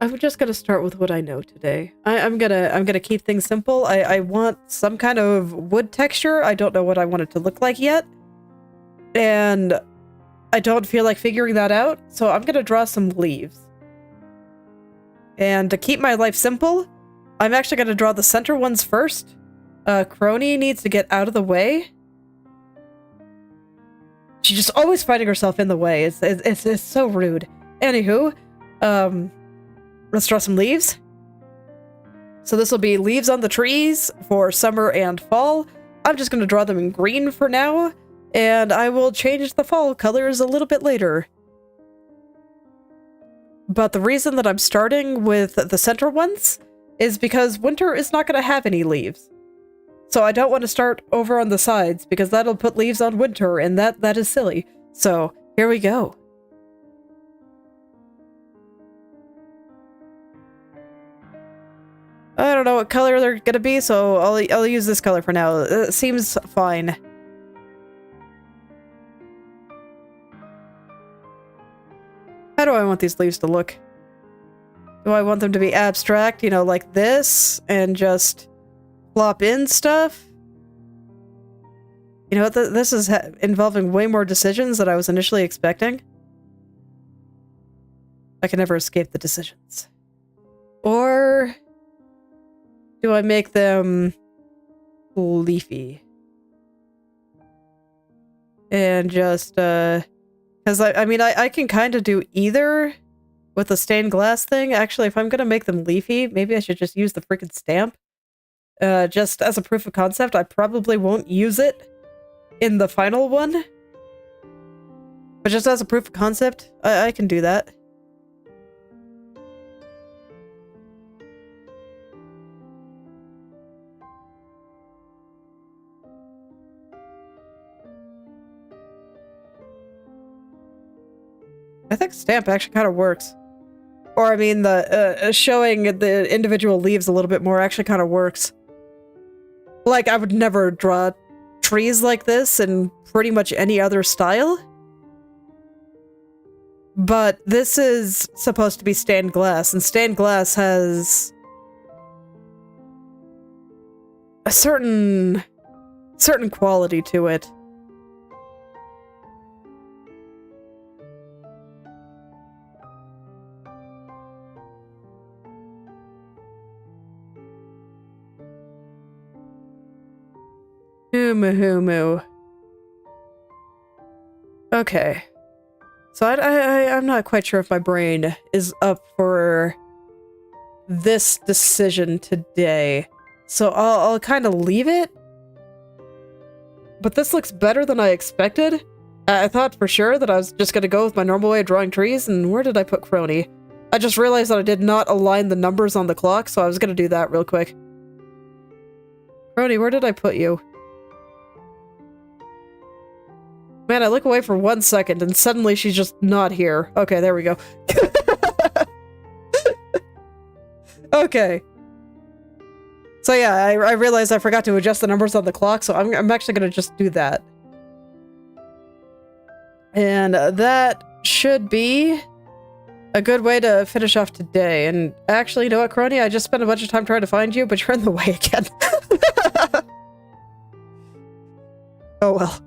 I'm just gonna start with what I know today. I'm gonna keep things simple. I want some kind of wood texture. I don't know what I want it to look like yet. And I don't feel like figuring that out, so I'm gonna draw some leaves. And to keep my life simple, I'm actually gonna draw the center ones first. Kronii needs to get out of the way. She's just always finding herself in the way. It's so rude. Anywho, let's draw some leaves. So this will be leaves on the trees for summer and fall. I'm just going to draw them in green for now, and I will change the fall colors a little bit later. But the reason that I'm starting with the center ones is because winter is not going to have any leaves. So I don't want to start over on the sides because that'll put leaves on winter and that is silly. So here we go. I don't know what color they're going to be, so I'll use this color for now. It seems fine. How do I want these leaves to look? Do I want them to be abstract, you know, like this, and just plop in stuff? You know what, this is involving way more decisions than I was initially expecting. I can never escape the decisions. Or do I make them leafy? And just, because I mean, I can kind of do either with the stained glass thing. Actually, if I'm going to make them leafy, maybe I should just use the freaking stamp. Just as a proof of concept. I probably won't use it in the final one. But just as a proof of concept, I can do that. I think stamp actually kind of works. Or, I mean, the showing the individual leaves a little bit more actually kind of works. Like, I would never draw trees like this in pretty much any other style. But this is supposed to be stained glass, and stained glass has a certain quality to it. Humu. Okay. So I'm not quite sure if my brain is up for this decision today. So I'll kind of leave it. But this looks better than I expected. I thought for sure that I was just going to go with my normal way of drawing trees, and where did I put Kronii? I just realized that I did not align the numbers on the clock, so I was going to do that real quick. Kronii, where did I put you? Man, I look away for 1 second, and suddenly she's just not here. Okay, there we go. Okay. So yeah, I realized I forgot to adjust the numbers on the clock, so I'm actually going to just do that. And that should be a good way to finish off today. And actually, you know what, Kronii? I just spent a bunch of time trying to find you, but you're in the way again. Oh well.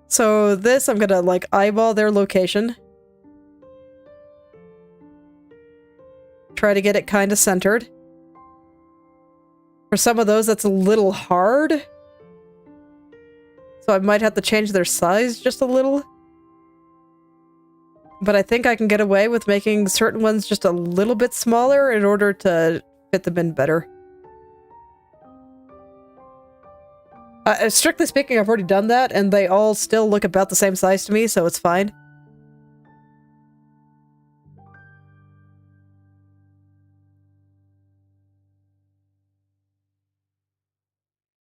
So this, I'm gonna, like, eyeball their location. Try to get it kind of centered. For some of those, that's a little hard. So I might have to change their size just a little. But I think I can get away with making certain ones just a little bit smaller in order to fit them in better. Strictly speaking, I've already done that, and they all still look about the same size to me, so it's fine.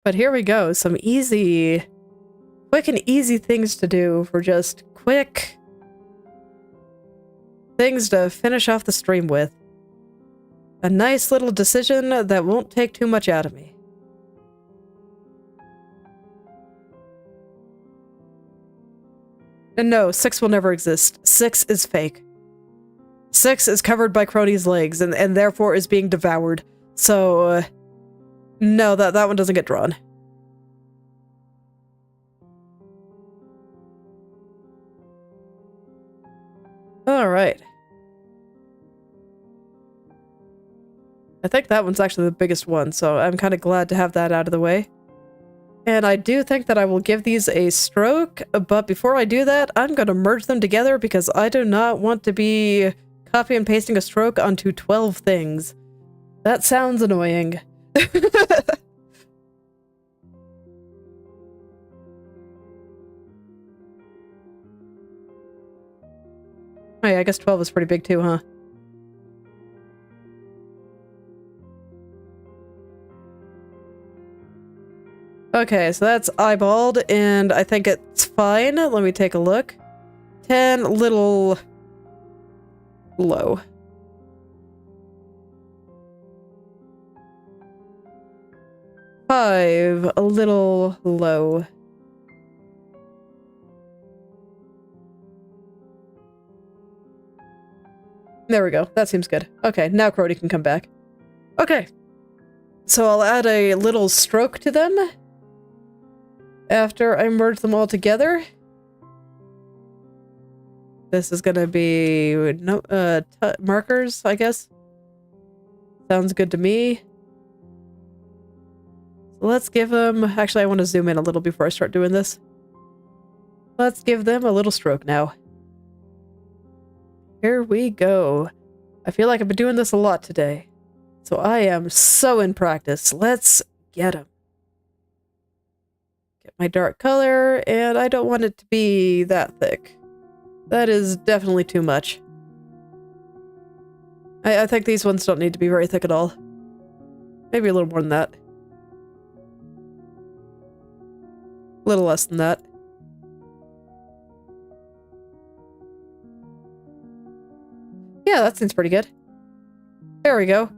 But here we go, some quick and easy things to do for just quick things to finish off the stream with. A nice little decision that won't take too much out of me. And no, 6 will never exist. 6 is fake. 6 is covered by Kronii's legs and therefore is being devoured. So, no, that one doesn't get drawn. Alright. I think that one's actually the biggest one, so I'm kind of glad to have that out of the way. And I do think that I will give these a stroke, but before I do that, I'm going to merge them together because I do not want to be copy and pasting a stroke onto 12 things. That sounds annoying. Oh yeah, I guess 12 is pretty big too, huh? Okay, so that's eyeballed, and I think it's fine. Let me take a look. 10, little low. Five, a little low. There we go. That seems good. Okay, now Kronii can come back. Okay. So I'll add a little stroke to them after I merge them all together. This is gonna be no markers, I guess. Sounds good to me. So let's give them... Actually, I want to zoom in a little before I start doing this. Let's give them a little stroke now. Here we go. I feel like I've been doing this a lot today. So I am so in practice. Let's get them. Get my dark color, and I don't want it to be that thick. That is definitely too much. I think these ones don't need to be very thick at all. Maybe a little more than that. A little less than that. Yeah, that seems pretty good. There we go.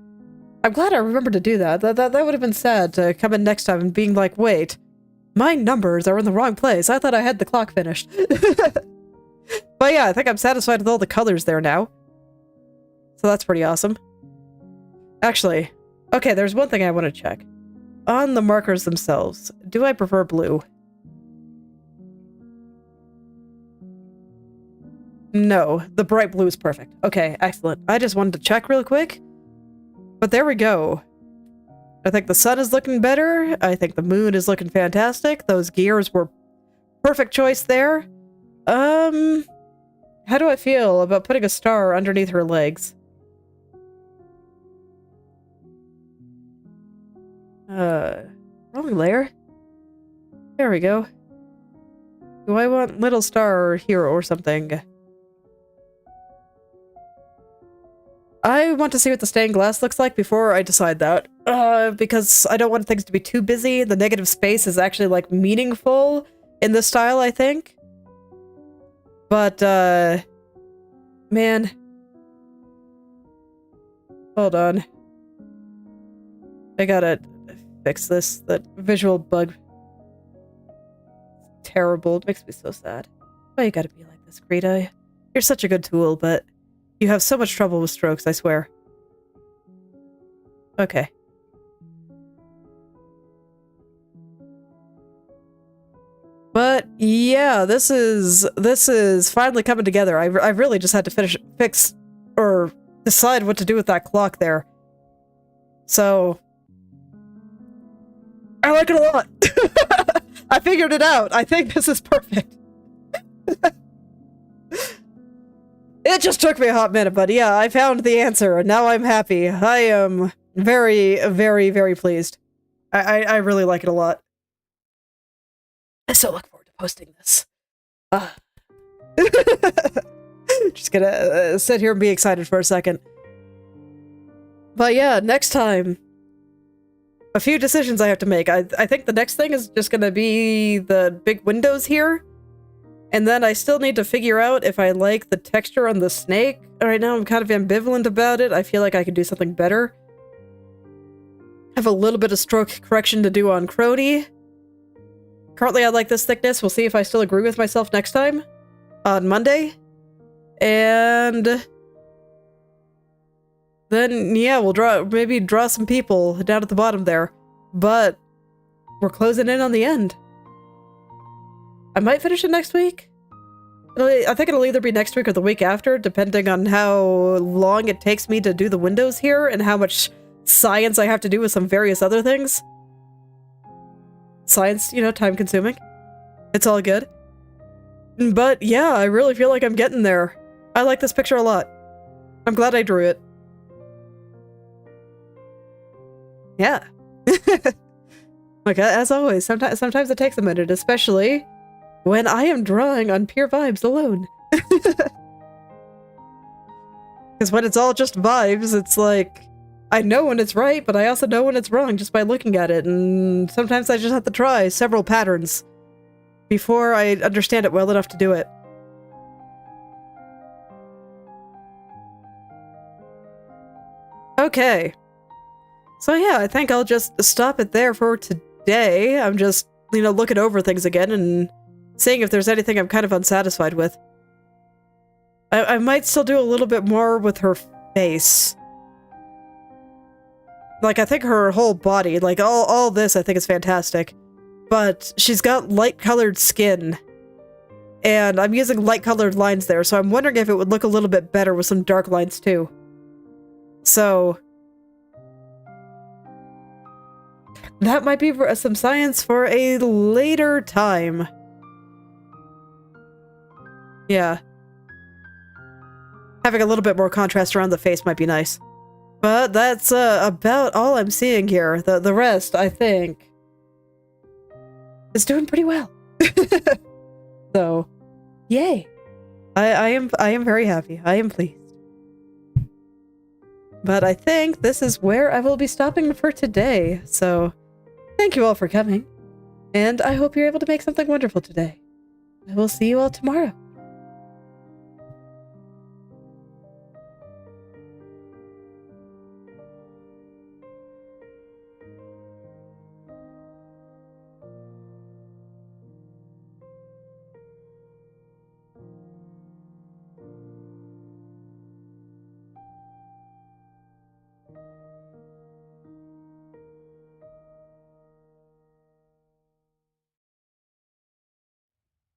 I'm glad I remembered to do that. That would have been sad to come in next time and being like, wait, my numbers are in the wrong place. I thought I had the clock finished. But yeah, I think I'm satisfied with all the colors there now. So that's pretty awesome. Actually, okay, there's one thing I want to check. On the markers themselves, do I prefer blue? No, the bright blue is perfect. Okay, excellent. I just wanted to check real quick. But there we go. I think the sun is looking better. I think the moon is looking fantastic. Those gears were perfect choice there. How do I feel about putting a star underneath her legs? Wrong layer. There we go. Do I want little star here or something? I want to see what the stained glass looks like before I decide that. Because I don't want things to be too busy. The negative space is actually, like, meaningful in this style, I think. But, man. Hold on. I gotta fix this. That visual bug. It's terrible. It makes me so sad. Why you gotta be like this, Krita? You're such a good tool, but you have so much trouble with strokes, I swear. Okay. But yeah, this is finally coming together. I really just had to fix or decide what to do with that clock there. So I like it a lot. I figured it out. I think this is perfect. It just took me a hot minute, but yeah, I found the answer, and now I'm happy. I am very, very, very pleased. I really like it a lot. I so look forward to posting this. Just gonna sit here and be excited for a second. But yeah, next time, a few decisions I have to make. I think the next thing is just gonna be the big windows here. And then I still need to figure out if I like the texture on the snake. Right now I'm kind of ambivalent about it. I feel like I could do something better. I have a little bit of stroke correction to do on Kronii. Currently I like this thickness. We'll see if I still agree with myself next time. On Monday. And then, yeah, we'll maybe draw some people down at the bottom there. But we're closing in on the end. I might finish it next week. I think it'll either be next week or the week after, depending on how long it takes me to do the windows here and how much science I have to do with some various other things. Science, you know, time consuming. It's all good. But yeah, I really feel like I'm getting there. I like this picture a lot. I'm glad I drew it. Yeah. Like, as always, sometimes it takes a minute, especially when I am drawing on pure vibes alone. Because when it's all just vibes, it's like, I know when it's right, but I also know when it's wrong just by looking at it, and sometimes I just have to try several patterns before I understand it well enough to do it. Okay. So yeah, I think I'll just stop it there for today. I'm just, you know, looking over things again and seeing if there's anything I'm kind of unsatisfied with. I might still do a little bit more with her face. Like, I think her whole body, like, all this I think is fantastic. But she's got light-colored skin. And I'm using light-colored lines there, so I'm wondering if it would look a little bit better with some dark lines, too. So that might be some science for a later time. Yeah. Having a little bit more contrast around the face might be nice. But that's about all I'm seeing here. The rest, I think, is doing pretty well. So, yay. I am very happy. I am pleased. But I think this is where I will be stopping for today. So, thank you all for coming. And I hope you're able to make something wonderful today. I will see you all tomorrow.